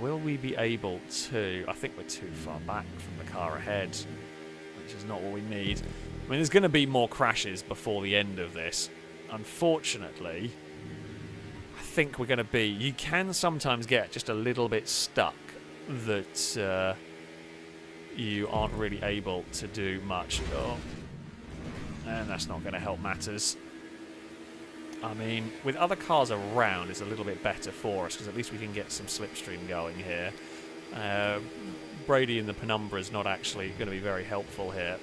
will we be able to... I think we're too far back from the car ahead, which is not what we need. I mean, there's going to be more crashes before the end of this. Unfortunately, I think we're going to be... You can sometimes get just a little bit stuck that you aren't really able to do much. Oh. And that's not going to help matters. I mean, with other cars around, it's a little bit better for us, because at least we can get some slipstream going here. Brady in the penumbra is not actually going to be very helpful here.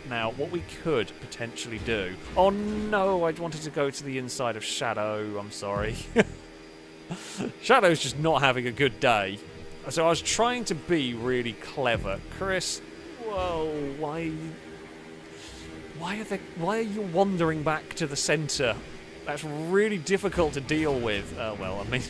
Now, what we could potentially do... Oh no, I wanted to go to the inside of Shadow, I'm sorry. Shadow's just not having a good day. So I was trying to be really clever. Chris, whoa, why are you wandering back to the centre? That's really difficult to deal with. Well, I mean,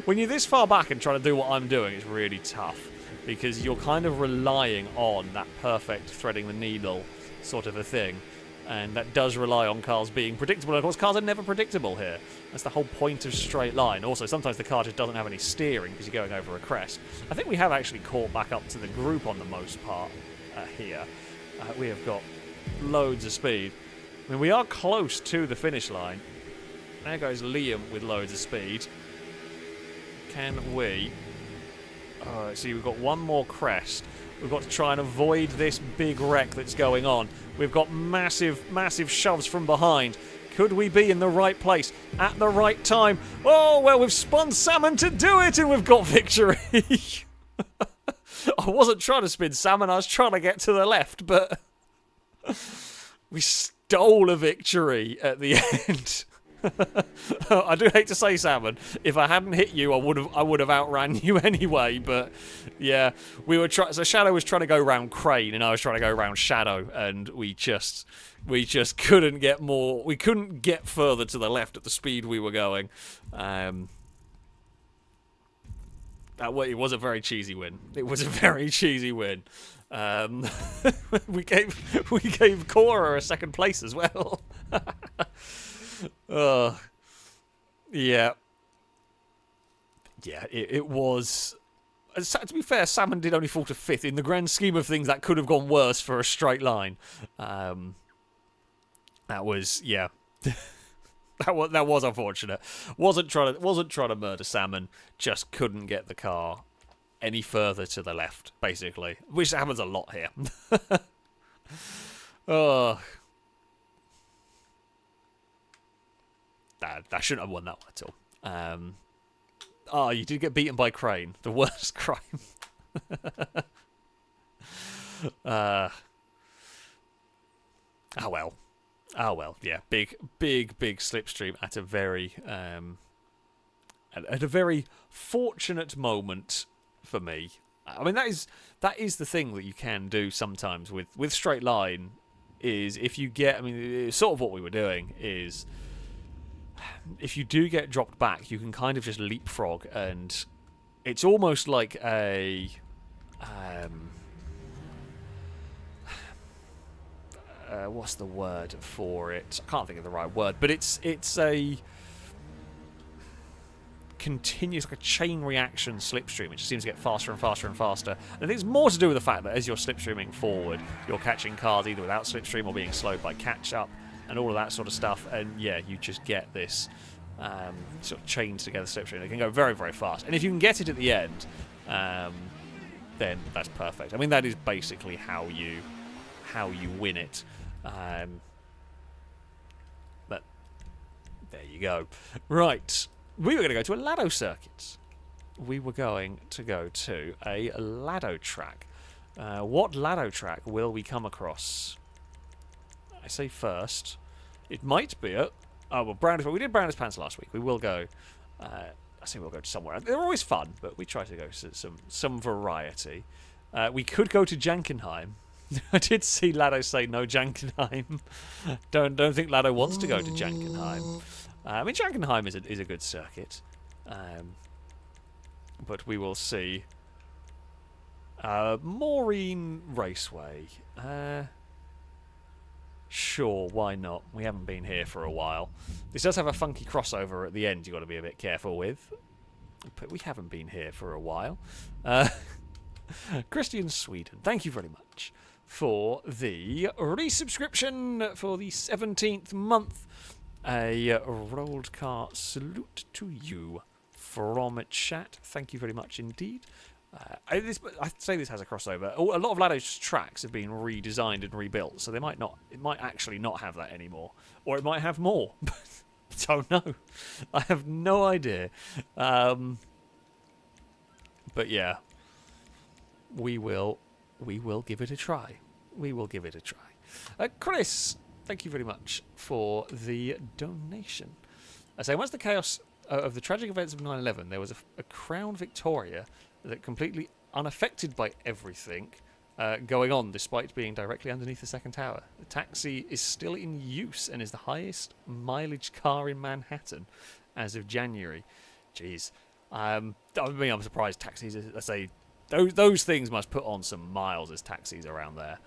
when you're this far back and trying to do what I'm doing, it's really tough, because you're kind of relying on that perfect threading the needle sort of a thing, and that does rely on cars being predictable. And of course, cars are never predictable here. That's the whole point of straight line. Also, sometimes the car just doesn't have any steering because you're going over a crest. I think we have actually caught back up to the group on the most part here. We have got loads of speed. I mean, we are close to the finish line. There goes Liam with loads of speed. Can we... see, we've got one more crest. We've got to try and avoid this big wreck that's going on. We've got massive, massive shoves from behind. Could we be in the right place at the right time? Oh, well, we've spun Salmon to do it, and we've got victory. I wasn't trying to spin Salmon, I was trying to get to the left, but... we stole a victory at the end. I do hate to say, Salmon, if I hadn't hit you, I would have outran you anyway. But yeah, we were so Shadow was trying to go round Crane, and I was trying to go round Shadow, and we just couldn't get more. We couldn't get further to the left at the speed we were going. It was a very cheesy win. It was a very cheesy win. We gave Cora a second place as well. Yeah. It was. To be fair, Salmon did only fall to 5th. In the grand scheme of things, that could have gone worse for a straight line. That was that was unfortunate. Wasn't trying to murder Salmon. Just couldn't get the car any further to the left, basically. Which happens a lot here. Oh. I shouldn't have won that one at all. You did get beaten by Crane. The worst crime. Oh well, yeah. Big slipstream at a very fortunate moment for me. I mean, that is the thing that you can do sometimes with straight line, is if you get... I mean, sort of what we were doing is... if you do get dropped back, you can kind of just leapfrog, and it's almost like a... what's the word for it? I can't think of the right word, but it's a continuous, like a chain reaction slipstream. It just seems to get faster and faster and faster. And I think it's more to do with the fact that as you're slipstreaming forward, you're catching cars either without slipstream or being slowed by catch-up and all of that sort of stuff. And yeah, you just get this sort of chained together slipstream. It can go very, very fast. And if you can get it at the end, then that's perfect. I mean, that is basically how you win it. But there you go. Right, we were going to go to a Lado circuit. We were going to go to a Lado track. What Lado track will we come across? I say first, it might be at... Oh, well, Browners. We did Browners Pants last week. We will go... I say we'll go to somewhere. They're always fun, but we try to go to some variety. We could go to Jankenheim. I did see Lado say no Jankenheim. don't think Lado wants to go to Jankenheim. I mean, Jankenheim is a good circuit. But we will see. Maureen Raceway. Sure, why not? We haven't been here for a while. This does have a funky crossover at the end you've got to be a bit careful with. But we haven't been here for a while. Christian Sweden, thank you very much for the resubscription for the 17th month. A rolled car salute to you from chat. Thank you very much indeed. I'd say this has a crossover. A lot of Lado's tracks have been redesigned and rebuilt, so it might actually not have that anymore, or it might have more. Don't know. I have no idea. But yeah, we will give it a try. We will give it a try. Chris, thank you very much for the donation. I say, once the chaos of the tragic events of 9/11, there was a Crown Victoria that completely unaffected by everything going on, despite being directly underneath the second tower. The taxi is still in use and is the highest mileage car in Manhattan as of January. Jeez. I mean, I'm surprised taxis, I say, those things must put on some miles as taxis around there.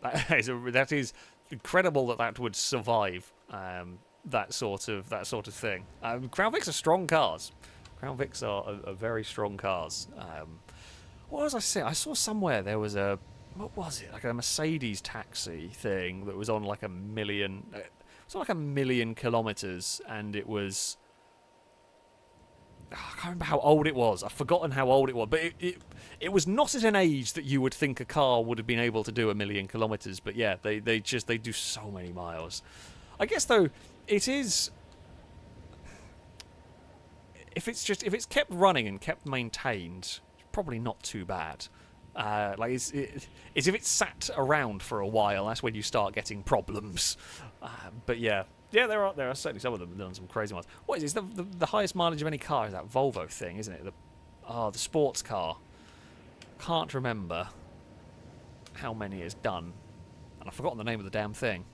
That is incredible that would survive that sort of thing. Crown Vics are strong cars. Crown Vics are very strong cars. What was I saying? I saw somewhere there was what was it? Like a Mercedes taxi thing that was on like 1 million. It was on like 1 million kilometers, and it was. I can't remember how old it was. I've forgotten how old it was, but it was not at an age that you would think a car would have been able to do 1 million kilometers. But yeah, they do so many miles. I guess though it is. If it's kept running and kept maintained, it's probably not too bad. It's if it's sat around for a while, that's when you start getting problems. But yeah, there are certainly some of them done some crazy ones. What is this? The highest mileage of any car is that Volvo thing, isn't it? The sports car. Can't remember how many it's done, and I've forgotten the name of the damn thing.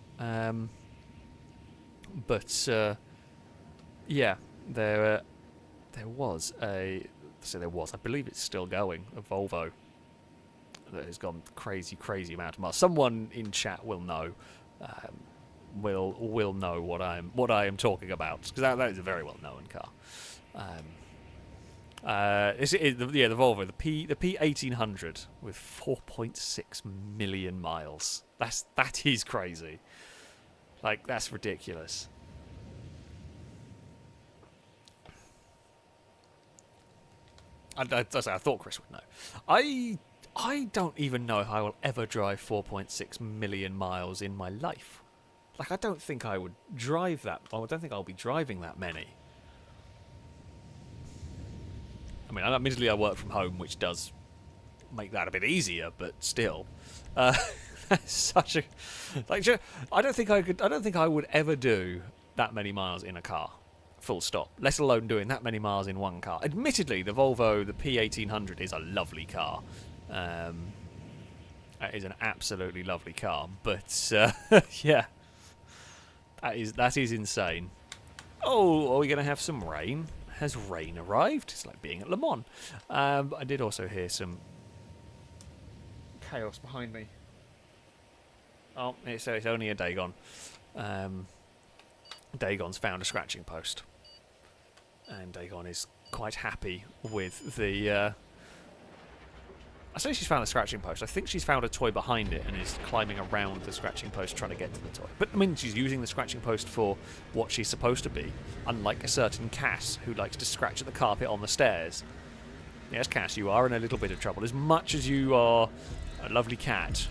Yeah, there was, I believe it's still going, a Volvo that has gone crazy amount of miles. Someone in chat will know, will know what I am talking about, because that is a very well known car. The Volvo, the P1800 with 4.6 million miles. That is crazy. Like, that's ridiculous. I thought Chris would know. I don't even know if I will ever drive 4.6 million miles in my life. Like, I don't think I would drive that. I don't think I'll be driving that many. I mean, admittedly, I work from home, which does make that a bit easier, but still, that's such a I don't think I would ever do that many miles in a car. Full stop. Let alone doing that many miles in one car. Admittedly, the Volvo, the P1800, is a lovely car. It is an absolutely lovely car. But yeah, that is insane. Oh, are we going to have some rain? Has rain arrived? It's like being at Le Mans. I did also hear some chaos behind me. Oh, it's only a Dagon. Dagon's found a scratching post, and Dagon is quite happy with the. I say she's found a scratching post. I think she's found a toy behind it and is climbing around the scratching post trying to get to the toy. But I mean, she's using the scratching post for what she's supposed to be, unlike a certain Cass who likes to scratch at the carpet on the stairs. Yes, Cass, you are in a little bit of trouble. As much as you are a lovely cat,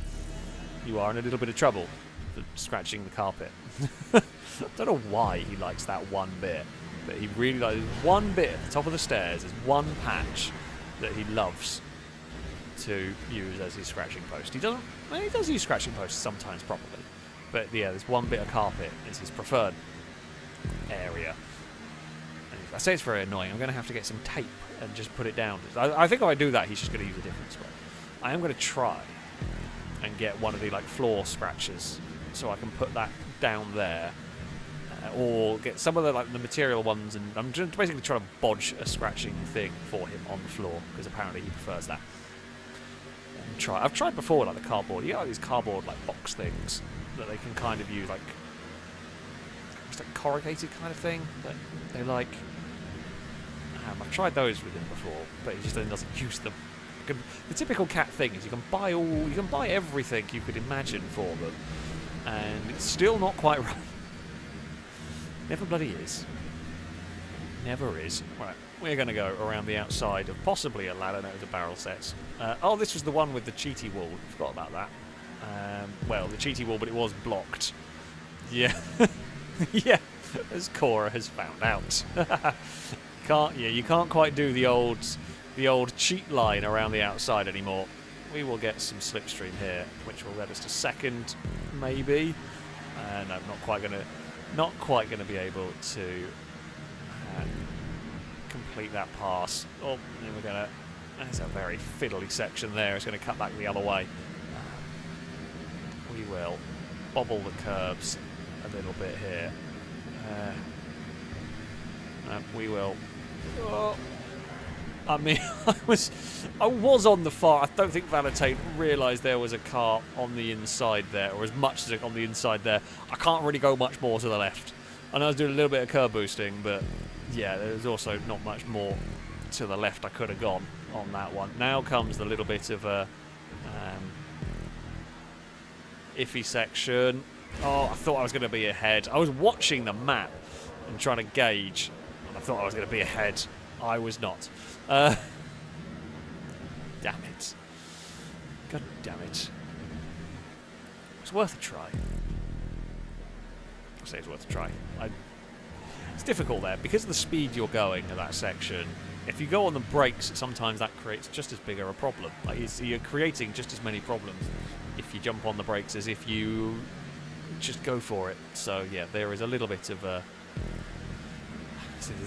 you are in a little bit of trouble for scratching the carpet. I don't know why he likes that one bit, but he really likes one bit at the top of the stairs. There's one patch that he loves to use as his scratching post. He doesn't. Well, he does use scratching posts sometimes properly, but yeah, there's one bit of carpet is his preferred area. And I say it's very annoying. I'm going to have to get some tape and just put it down. I think if I do that, he's just going to use a different spot. I am going to try and get one of the like floor scratchers so I can put that down there, or get some of the like the material ones, and I'm just basically trying to bodge a scratching thing for him on the floor because apparently he prefers that. I've tried before, like the cardboard. You know, these cardboard like box things that they can kind of use, like it's like corrugated kind of thing. That they like. I've tried those with him before, but he just then doesn't use them. The typical cat thing is you can buy everything you could imagine for them, and it's still not quite right. Never bloody is. Never is. Right, we're going to go around the outside of possibly a ladder. No, the barrel sets. Oh, this was the one with the cheaty wall. Forgot about that. Well, the cheaty wall, but it was blocked. Yeah. Yeah, as Cora has found out. You can't quite do the old cheat line around the outside anymore. We will get some slipstream here, which will lead us to second, maybe. And I'm not quite gonna be able to complete that pass. Oh, and there's a very fiddly section there. It's going to cut back the other way. We will bobble the curbs a little bit here. We will. Oh, I mean, I was on the far. I don't think Valentine realised there was a car on the inside there, or as much as on the inside there. I can't really go much more to the left. I know I was doing a little bit of curb boosting, but yeah, there's also not much more to the left I could have gone on that one. Now comes the little bit of a iffy section. Oh, I thought I was going to be ahead. I was watching the map and trying to gauge, and I thought I was going to be ahead. I was not. Damn it. God damn it. It's worth a try. I'll say it's worth a try. It's difficult there. Because of the speed you're going in that section, if you go on the brakes, sometimes that creates just as big of a problem. Like you're creating just as many problems if you jump on the brakes as if you just go for it. So yeah, there is a little bit of a...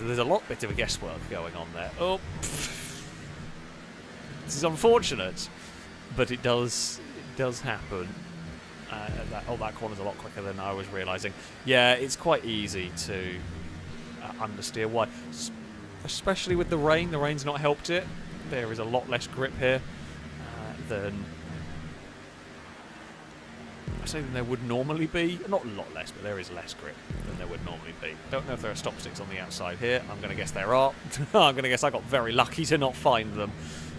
There's a bit of a guesswork going on there. Oh, this is unfortunate, but it does happen. That corner's a lot quicker than I was realising. Yeah, it's quite easy to understeer. Why? Especially with the rain. The rain's not helped it. There is a lot less grip here than there would normally be. Not a lot less, but there is less grip than there would normally be. Don't know if there are stop sticks on the outside here. I'm going to guess there are. I'm going to guess I got very lucky to not find them.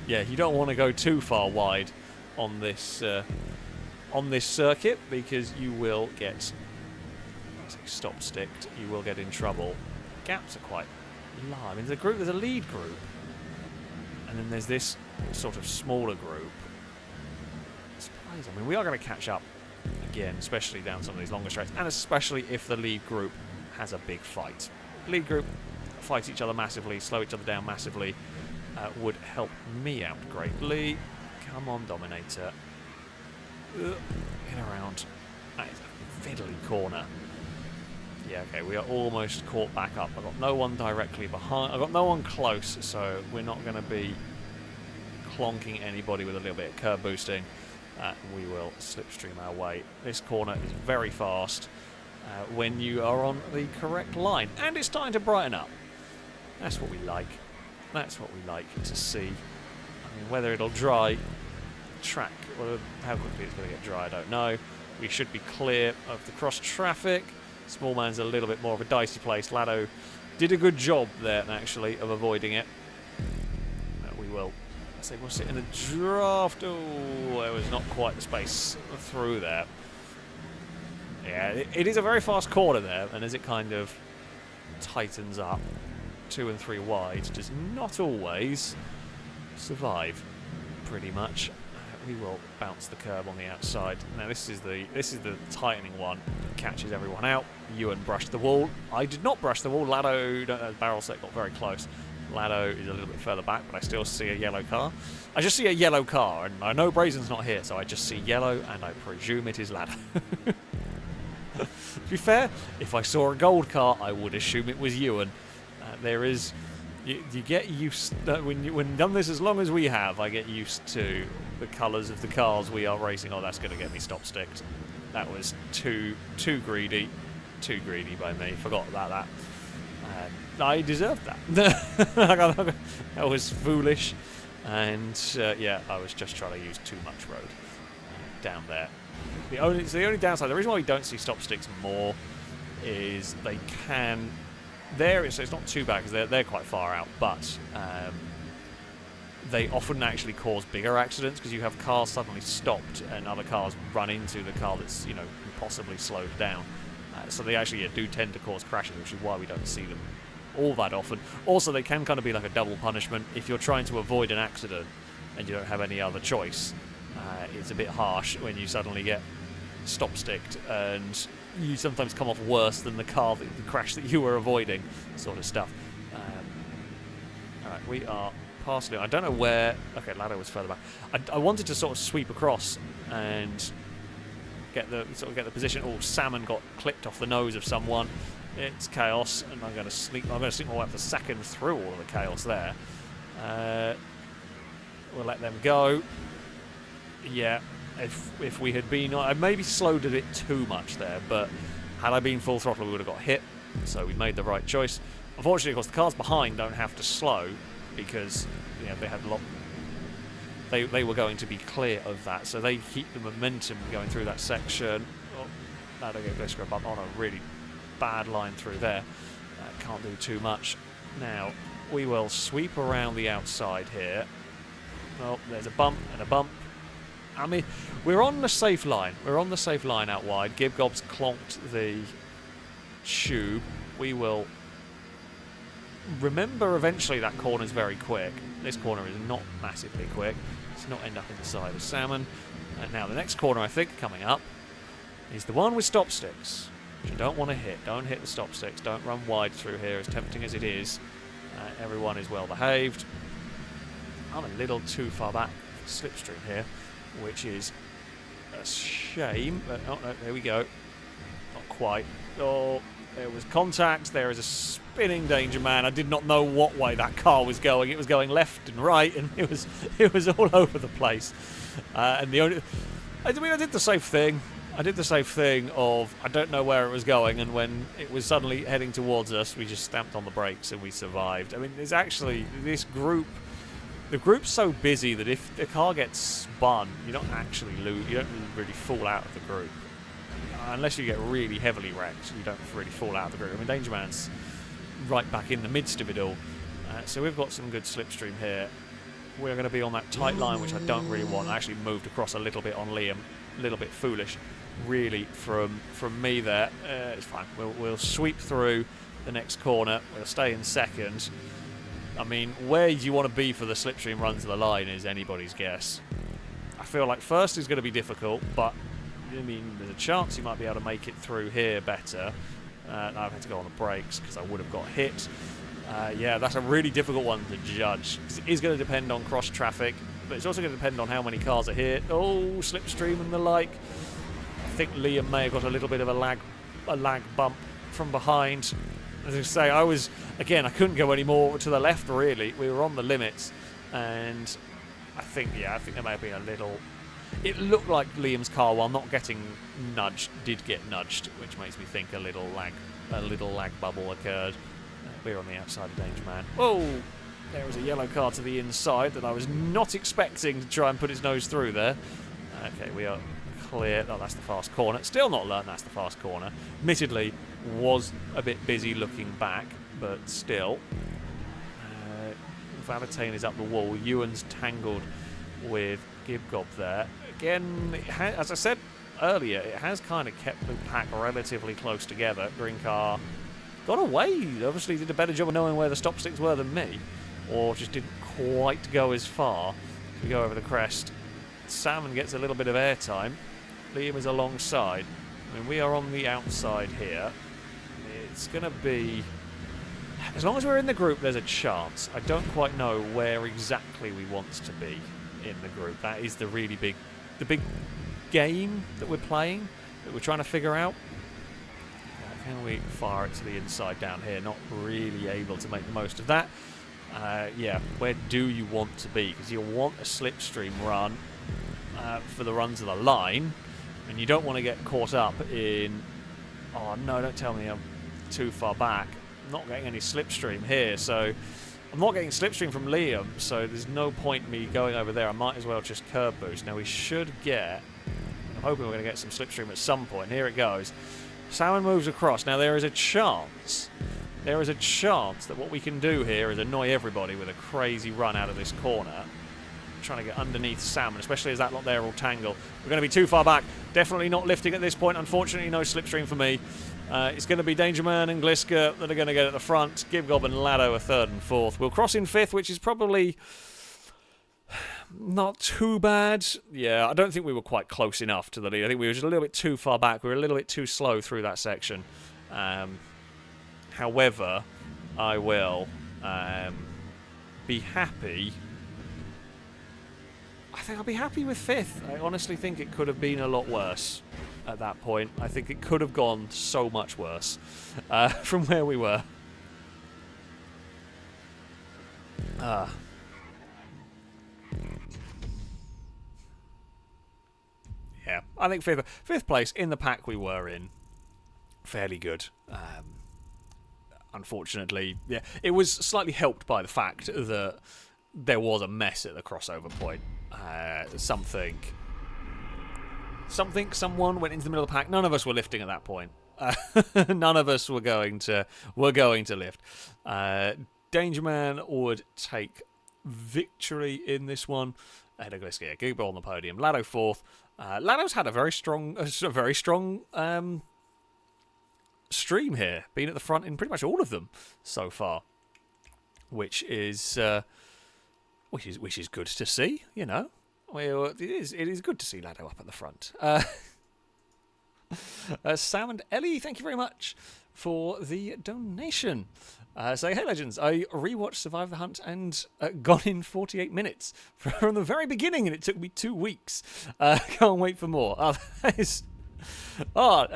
Yeah, you don't want to go too far wide on this circuit because you will get stop sticked. You will get in trouble. Gaps are quite large. I mean, there's a lead group, and then there's this sort of smaller group. I mean, we are going to catch up again, especially down some of these longer straights, and especially if the lead group has a big fight. Lead group fight each other massively, slow each other down massively, would help me out greatly. Come on, Dominator. Get around. That is a fiddly corner. Yeah, okay, we are almost caught back up. I've got no one directly behind. I've got no one close, so we're not going to be clonking anybody with a little bit of curb boosting. We will slipstream our way. This corner is very fast when you are on the correct line. And it's starting to brighten up. That's what we like. That's what we like to see. I mean, whether it'll dry track, or how quickly it's going to get dry, I don't know. We should be clear of the cross traffic. Small man's a little bit more of a dicey place. Lado did a good job there, actually, of avoiding it. We will... we'll sit in a draft. Oh, there was not quite the space through there. Yeah, it is a very fast corner there, and as it kind of tightens up, 2 and 3 wide does not always survive, pretty much. We will bounce the curb on the outside. Now this is the tightening one. Catches everyone out. Ewan brushed the wall. I did not brush the wall. Lado, barrel set got very close. Lado is a little bit further back, but I still see a yellow car. I just see a yellow car, and I know Brazen's not here, so I just see yellow, and I presume it is Lado. To be fair, if I saw a gold car, I would assume it was Ewan. There is... You get used when you've done this as long as we have. I get used to the colours of the cars we are racing. Oh, that's going to get me stop sticked. That was too greedy by me. Forgot about that. I deserved that. That was foolish, and yeah, I was just trying to use too much road down there. The only downside. The reason why we don't see stop sticks more is they can. There, it's not too bad because they're quite far out, but they often actually cause bigger accidents because you have cars suddenly stopped and other cars run into the car that's impossibly slowed down. So they actually do tend to cause crashes, which is why we don't see them all that often. Also, they can kind of be like a double punishment if you're trying to avoid an accident and you don't have any other choice. It's a bit harsh when you suddenly get stop sticked and you sometimes come off worse than the crash that you were avoiding, sort of stuff. Alright, we are past it. I don't know where... Okay, Lado was further back. I wanted to sort of sweep across and get the position. Oh, Salmon got clipped off the nose of someone. It's chaos, and I'm going to sneak my way up the second through all of the chaos there. We'll let them go. Yeah. If we had been... I maybe slowed a bit too much there, but had I been full throttle, we would have got hit. So we made the right choice. Unfortunately, of course, the cars behind don't have to slow because they had a lot... They were going to be clear of that, so they keep the momentum going through that section. Oh, that'll get Glisker up on a really bad line through there. Can't do too much. Now, we will sweep around the outside here. Oh, there's a bump and a bump. I mean, we're on the safe line. We're on the safe line out wide. Gibgob's clonked the tube. We will remember eventually that corner's very quick. This corner is not massively quick. Let's not end up in the side of Salmon. And now the next corner, I think, coming up is the one with stop sticks, which you don't want to hit. Don't hit the stop sticks. Don't run wide through here, as tempting as it is. Everyone is well behaved. I'm a little too far back for slipstream here, which is a shame. But oh no, there we go. Not quite. Oh, there was contact. There is a spinning danger man. I did not know what way that car was going. It was going left and right, and it was all over the place. And the only, I did the safe thing. I did the safe thing of I don't know where it was going, and when it was suddenly heading towards us, we just stamped on the brakes and we survived. I mean, there's actually this group. The group's so busy that if the car gets spun, you don't actually lose. You don't really fall out of the group. Unless you get really heavily wrecked, you don't really fall out of the group. I mean, Danger Man's right back in the midst of it all. So we've got some good slipstream here. We're going to be on that tight line, which I don't really want. I actually moved across a little bit on Liam. A little bit foolish, really, from me there. It's fine. We'll sweep through the next corner. We'll stay in second. I mean, where you want to be for the slipstream runs of the line is anybody's guess. I feel like first is going to be difficult, but I mean, there's a chance you might be able to make it through here better. I've had to go on the brakes because I would have got hit. Yeah, that's a really difficult one to judge because it is going to depend on cross traffic, but it's also going to depend on how many cars are here. Oh, slipstream and the like. I think Liam may have got a little bit of a lag bump from behind. As I say, I couldn't go any more to the left, really. We were on the limits, and I think there may have been a little... It looked like Liam's car, while not getting nudged, did get nudged, which makes me think a little lag bubble occurred. We're on the outside of Danger Man. Oh, there was a yellow car to the inside that I was not expecting to try and put its nose through there. Okay, we are clear. Oh, that's the fast corner. Still not learned that's the fast corner. Admittedly, was a bit busy looking back, but still. Valentine is up the wall. Ewan's tangled with Gibgob there. Again, as I said earlier, it has kind of kept the pack relatively close together. Green car got away. Obviously did a better job of knowing where the stop sticks were than me, or just didn't quite go as far. We go over the crest. Salmon gets a little bit of airtime. Liam is alongside. I mean, we are on the outside here. It's going to be... As long as we're in the group, there's a chance. I don't quite know where exactly we want to be in the group. That is the really big... The big game that we're playing, that we're trying to figure out. Can we fire it to the inside down here? Not really able to make the most of that. Yeah, where do you want to be? Because you want a slipstream run for the runs of the line, and you don't want to get caught up in... Oh no, don't tell me I'm too far back. I'm not getting any slipstream here, so... I'm not getting slipstream from Liam, so there's no point in me going over there. I might as well just curb boost. Now we should get... I'm hoping we're going to get some slipstream at some point. Here it goes. Salmon moves across. Now there is a chance that what we can do here is annoy everybody with a crazy run out of this corner. Trying to get underneath Salmon, especially as that lot there will tangle. We're going to be too far back. Definitely not lifting at this point. Unfortunately, no slipstream for me. It's going to be Dangerman and Gliska that are going to get at the front. Gibgob and Lado are third and fourth. We'll cross in fifth, which is probably not too bad. Yeah, I don't think we were quite close enough to the lead. I think we were just a little bit too far back. We were a little bit too slow through that section. However, I will be happy. I think I'll be happy with fifth. I honestly think it could have been a lot worse at that point. I think it could have gone so much worse from where we were. Yeah, I think fifth place in the pack we were in, fairly good. Unfortunately, yeah, it was slightly helped by the fact that there was a mess at the crossover point. Someone went into the middle of the pack. None of us were lifting at that point. None of us were going to lift. Dangerman would take victory in this one. Ahead of Gliska, Goobo on the podium. Lado fourth. Lado's had a very strong stream here, been at the front in pretty much all of them so far, which is good to see. You know, well, it is good to see Lado up at the front. Sam and Ellie, thank you very much for the donation. Say, hey legends, I rewatched Survive the Hunt and gone in 48 minutes from the very beginning, and it took me 2 weeks. Can't wait for more. That is a lot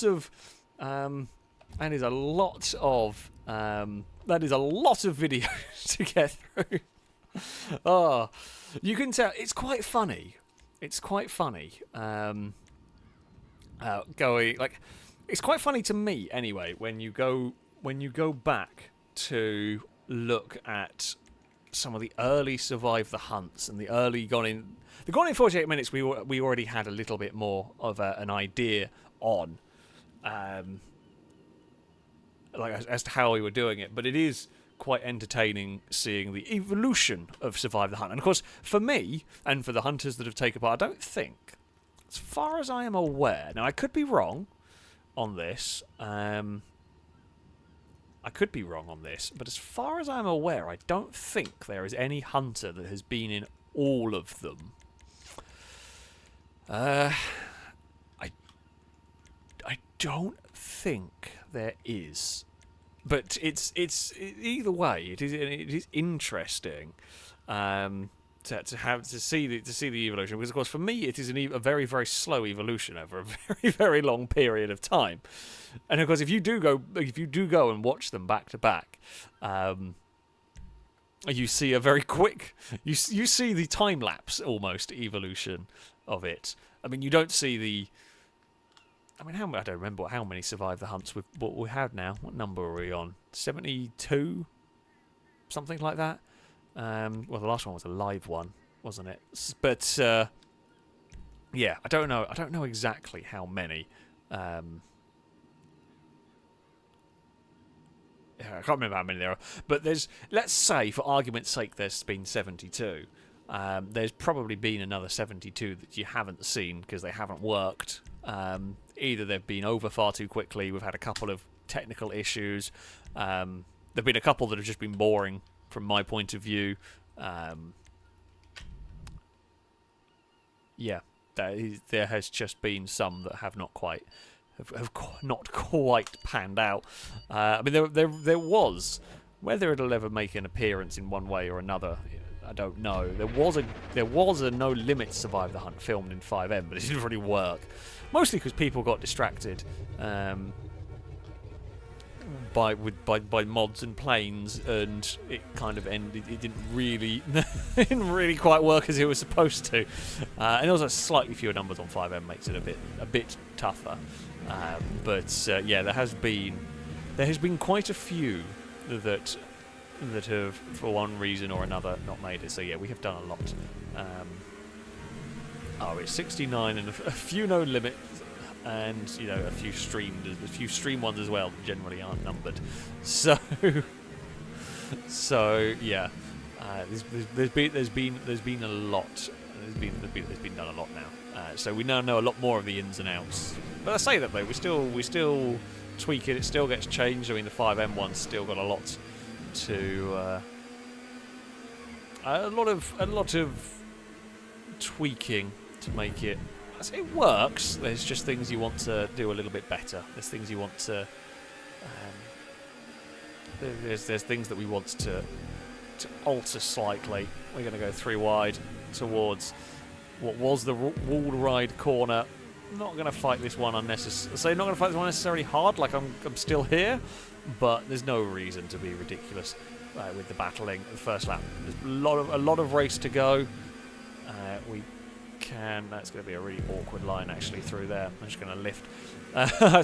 of video to get through. Oh, you can tell it's quite funny. It's quite funny. It's quite funny to me anyway when you go back to look at some of the early Survive the Hunts and the Gone in 48 minutes. We already had a little bit more of an idea on, as to how we were doing it, but it is quite entertaining seeing the evolution of Survive the Hunt. And of course, for me and for the hunters that have taken part, I don't think, as far as I am aware, now I could be wrong on this. But as far as I'm aware, I don't think there is any hunter that has been in all of them. I don't think there is, but it's either way. It is interesting to see the evolution, because of course for me it is a very, very slow evolution over a very, very long period of time. And of course if you do go and watch them back to back, you see a very quick you see the time lapse almost evolution of it. I mean, you don't see the I don't remember how many Survive the Hunts we had now. What number are we on? 72? Something like that. Well, the last one was a live one, wasn't it? But yeah, I don't know exactly how many. I can't remember how many there are. But let's say, for argument's sake, there's been 72. There's probably been another 72 that you haven't seen because they haven't worked. Either they've been over far too quickly. We've had a couple of technical issues. There've been a couple that have just been boring from my point of view. Yeah, there has just been some that have not quite panned out. I mean, there was, whether it'll ever make an appearance in one way or another, I don't know. There was a No Limits Survive the Hunt filmed in 5M, but it didn't really work. Mostly because people got distracted by mods and planes, and it kind of ended. It didn't really quite work as it was supposed to. And also slightly fewer numbers on 5M makes it a bit tougher. But yeah, there has been quite a few that have, for one reason or another, not made it. So yeah, we have done a lot. It's 69 and a few No Limits, and a few stream ones as well. Generally aren't numbered. So yeah, there's been a lot. There's been done a lot now. So we now know a lot more of the ins and outs. But I say that though, we still tweak it. It still gets changed. I mean, the 5M one's still got a lot to a lot of tweaking to make it. It works. There's just things you want to do a little bit better. There's things you want to. There's things that we want to alter slightly. We're going to go 3 wide towards what was the wall ride corner. Not going to fight this one unnecessarily. So not going to fight this one necessarily hard. Like I'm still here, but there's no reason to be ridiculous with the battling. The first lap. There's a lot of race to go. That's going to be a really awkward line actually through there. I'm just going to lift.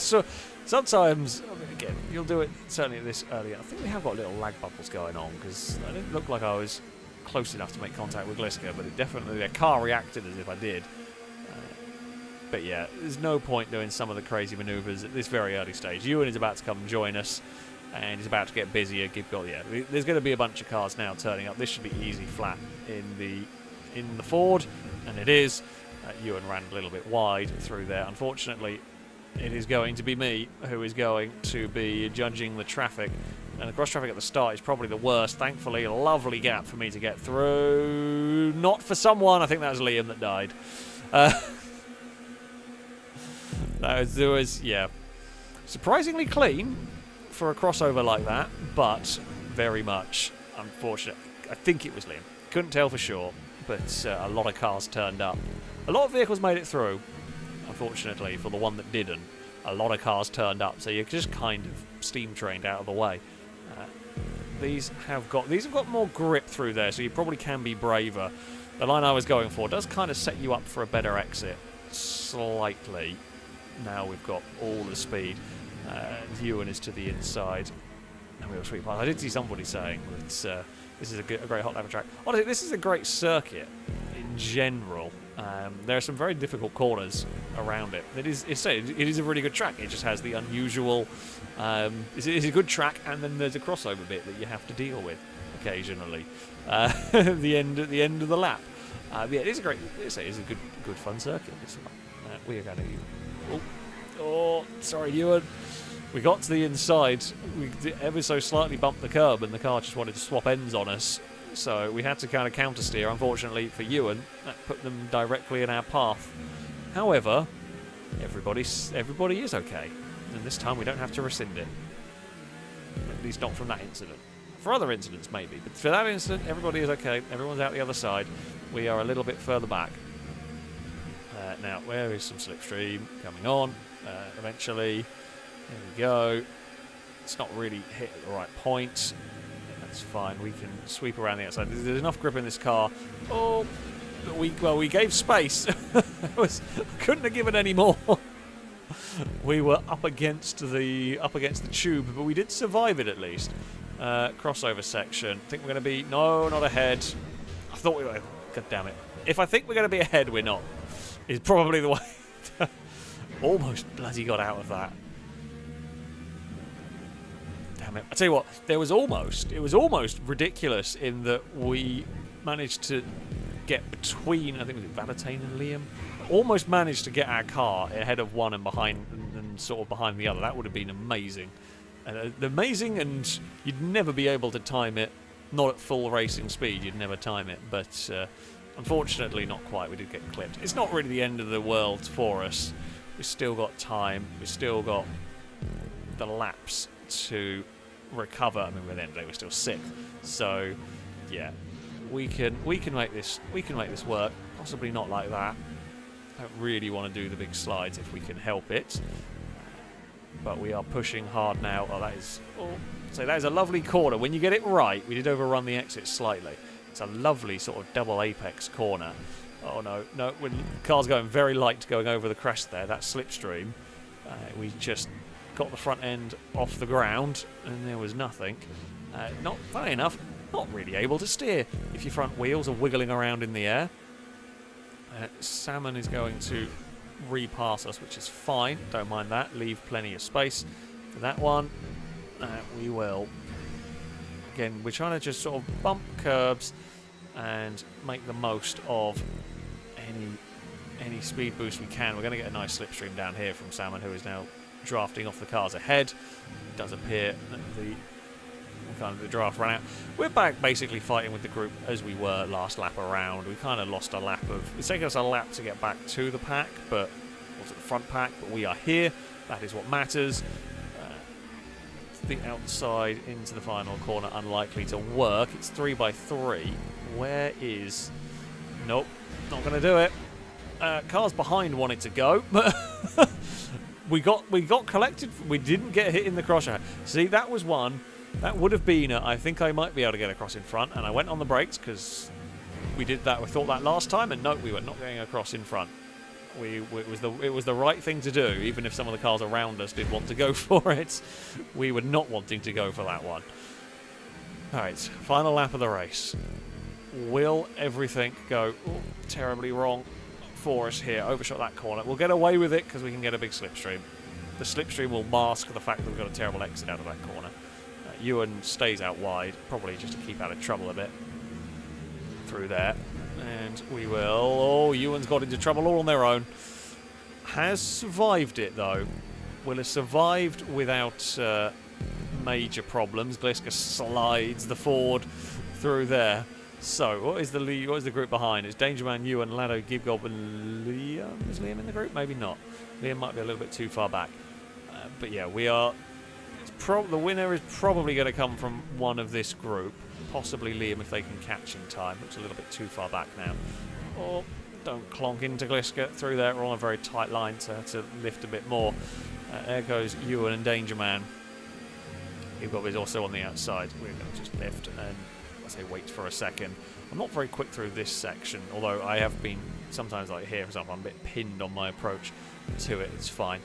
So sometimes, again, you'll do it certainly at this earlier. I think we have got little lag bubbles going on because I didn't look like I was close enough to make contact with Gliska, but their car reacted as if I did. But yeah, there's no point doing some of the crazy manoeuvres at this very early stage. Ewan is about to come and join us, and he's about to get busier. There's going to be a bunch of cars now turning up. This should be easy flat in the Ford, and it is. Ewan ran a little bit wide through there. Unfortunately, it is going to be me who is going to be judging the traffic. And the cross traffic at the start is probably the worst. Thankfully, a lovely gap for me to get through. Not for someone. I think that was Liam that died. There was, yeah, surprisingly clean for a crossover like that, but very much unfortunate. I think it was Liam. Couldn't tell for sure, but a lot of cars turned up. A lot of vehicles made it through, unfortunately, for the one that didn't. A lot of cars turned up, so you're just kind of steam trained out of the way. These have got more grip through there, so you probably can be braver. The line I was going for does kind of set you up for a better exit, slightly. Now we've got all the speed. Ewan is to the inside, and we'll sweep past. I did see somebody saying that this is a great hot lap track. Honestly, this is a great circuit in general. There are some very difficult corners around it. It is a really good track. It just has the unusual. It's a good track, and then there's a crossover bit that you have to deal with occasionally. The end of the lap. Yeah, it is a great. It's a good fun circuit. We are going to. Oh, sorry, Ewan. We got to the inside. We ever so slightly bumped the curb, and the car just wanted to swap ends on us. So we had to kind of counter steer. Unfortunately for Ewan, that put them directly in our path. However, everybody is okay, and this time we don't have to rescind it. At least not from that incident. For other incidents, maybe, but for that incident, everybody is okay. Everyone's out the other side. We are a little bit further back. Now, where is some slipstream coming on? Eventually, there we go. It's not really hit at the right point. That's fine. We can sweep around the outside. There's enough grip in this car. Oh, but we gave space. Couldn't have given any more. We were up against the tube, but we did survive it at least. Crossover section. I think we're going to be not ahead. I thought we were. God damn it! If I think we're going to be ahead, we're not. Is probably the way. Almost bloody got out of that. Damn it. I tell you what, it was almost ridiculous in that we managed to get between, I think it was Valentine and Liam, almost managed to get our car ahead of one and behind, and sort of behind the other. That would have been amazing. Amazing, and you'd never be able to time it not at full racing speed, you'd never time it, but unfortunately not quite. We did get clipped. It's not really the end of the world for us. We've still got time. We've still got the laps to recover. I mean, at the end of the day, we're still 6th. So, yeah, we can make this work. Possibly not like that. I don't really want to do the big slides if we can help it. But we are pushing hard now. Oh, that is... Oh, so that is a lovely corner. When you get it right, we did overrun the exit slightly. It's a lovely sort of double apex corner. Oh, no. No, when the car's going very light going over the crest there. That slipstream. We just got the front end off the ground and there was nothing. Not, funny enough, not really able to steer if your front wheels are wiggling around in the air. Salmon is going to repass us, which is fine. Don't mind that. Leave plenty of space for that one. We will. Again, we're trying to just sort of bump curbs and make the most of any speed boost we can. We're going to get a nice slipstream down here from Salmon, who is now drafting off the cars ahead. It does appear that the draft ran out. We're back basically fighting with the group as we were last lap around. We kind of lost a lap of... It's taken us a lap to get back to the pack, but... Or to the front pack, but we are here. That is what matters. The outside into the final corner, unlikely to work. It's 3x3. Where is... Nope, not going to do it. Cars behind wanted to go, but... we got collected. We didn't get hit in the crosshair. See, that was one... That would have been I think I might be able to get across in front, and I went on the brakes because we did that. We thought that last time, and no, we were not going across in front. It was the right thing to do, even if some of the cars around us did want to go for it. We were not wanting to go for that one. All right, final lap of the race. Will everything go terribly wrong for us here? Overshot that corner. We'll get away with it because we can get a big slipstream. The slipstream will mask the fact that we've got a terrible exit out of that corner. Ewan stays out wide, probably just to keep out of trouble a bit. Through there. And we will... Oh, Ewan's got into trouble all on their own. Has survived it, though. Will have survived without major problems. Gliska slides the Ford through there. So, what is the lead? What is the group behind? It's Dangerman, Ewan, Lado, Gibgob, and Liam. Is Liam in the group? Maybe not. Liam might be a little bit too far back. But yeah, we are... the winner is probably going to come from one of this group. Possibly Liam if they can catch in time. Looks a little bit too far back now. Oh, don't clonk into Gliska through there. We're on a very tight line to lift a bit more. There goes Ewan and Dangerman. Gibgob is also on the outside. We're going to just lift and, I say, wait for a second. I'm not very quick through this section, although I have been sometimes, like here, for example, I'm a bit pinned on my approach to it. It's fine.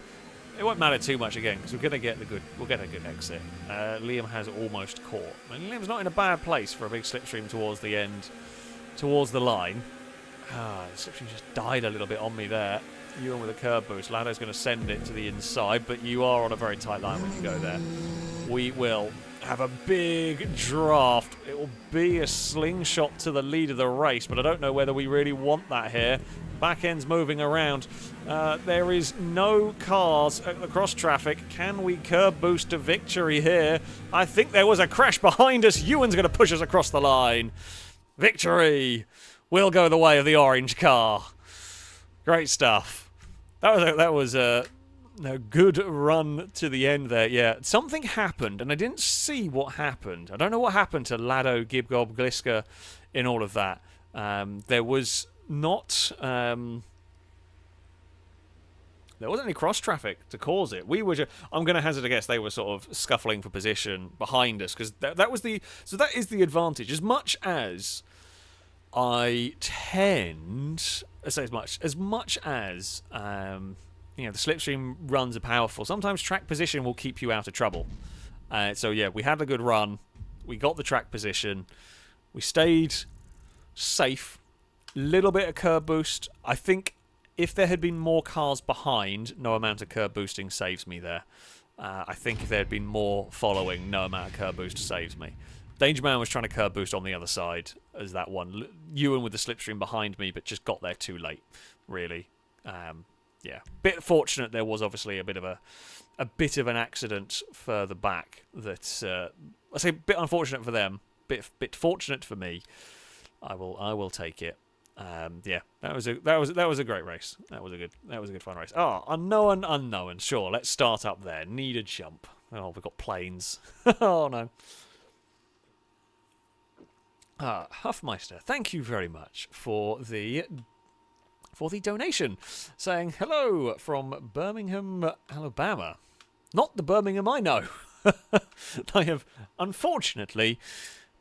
It won't matter too much again because we're going to get we'll get a good exit. Liam has almost caught. I mean, Liam's not in a bad place for a big slipstream towards the end, towards the line. The slipstream just died a little bit on me there. Ewan with a curb boost. Lado's going to send it to the inside, but you are on a very tight line when you go there. We will have a big draft. It will be a slingshot to the lead of the race, but I don't know whether we really want that here. Back end's moving around. There is no cars at the cross traffic. Can we curb boost to victory here? I think there was a crash behind us. Ewan's going to push us across the line. Victory will go the way of the orange car. Great stuff. That was a good run to the end there. Yeah, something happened, and I didn't see what happened. I don't know what happened to Lado, Gibgob, Gliska in all of that. There was not... there wasn't any cross traffic to cause it. We were just... I'm going to hazard a guess they were sort of scuffling for position behind us, because that was the... So that is the advantage. As much as I tend... I say as much as... you know, the slipstream runs are powerful. Sometimes track position will keep you out of trouble. So yeah, we had a good run. We got the track position. We stayed safe. Little bit of curb boost. I think if there had been more cars behind, no amount of curb boosting saves me there. I think if there had been more following, no amount of curb boost saves me. Dangerman was trying to curb boost on the other side as that one. Ewan with the slipstream behind me, but just got there too late, really. Yeah, bit fortunate. There was obviously a bit of an accident further back that I say bit unfortunate for them. bit fortunate for me. I will take it. Yeah, that was a great race. That was a good fun race. Oh, unknown. Sure, let's start up there. Need a jump. Oh, we've got planes. Oh no. Huffmeister, thank you very much for the donation, saying hello from Birmingham, Alabama. Not the Birmingham I know. I have unfortunately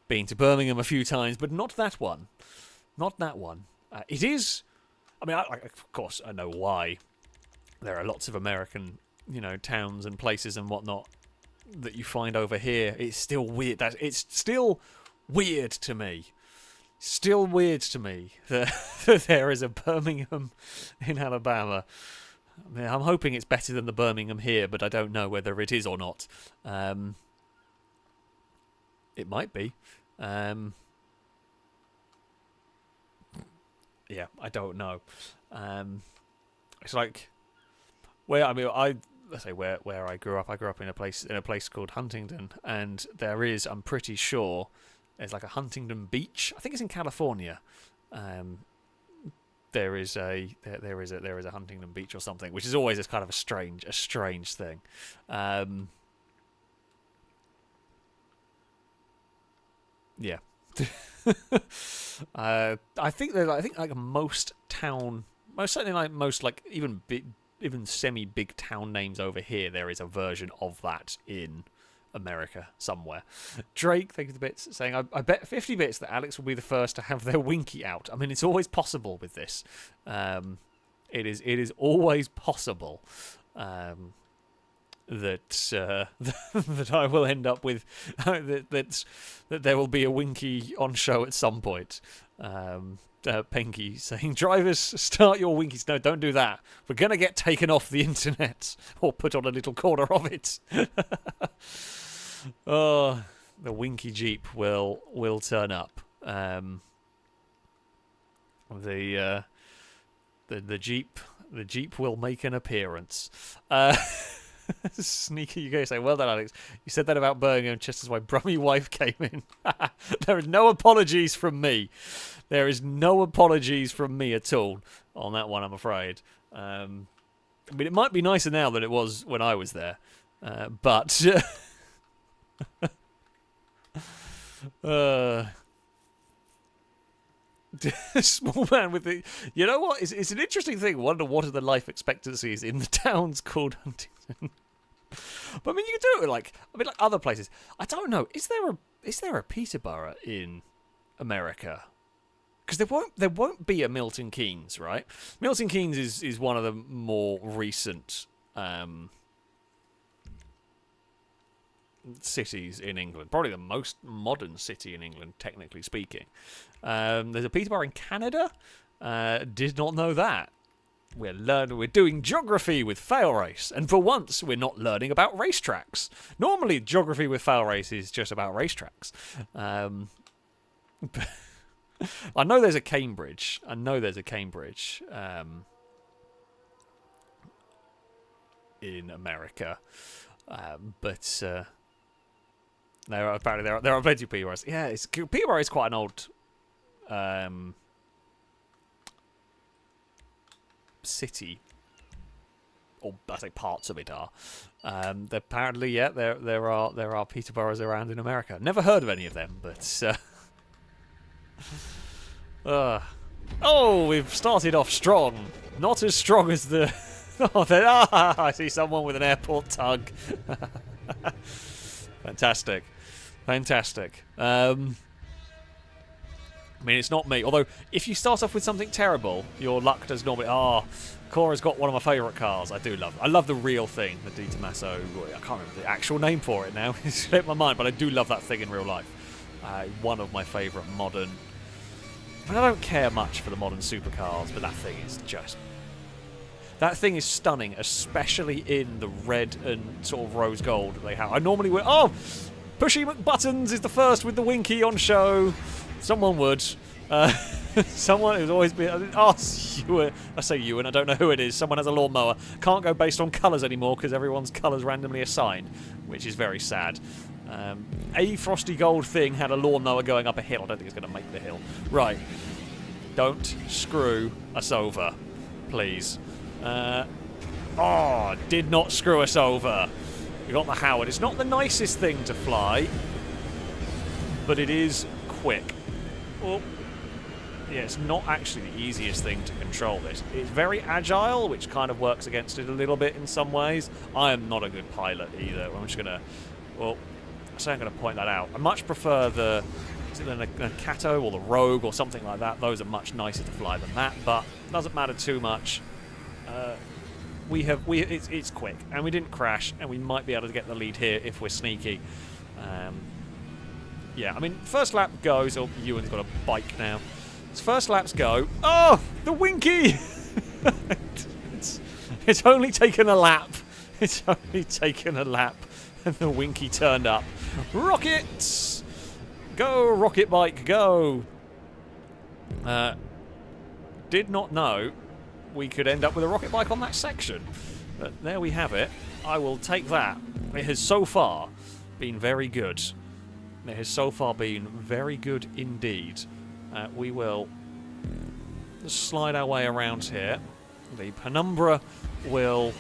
been to Birmingham a few times, but not that one. Not that one. It is. I mean, of course, I know why. There are lots of American, towns and places and whatnot that you find over here. It's still weird. It's still weird to me. Still weird to me that there is a Birmingham in Alabama. I mean, I'm hoping it's better than the Birmingham here, but I don't know whether it is or not. It might be. Yeah, I don't know. It's like where I grew up. I grew up in a place called Huntington, and there is, I'm pretty sure, there's like a Huntington Beach. I think it's in California. There is a Huntington Beach or something, which is always a kind of a strange thing. Yeah. I think most even semi big town names over here, there is a version of that in America somewhere. Drake, thank you for the bits, saying I bet 50 bits that Alex will be the first to have their winky out. I mean, it's always possible with this. It is always possible that that I will end up with that there will be a winky on show at some point. Penky saying, drivers, start your winkies. No, don't do that. We're going to get taken off the internet or put on a little corner of it. Oh, the winky Jeep will turn up. The Jeep will make an appearance. Sneaky, you go say, well done, Alex. You said that about Birmingham just as my brummy wife came in. There is no apologies from me. There is no apologies from me at all on that one, I'm afraid. I mean, it might be nicer now than it was when I was there, but small man with the. You know what? It's an interesting thing. I wonder what are the life expectancies in the towns called Huntington. But I mean, you can do it like other places. I don't know. Is there a Peterborough in America? Because there won't be a Milton Keynes, right? Milton Keynes is one of the more recent cities in England. Probably the most modern city in England, technically speaking. There's a Peterborough in Canada. Did not know that. We're doing geography with FailRace, and for once we're not learning about racetracks. Normally, geography with FailRace is just about racetracks. I know there's a Cambridge. In America, but there are plenty of Peterboroughs. Yeah, Peterborough is quite an old city, or I say parts of it are. Apparently, yeah, there are Peterboroughs around in America. Never heard of any of them, but oh, we've started off strong. Not as strong as the. I see someone with an airport tug. Fantastic. I mean, it's not me. Although, if you start off with something terrible, your luck does normally. Cora's got one of my favourite cars. I love the real thing, the Di Tommaso. I can't remember the actual name for it now. It's slipped my mind, but I do love that thing in real life. One of my favourite modern. I don't care much for the modern supercars, but that thing is just. That thing is stunning, especially in the red and sort of rose gold that they have. I normally would. Oh, Pushy McButtons is the first with the winky on show. Someone would. Someone who's always been. Oh, Ewan. I say Ewan, I don't know who it is. Someone has a lawnmower. Can't go based on colours anymore because everyone's colours randomly assigned, which is very sad. A Frosty Gold thing had a lawnmower going up a hill. I don't think it's going to make the hill. Right. Don't screw us over, please. Oh, did not screw us over. We got the Howard. It's not the nicest thing to fly, but it is quick. Oh. Yeah, it's not actually the easiest thing to control this. It's very agile, which kind of works against it a little bit in some ways. I am not a good pilot either. I'm just going to... Well, I say I'm going to point that out. I much prefer the... Is it the Nakato or the Rogue or something like that? Those are much nicer to fly than that, but it doesn't matter too much. It's quick, and we didn't crash, and we might be able to get the lead here if we're sneaky. Yeah, I mean, first lap goes... Oh, Ewan's got a bike now. His first laps go. Oh, the Winky! it's only taken a lap. It's only taken a lap, and the Winky turned up. Rockets! Go, rocket bike, go! Did not know we could end up with a rocket bike on that section. But there we have it. I will take that. It has so far been very good. It has so far been very good indeed. We will slide our way around here. The Penumbra will,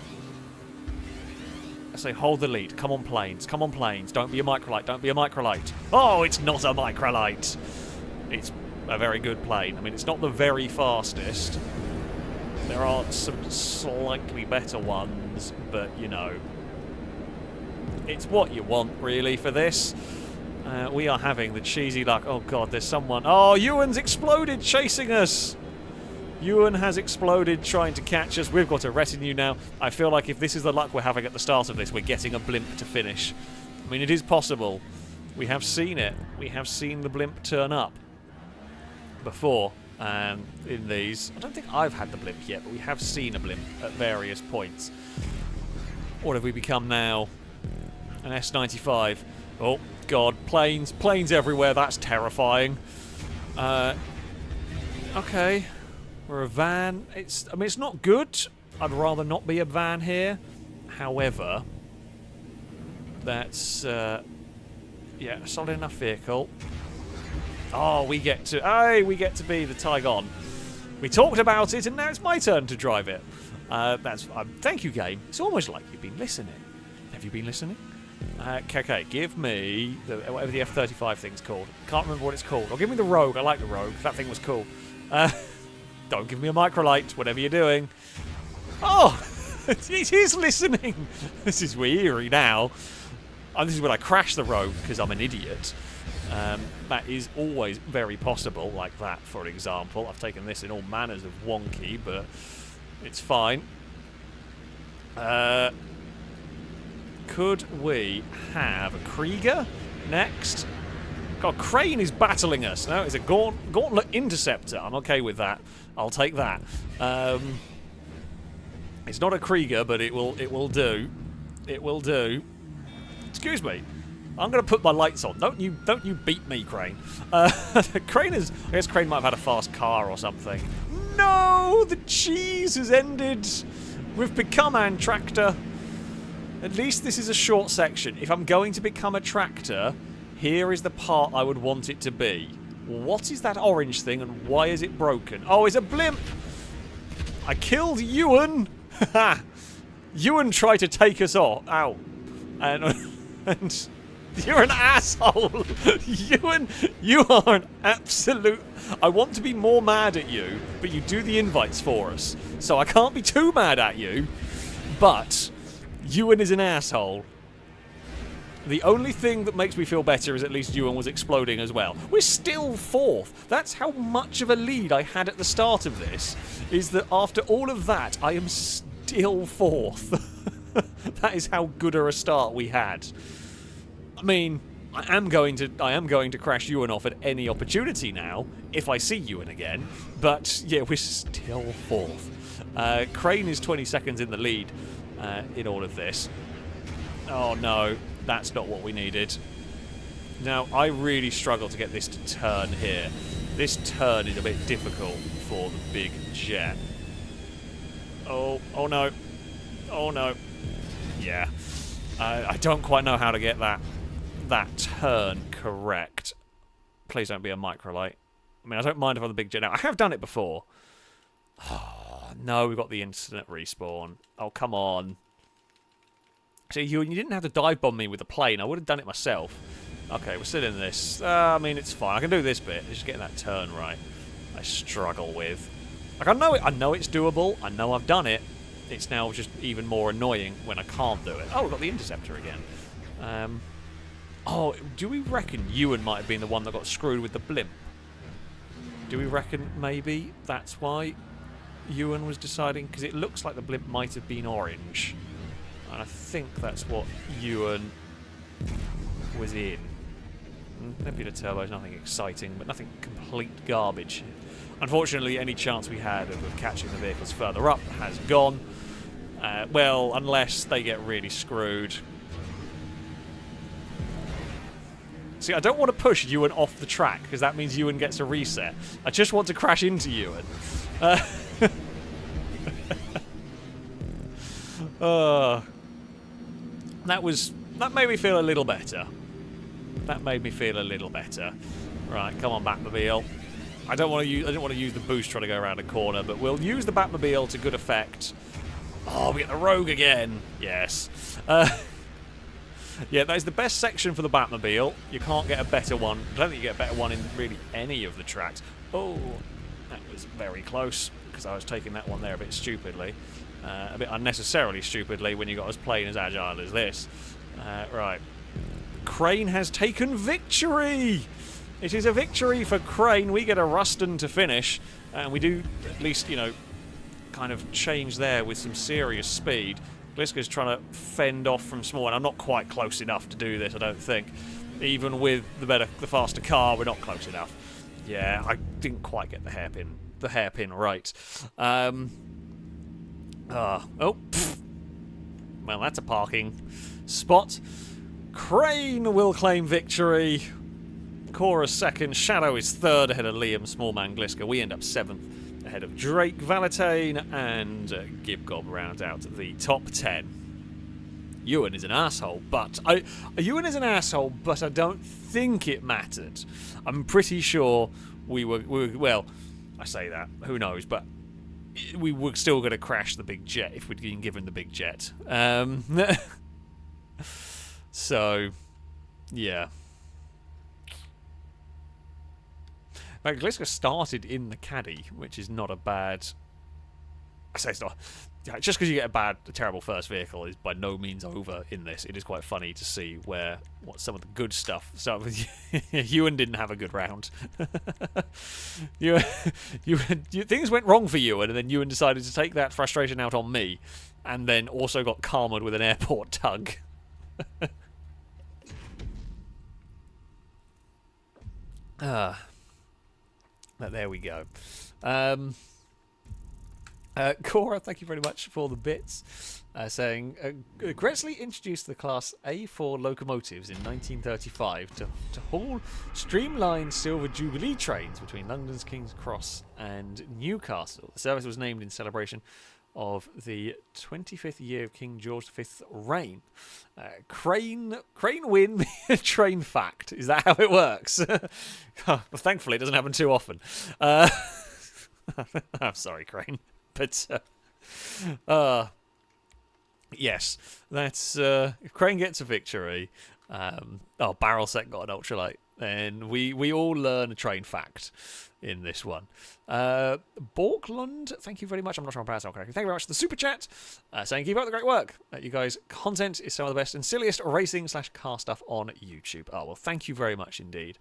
I say, hold the lead. Come on, planes. Come on, planes. Don't be a microlight. Don't be a microlight. Oh, it's not a microlight. It's a very good plane. I mean, it's not the very fastest. There are some slightly better ones, but, you know, it's what you want, really, for this. We are having the cheesy luck. Oh, God, there's someone. Oh, Ewan's exploded chasing us. Ewan has exploded trying to catch us. We've got a retinue now. I feel like if this is the luck we're having at the start of this, we're getting a blimp to finish. I mean, it is possible. We have seen it. We have seen the blimp turn up before in these. I don't think I've had the blimp yet, but we have seen a blimp at various points. What have we become now? An S95. Oh, God, planes. Planes everywhere. That's terrifying. Okay. We're a van. I mean, it's not good. I'd rather not be a van here. However, that's, yeah, a solid enough vehicle. Oh, we get to be the Tygon. We talked about it, and now it's my turn to drive it. Thank you, game. It's almost like you've been listening. Have you been listening? Okay, give me whatever the F-35 thing's called. Can't remember what it's called. Or give me the Rogue. I like the Rogue. That thing was cool. Don't give me a microlight, whatever you're doing. Oh, it is listening. This is weary now. And this is when I crash the Rogue because I'm an idiot. That is always very possible, like that, for example. I've taken this in all manners of wonky, but it's fine. Could we have a Krieger next? God, Crane is battling us. No, it's a Gauntlet Interceptor. I'm okay with that. I'll take that. It's not a Krieger, but it will do. It will do. Excuse me. I'm going to put my lights on. Don't you beat me, Crane. Crane is... I guess Crane might have had a fast car or something. No! The cheese has ended. We've become an tractor. At least this is a short section. If I'm going to become a tractor, here is the part I would want it to be. What is that orange thing and why is it broken? Oh, it's a blimp! I killed Ewan! Ewan tried to take us off. Ow. And you're an asshole! Ewan, you are an absolute... I want to be more mad at you, but you do the invites for us. So I can't be too mad at you, but... Ewan is an asshole. The only thing that makes me feel better is at least Ewan was exploding as well. We're still fourth. That's how much of a lead I had at the start of this, is that after all of that, I am still fourth. That is how good a start we had. I mean, I am going to crash Ewan off at any opportunity now, if I see Ewan again. But, yeah, we're still fourth. Crane is 20 seconds in the lead. In all of this. Oh no, that's not what we needed. Now, I really struggle to get this to turn here. This turn is a bit difficult for the big jet. Oh no. Oh no. Yeah. I don't quite know how to get that that turn correct. Please don't be a microlight. I mean, I don't mind if I'm the big jet now. I have done it before. Oh, no, we've got the instant respawn. Oh, come on. See, you didn't have to dive bomb me with the plane. I would have done it myself. Okay, we're still in this. I mean, it's fine. I can do this bit. It's just getting that turn right. I struggle with. Like, I know it's doable. I know I've done it. It's now just even more annoying when I can't do it. Oh, we've got the interceptor again. Oh, do we reckon Ewan might have been the one that got screwed with the blimp? Do we reckon maybe that's why Ewan was deciding? Because it looks like the blimp might have been orange. And I think that's what Ewan was in. Nebula turbos, nothing exciting, but nothing complete garbage. Unfortunately, any chance we had of catching the vehicles further up has gone. Well, unless they get really screwed. See, I don't want to push Ewan off the track, because that means Ewan gets a reset. I just want to crash into Ewan. That made me feel a little better. That made me feel a little better. Right, come on, Batmobile. I didn't want to use the boost trying to go around a corner, but we'll use the Batmobile to good effect. Oh, we get the Rogue again. Yes. Yeah, that is the best section for the Batmobile. You can't get a better one. I don't think you get a better one in really any of the tracks. Oh, that was very close, because I was taking that one there a bit stupidly. A bit unnecessarily stupidly when you got as plain as agile as this. Right. Crane has taken victory! It is a victory for Crane. We get a Ruston to finish. And we do at least, you know, kind of change there with some serious speed. Gliska's trying to fend off from small, and I'm not quite close enough to do this, I don't think. Even with the faster car, we're not close enough. Yeah, I didn't quite get the hairpin right. Oh, well, that's a parking spot. Crane will claim victory. Cora's second. Shadow is third ahead of Liam, Smallman, Gliska. We end up seventh ahead of Drake, Valentine, and Gibgob round out the top 10. Ewan is an asshole, but I don't think it mattered. I'm pretty sure we were well, I say that, who knows, but we were still going to crash the big jet if we'd been given the big jet. So, yeah. Like, Gliska started in the caddy, which is not a bad... I say it's not... Just because you get a terrible first vehicle is by no means over in this. It is quite funny to see what some of the good stuff... Ewan didn't have a good round. Things went wrong for Ewan, and then Ewan decided to take that frustration out on me, and then also got calmed with an airport tug. But there we go. Cora, thank you very much for the bits. Saying, Gretsley introduced the Class A4 locomotives in 1935 to haul streamlined Silver Jubilee trains between London's King's Cross and Newcastle. The service was named in celebration of the 25th year of King George V's reign. Crane win the train fact. Is that how it works? Well, thankfully, it doesn't happen too often. I'm sorry, Crane. But, yes, that's... Crane gets a victory. Barrel Set got an ultralight. And we all learn a train fact in this one. Borklund, thank you very much. I'm not sure I'm pronouncing it correctly. Thank you very much for the super chat. Saying keep up the great work. You guys' content is some of the best and silliest racing/car stuff on YouTube. Oh, well, thank you very much indeed.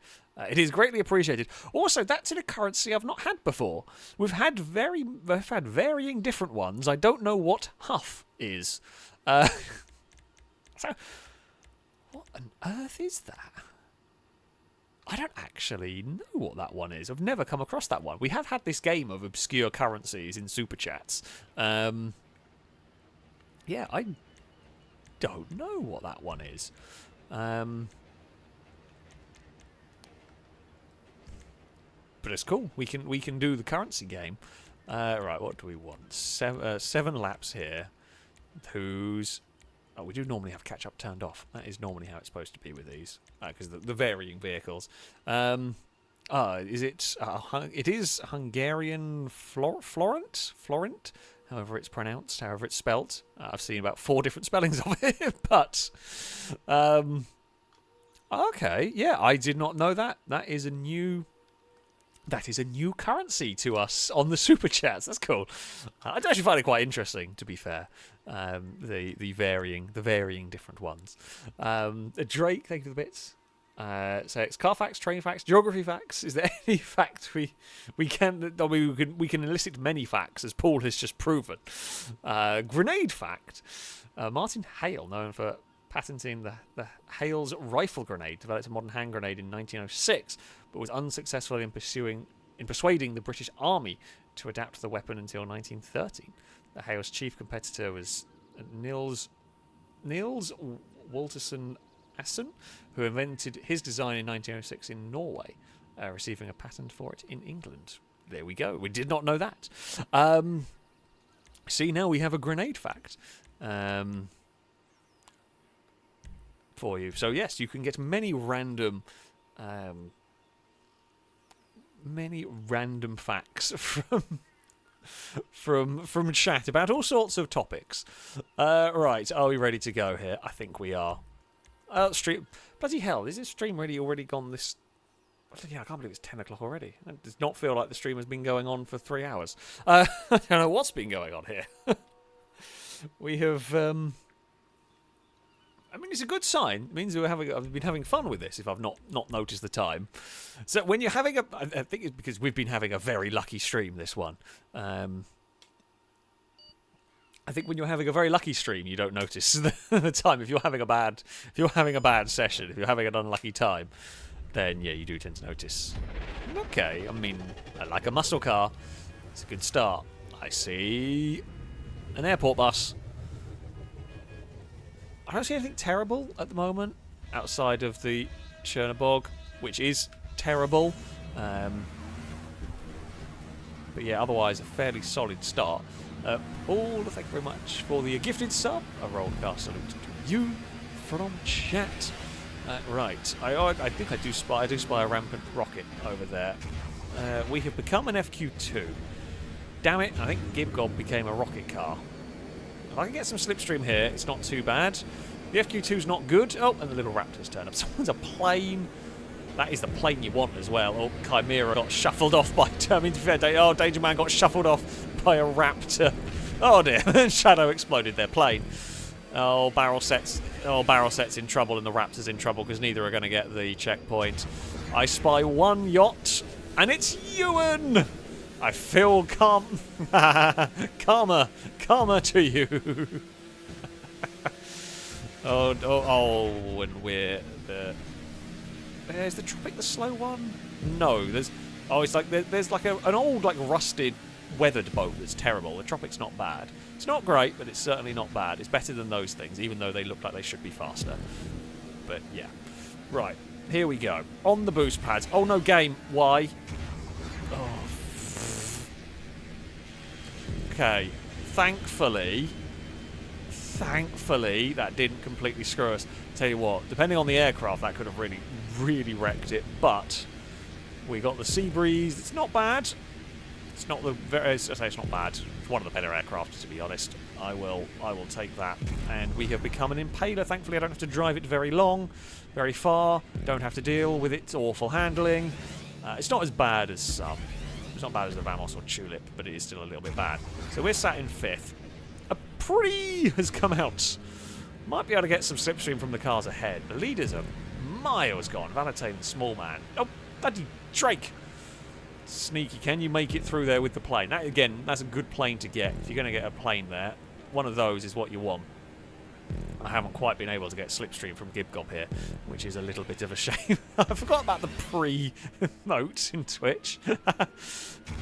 It is greatly appreciated. Also, that's in a currency I've not had before. We've had varying different ones. I don't know what Huff is. So, what on earth is that? I don't actually know what that one is. I've never come across that one. We have had this game of obscure currencies in Super Chats. Yeah, I don't know what that one is. But it's cool. We can do the currency game. Right, what do we want? 7 laps here. Who's... Oh, we do normally have catch-up turned off. That is normally how it's supposed to be with these, because the varying vehicles. Is it? It is Hungarian Florent? However it's pronounced, however it's spelt. I've seen about 4 different spellings of it, but... okay, yeah, I did not know that. That is a new currency to us on the Super Chats. That's cool. I actually find it quite interesting, to be fair. The varying different ones. Drake, thank you for the bits. So it's car facts, train facts, geography facts. Is there any fact we can elicit many facts, as Paul has just proven. Grenade fact. Martin Hale, known for patenting the Hale's rifle grenade, developed a modern hand grenade in 1906, but was unsuccessful in persuading the British Army to adapt the weapon until 1913. The Hale's chief competitor was Niels Walterson Assen, who invented his design in 1906 in Norway, receiving a patent for it in England. There we go. We did not know that. See, now we have a grenade fact for you. So yes, you can get many random facts from chat about all sorts of topics. Right, are we ready to go here? I think we are. Stream, bloody hell! Is this stream really already gone? This, yeah, I can't believe it's 10 o'clock already. It does not feel like the stream has been going on for 3 hours. I don't know what's been going on here. We have. I mean, it's a good sign. It means I've been having fun with this. If I've not noticed the time. So when you're having I think it's because we've been having a very lucky stream. This one. I think when you're having a very lucky stream, you don't notice the time. If you're having a bad session, if you're having an unlucky time, then yeah, you do tend to notice. Okay, I mean, I like a muscle car. It's a good start. I see an airport bus. I don't see anything terrible at the moment outside of the Chernobog, which is terrible. But yeah, otherwise a fairly solid start. Paul, thank you very much for the gifted sub. A rollcast salute to you from chat. Right, I think I do spy a rampant rocket over there. We have become an FQ2. Damn it, I think Gibgob became a rocket car. If I can get some slipstream here, it's not too bad. The FQ2's not good. Oh, and the little Raptor's turned up. Someone's a plane. That is the plane you want as well. Oh, Chimera got shuffled off by... Danger Man got shuffled off by a Raptor. Oh dear, Shadow exploded their plane. Oh, Barrel Set's in trouble and the Raptor's in trouble because neither are going to get the checkpoint. I spy one yacht, and it's Ewan! I feel karma to you. And we're the... Is the Tropic the slow one? No, there's like there's like an old like rusted weathered boat that's terrible. The Tropic's not bad. It's not great, but it's certainly not bad. It's better than those things, even though they look like they should be faster. But yeah. Right, here we go. On the boost pads. Oh no, game. Why? Oh. Okay. Thankfully, that didn't completely screw us. Tell you what, depending on the aircraft, that could have really wrecked it. But we got the Sea Breeze. It's not bad. It's not the very. I say it's not bad. It's one of the better aircraft, to be honest. I will take that. And we have become an Impaler. Thankfully, I don't have to drive it very far. Don't have to deal with its awful handling. It's not as bad as some. It's not bad as the Vamos or Tulip, but it is still a little bit bad. So we're sat in 5th. A Pre has come out. Might be able to get some slipstream from the cars ahead. The leaders are miles gone. Valentine and Small Man. Oh, bloody Drake. Sneaky. Can you make it through there with the plane? That, again, that's a good plane to get. If you're going to get a plane there, one of those is what you want. I haven't quite been able to get slipstream from Gibgob here, which is a little bit of a shame. I forgot about the pre-mote in Twitch. It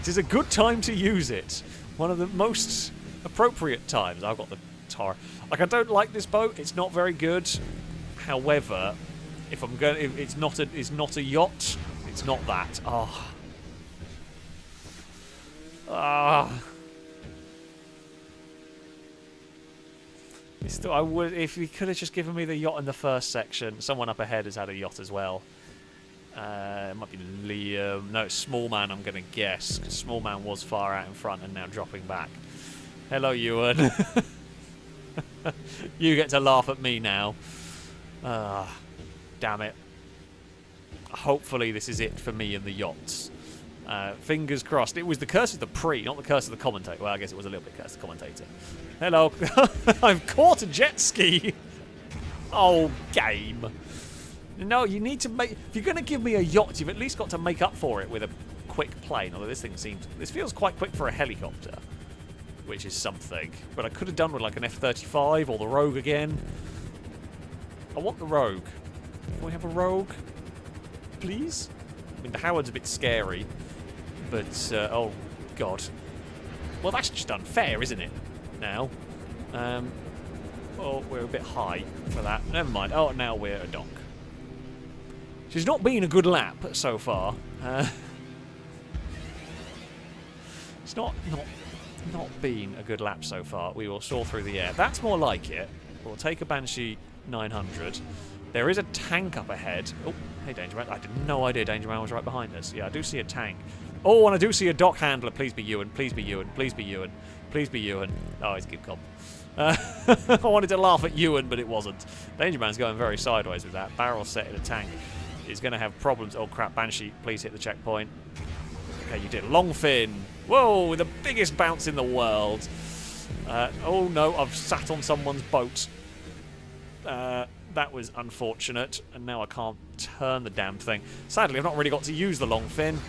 is a good time to use it. One of the most appropriate times. I've got the Tara. Like, I don't like this boat. It's not very good. However, if I'm going, it's not a yacht. It's not that. Still, I would, if he could have just given me the yacht in the first section. Someone up ahead has had a yacht as well. It might be Liam. No, it's Small Man, I'm going to guess. Because Small Man was far out in front and now dropping back. Hello, Ewan. You get to laugh at me now. Damn it. Hopefully this is it for me and the yachts. Fingers crossed. It was the curse of the pre, not the curse of the commentator. Well, I guess it was a little bit curse of the commentator. Hello. I've caught a jet ski. Oh, game. No, you need to make... If you're going to give me a yacht, you've at least got to make up for it with a quick plane. Although this thing seems... This feels quite quick for a helicopter, which is something. But I could have done with like an F-35 or the Rogue again. I want the Rogue. Can we have a Rogue? Please? I mean, the Howard's a bit scary. But, oh, God. Well, that's just unfair, isn't it? Now. Oh, we're a bit high for that. Never mind. Oh, now we're a donk. She's not been a good lap so far. It's not been a good lap so far. We will soar through the air. That's more like it. We'll take a Banshee 900. There is a tank up ahead. Oh, hey, Danger Man. I had no idea Danger Man was right behind us. Yeah, I do see a tank. Oh, and I do see a dock handler. Please be Ewan. Please be Ewan. Please be Ewan. Please be Ewan. Oh, it's Gibcom. I wanted to laugh at Ewan, but it wasn't. Danger Man's going very sideways with that. Barrel set in a tank. Is going to have problems. Oh, crap. Banshee, please hit the checkpoint. Okay, you did. Long fin. Whoa, with the biggest bounce in the world. Oh, no, I've sat on someone's boat. That was unfortunate, and now I can't turn the damn thing. Sadly, I've not really got to use the long fin,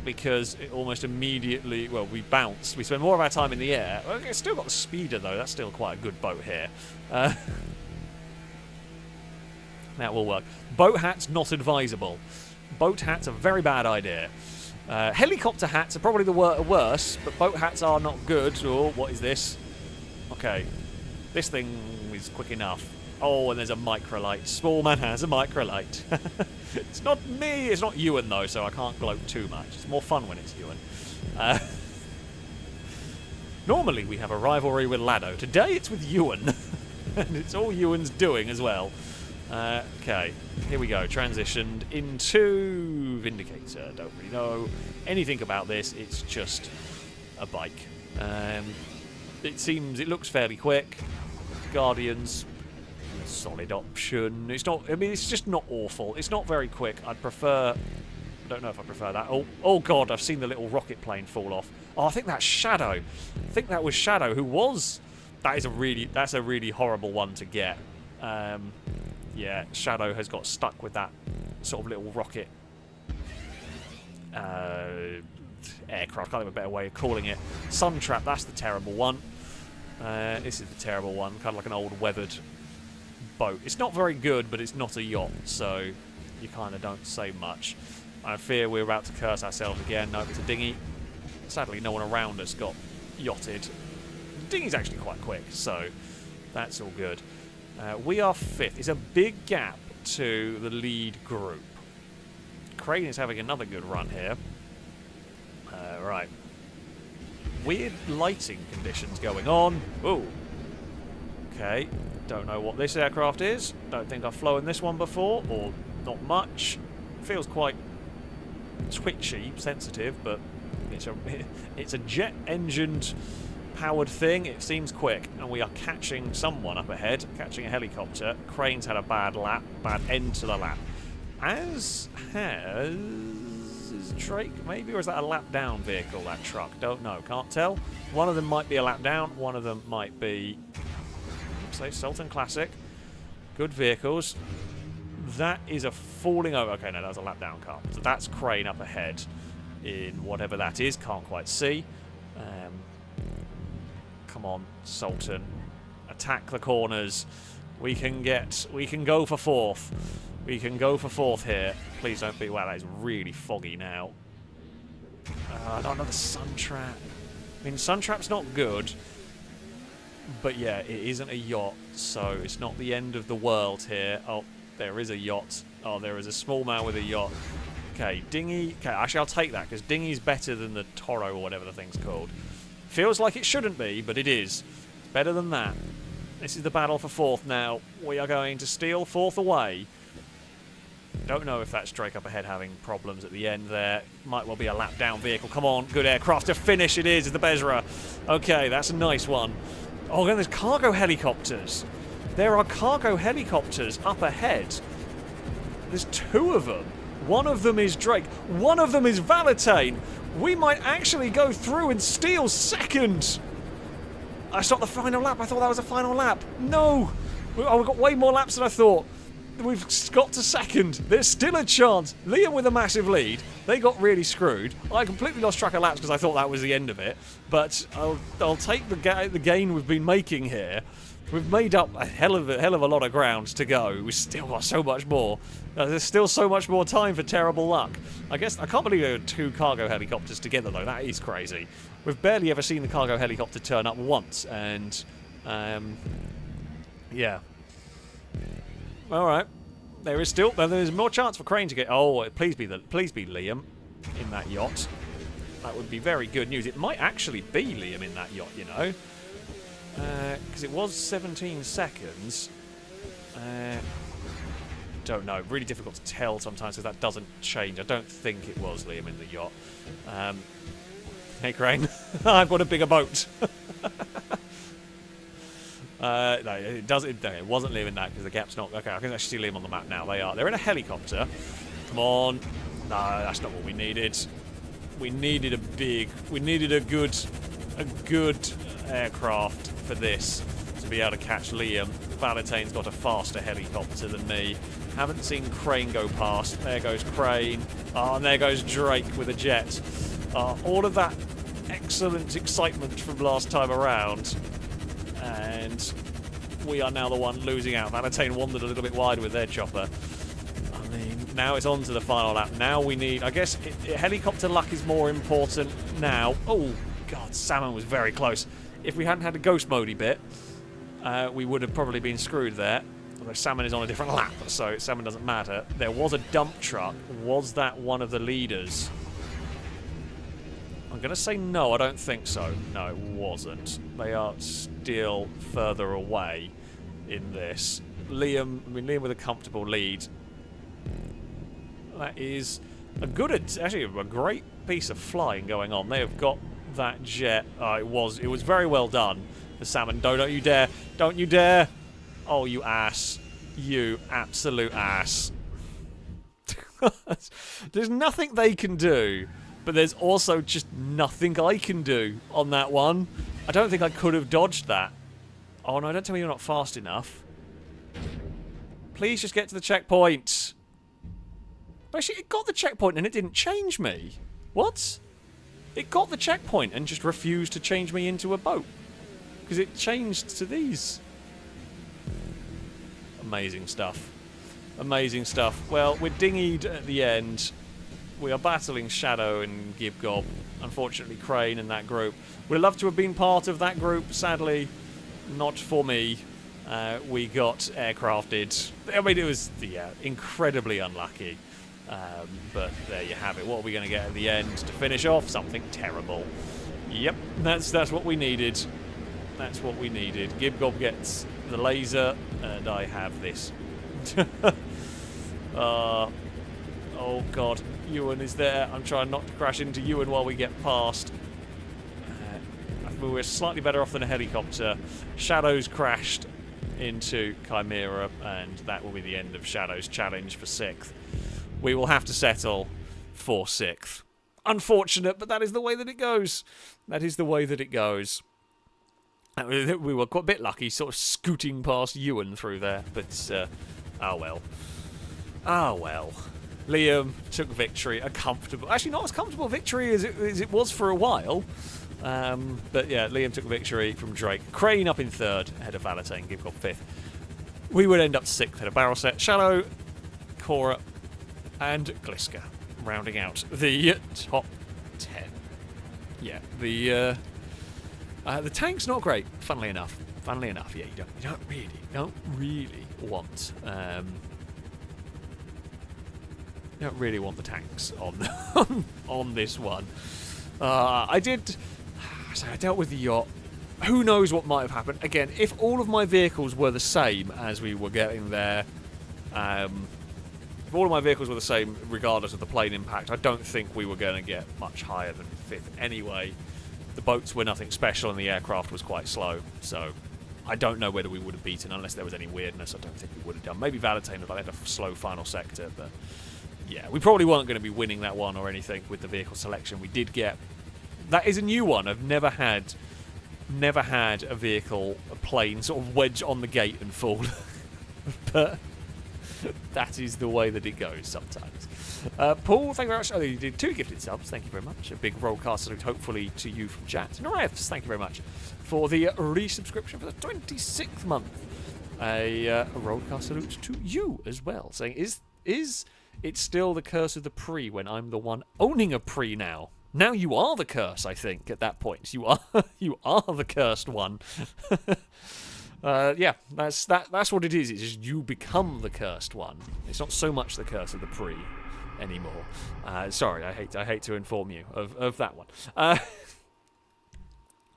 because it almost immediately... Well, we bounced. We spend more of our time in the air. Well, it's still got the speeder, though. That's still quite a good boat here. That will work. Boat hats, not advisable. Boat hats, a very bad idea. Helicopter hats are probably the worst, but boat hats are not good. Oh, what is this? Okay. This thing is quick enough. Oh, and there's a microlight. Small Man has a microlight. It's not me. It's not Ewan, though, so I can't gloat too much. It's more fun when it's Ewan. Normally, we have a rivalry with Lado. Today, it's with Ewan. And it's all Ewan's doing as well. Okay, here we go. Transitioned into Vindicator. Don't really know anything about this. It's just a bike. It looks fairly quick. Guardians, a solid option. It's not. I mean, it's just not awful. It's not very quick. I'd prefer. I don't know if I prefer that. Oh God! I've seen the little rocket plane fall off. Oh, I think that's Shadow. I think that was Shadow who was. That's a really horrible one to get. Yeah, Shadow has got stuck with that sort of little rocket aircraft. Can't have a better way of calling it. Sun Trap, that's the terrible one. This is the terrible one. Kind of like an old weathered boat. It's not very good, but it's not a yacht, so you kind of don't say much. I fear we're about to curse ourselves again. No, it's a dinghy. Sadly, no one around us got yachted. The dinghy's actually quite quick, so that's all good. We are 5th. It's a big gap to the lead group. Crane is having another good run here. Right. Weird lighting conditions going on. Ooh. Okay. Don't know what this aircraft is. Don't think I've flown this one before, or not much. Feels quite twitchy, sensitive, but it's a jet-engined powered thing. It seems quick, and we are catching someone up ahead, catching a helicopter. Crane's had a bad end to the lap. As has Drake, maybe, or is that a lap down vehicle, that truck? Don't know, can't tell. One of them might be a lap down, one of them might be, say, Sultan Classic. Good vehicles. That is a falling over. Okay, no, that was a lap down car. So that's Crane up ahead in whatever that is. Can't quite see. Come on, Sultan. Attack the corners. We can go for 4th. We can go for 4th here. Please don't be... Wow, that is really foggy now. Not another Sun Trap. I mean, Sun Trap's not good. But yeah, it isn't a yacht, so it's not the end of the world here. Oh, there is a yacht. Oh, there is a Small Man with a yacht. Okay, dinghy. Okay, actually, I'll take that, because dinghy's better than the Toro or whatever the thing's called. Feels like it shouldn't be, but it is. It's better than that. This is the battle for 4th now. We are going to steal 4th away. Don't know if that's Drake up ahead having problems at the end there. Might well be a lap down vehicle. Come on, good aircraft to finish it is the Bezra. Okay, that's a nice one. Oh, and there's cargo helicopters. There are cargo helicopters up ahead. There's 2 of them. One of them is Drake. One of them is Valentine. We might actually go through and steal 2nd. I stopped the final lap. I thought that was a final lap. No. Oh, we've got way more laps than I thought. We've got to 2nd. There's still a chance. Liam with a massive lead. They got really screwed. I completely lost track of laps because I thought that was the end of it. But I'll take the gain we've been making here. We've made up a hell of a lot of ground to go. We've still got so much more. There's still so much more time for terrible luck. I can't believe there are 2 cargo helicopters together though. That is crazy. We've barely ever seen the cargo helicopter turn up once, and yeah. All right. There's more chance for Crane to get. Oh, please be Liam in that yacht. That would be very good news. It might actually be Liam in that yacht, you know, because it was 17 seconds. Don't know. Really difficult to tell sometimes because that doesn't change. I don't think it was Liam in the yacht. Hey, Crane. I've got a bigger boat. No, it doesn't. It wasn't Liam in that because the gap's not. Okay, I can actually see Liam on the map now. They are. They're in a helicopter. Come on. No, that's not what we needed. We needed a good aircraft for this to be able to catch Liam. Valentine's got a faster helicopter than me. Haven't seen Crane go past. There goes Crane. Oh, and there goes Drake with a jet. All of that excellent excitement from last time around. And we are now the one losing out. Valentine wandered a little bit wide with their chopper. I mean, now it's on to the final lap. Now we need... I guess helicopter luck is more important now. Oh, God, Salmon was very close. If we hadn't had a ghost mode bit, we would have probably been screwed there. Although Salmon is on a different lap, so Salmon doesn't matter. There was a dump truck. Was that one of the leaders? I'm going to say no, I don't think so. No, it wasn't. They are still further away in this. Liam with a comfortable lead. That is actually a great piece of flying going on. They have got that jet. It was very well done. The Salmon. Don't you dare. Don't you dare. Oh, you ass. You absolute ass. There's nothing they can do. But there's also just nothing I can do on that one. I don't think I could have dodged that. Oh no, don't tell me you're not fast enough. Please just get to the checkpoint. Actually, it got the checkpoint and it didn't change me. What? It got the checkpoint and just refused to change me into a boat. Because it changed to these. Amazing stuff. Amazing stuff. Well, we're dinghied at the end. We are battling Shadow and Gibgob. Unfortunately, Crane and that group. Would have loved to have been part of that group. Sadly, not for me. We got aircrafted. I mean, it was incredibly unlucky. But there you have it. What are we going to get at the end to finish off? Something terrible. Yep, that's what we needed. That's what we needed. Gibgob gets the laser, and I have this. Oh God, Ewan is there. I'm trying not to crash into Ewan while we get past. We're slightly better off than a helicopter. Shadow's crashed into Chimera, and that will be the end of Shadow's challenge for 6th. We will have to settle for 6th. Unfortunate, but that is the way that it goes. That is the way that it goes. We were quite a bit lucky, sort of scooting past Ewan through there, but oh well. Oh well. Liam took victory, a comfortable... Actually, not as comfortable victory as it was for a while. But yeah, Liam took victory from Drake. Crane up in 3rd, ahead of Valentine, Gibgob 5th. We would end up 6th, head of Barrel Set. Shallow, Cora, and Gliska, rounding out the top 10. Yeah, the tank's not great, funnily enough. Funnily enough, yeah, you don't really want... You don't really want the tanks on on this one. I dealt with the yacht. who knows what might have happened. Again, if all of my vehicles were the same as we were getting there, if all of my vehicles were the same regardless of the plane impact, I don't think we were going to get much higher than 5th anyway. The boats were nothing special and the aircraft was quite slow, so I don't know whether we would have beaten unless there was any weirdness. I don't think we would have done. Maybe Valentine had a slow final sector, but yeah, we probably weren't going to be winning that one or anything with the vehicle selection we did get. That is a new one. I've never had a vehicle, a plane, sort of wedge on the gate and fall. But that is the way that it goes sometimes. Paul, thank you very much. Oh, you did 2 gifted subs. Thank you very much. A big rollcast salute, hopefully, to you from chat. Norefs, thank you very much for the resubscription for the 26th month. A rollcast salute to you as well, saying, is it still the curse of the pre when I'm the one owning a pre now? Now you are the curse, I think, at that point. You are the cursed one. Yeah, that's what it is. It's just you become the cursed one. It's not so much the curse of the pre anymore. Sorry, I hate to inform you of that one.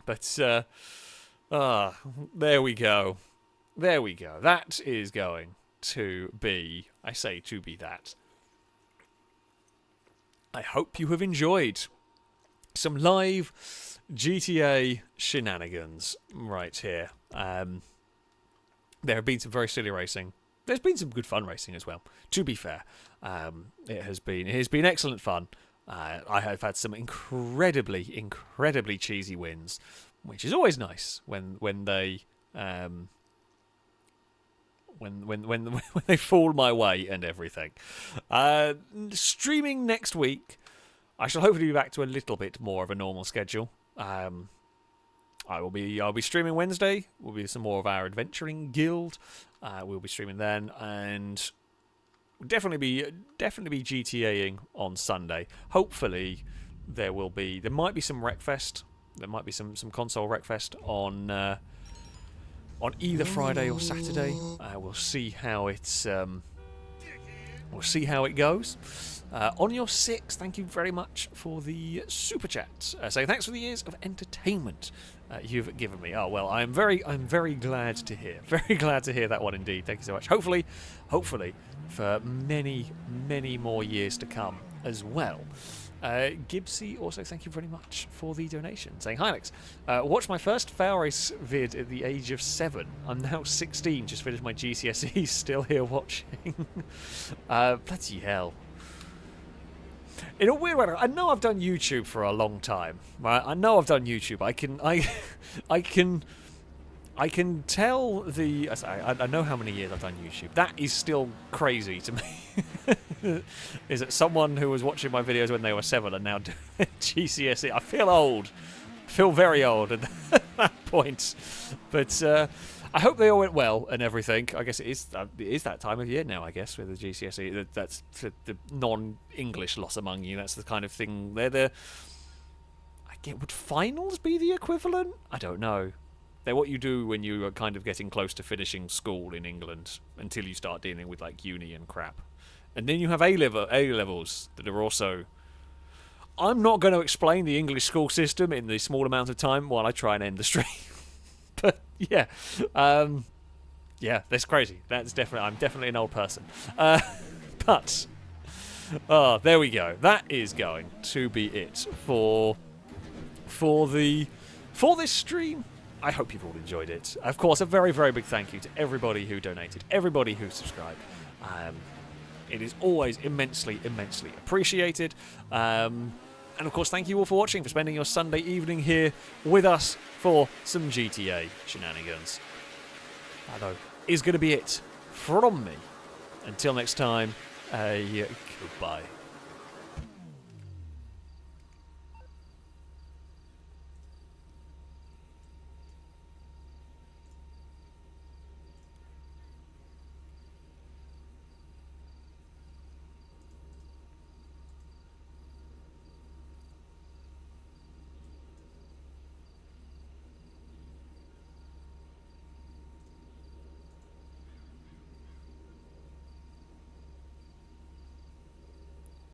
But there we go. There we go. That is going to be, I say to be that. I hope you have enjoyed some live GTA shenanigans right here. There have been some very silly racing. There's been some good fun racing as well. To be fair, it has been excellent fun. I have had some incredibly cheesy wins, which is always nice when they when they fall my way and everything. Streaming next week. I shall hopefully be back to a little bit more of a normal schedule. I'll be streaming Wednesday. Will be some more of our adventuring guild. We'll be streaming then, and we'll definitely be GTAing on Sunday. Hopefully there might be some Wreckfest. There might be some console Wreckfest on either Friday or Saturday. We'll see how it's we'll see how it goes. On your 6, thank you very much for the super chat. Saying thanks for the years of entertainment you've given me. Oh well, I'm very glad to hear. Very glad to hear that one indeed. Thank you so much. Hopefully, for many more years to come as well. Gibbsy, also thank you very much for the donation. Saying, hi Alex, watched my first FailRace vid at the age of 7. I'm now 16, just finished my GCSEs, still here watching. Bloody hell. In a weird way, I know I've done YouTube for a long time. Right? I know I've done YouTube. I can tell the... I know how many years I've done YouTube. That is still crazy to me. Is that someone who was watching my videos when they were 7 and now doing GCSE? I feel old. I feel very old at that point. But I hope they all went well and everything. I guess it is that time of year now, I guess, with the GCSE. That's the non-English loss among you. That's the kind of thing. Would finals be the equivalent? I don't know. They're what you do when you are kind of getting close to finishing school in England until you start dealing with like uni and crap. And then you have A-levels that are also... I'm not going to explain the English school system in the small amount of time while I try and end the stream. But yeah. Yeah, that's crazy. I'm definitely an old person. But there we go. That is going to be it for this stream. I hope you've all enjoyed it. Of course, a very, very big thank you to everybody who donated, everybody who subscribed. It is always immensely appreciated. And of course, thank you all for watching, for spending your Sunday evening here with us for some GTA shenanigans. That is going to be it from me. Until next time, goodbye.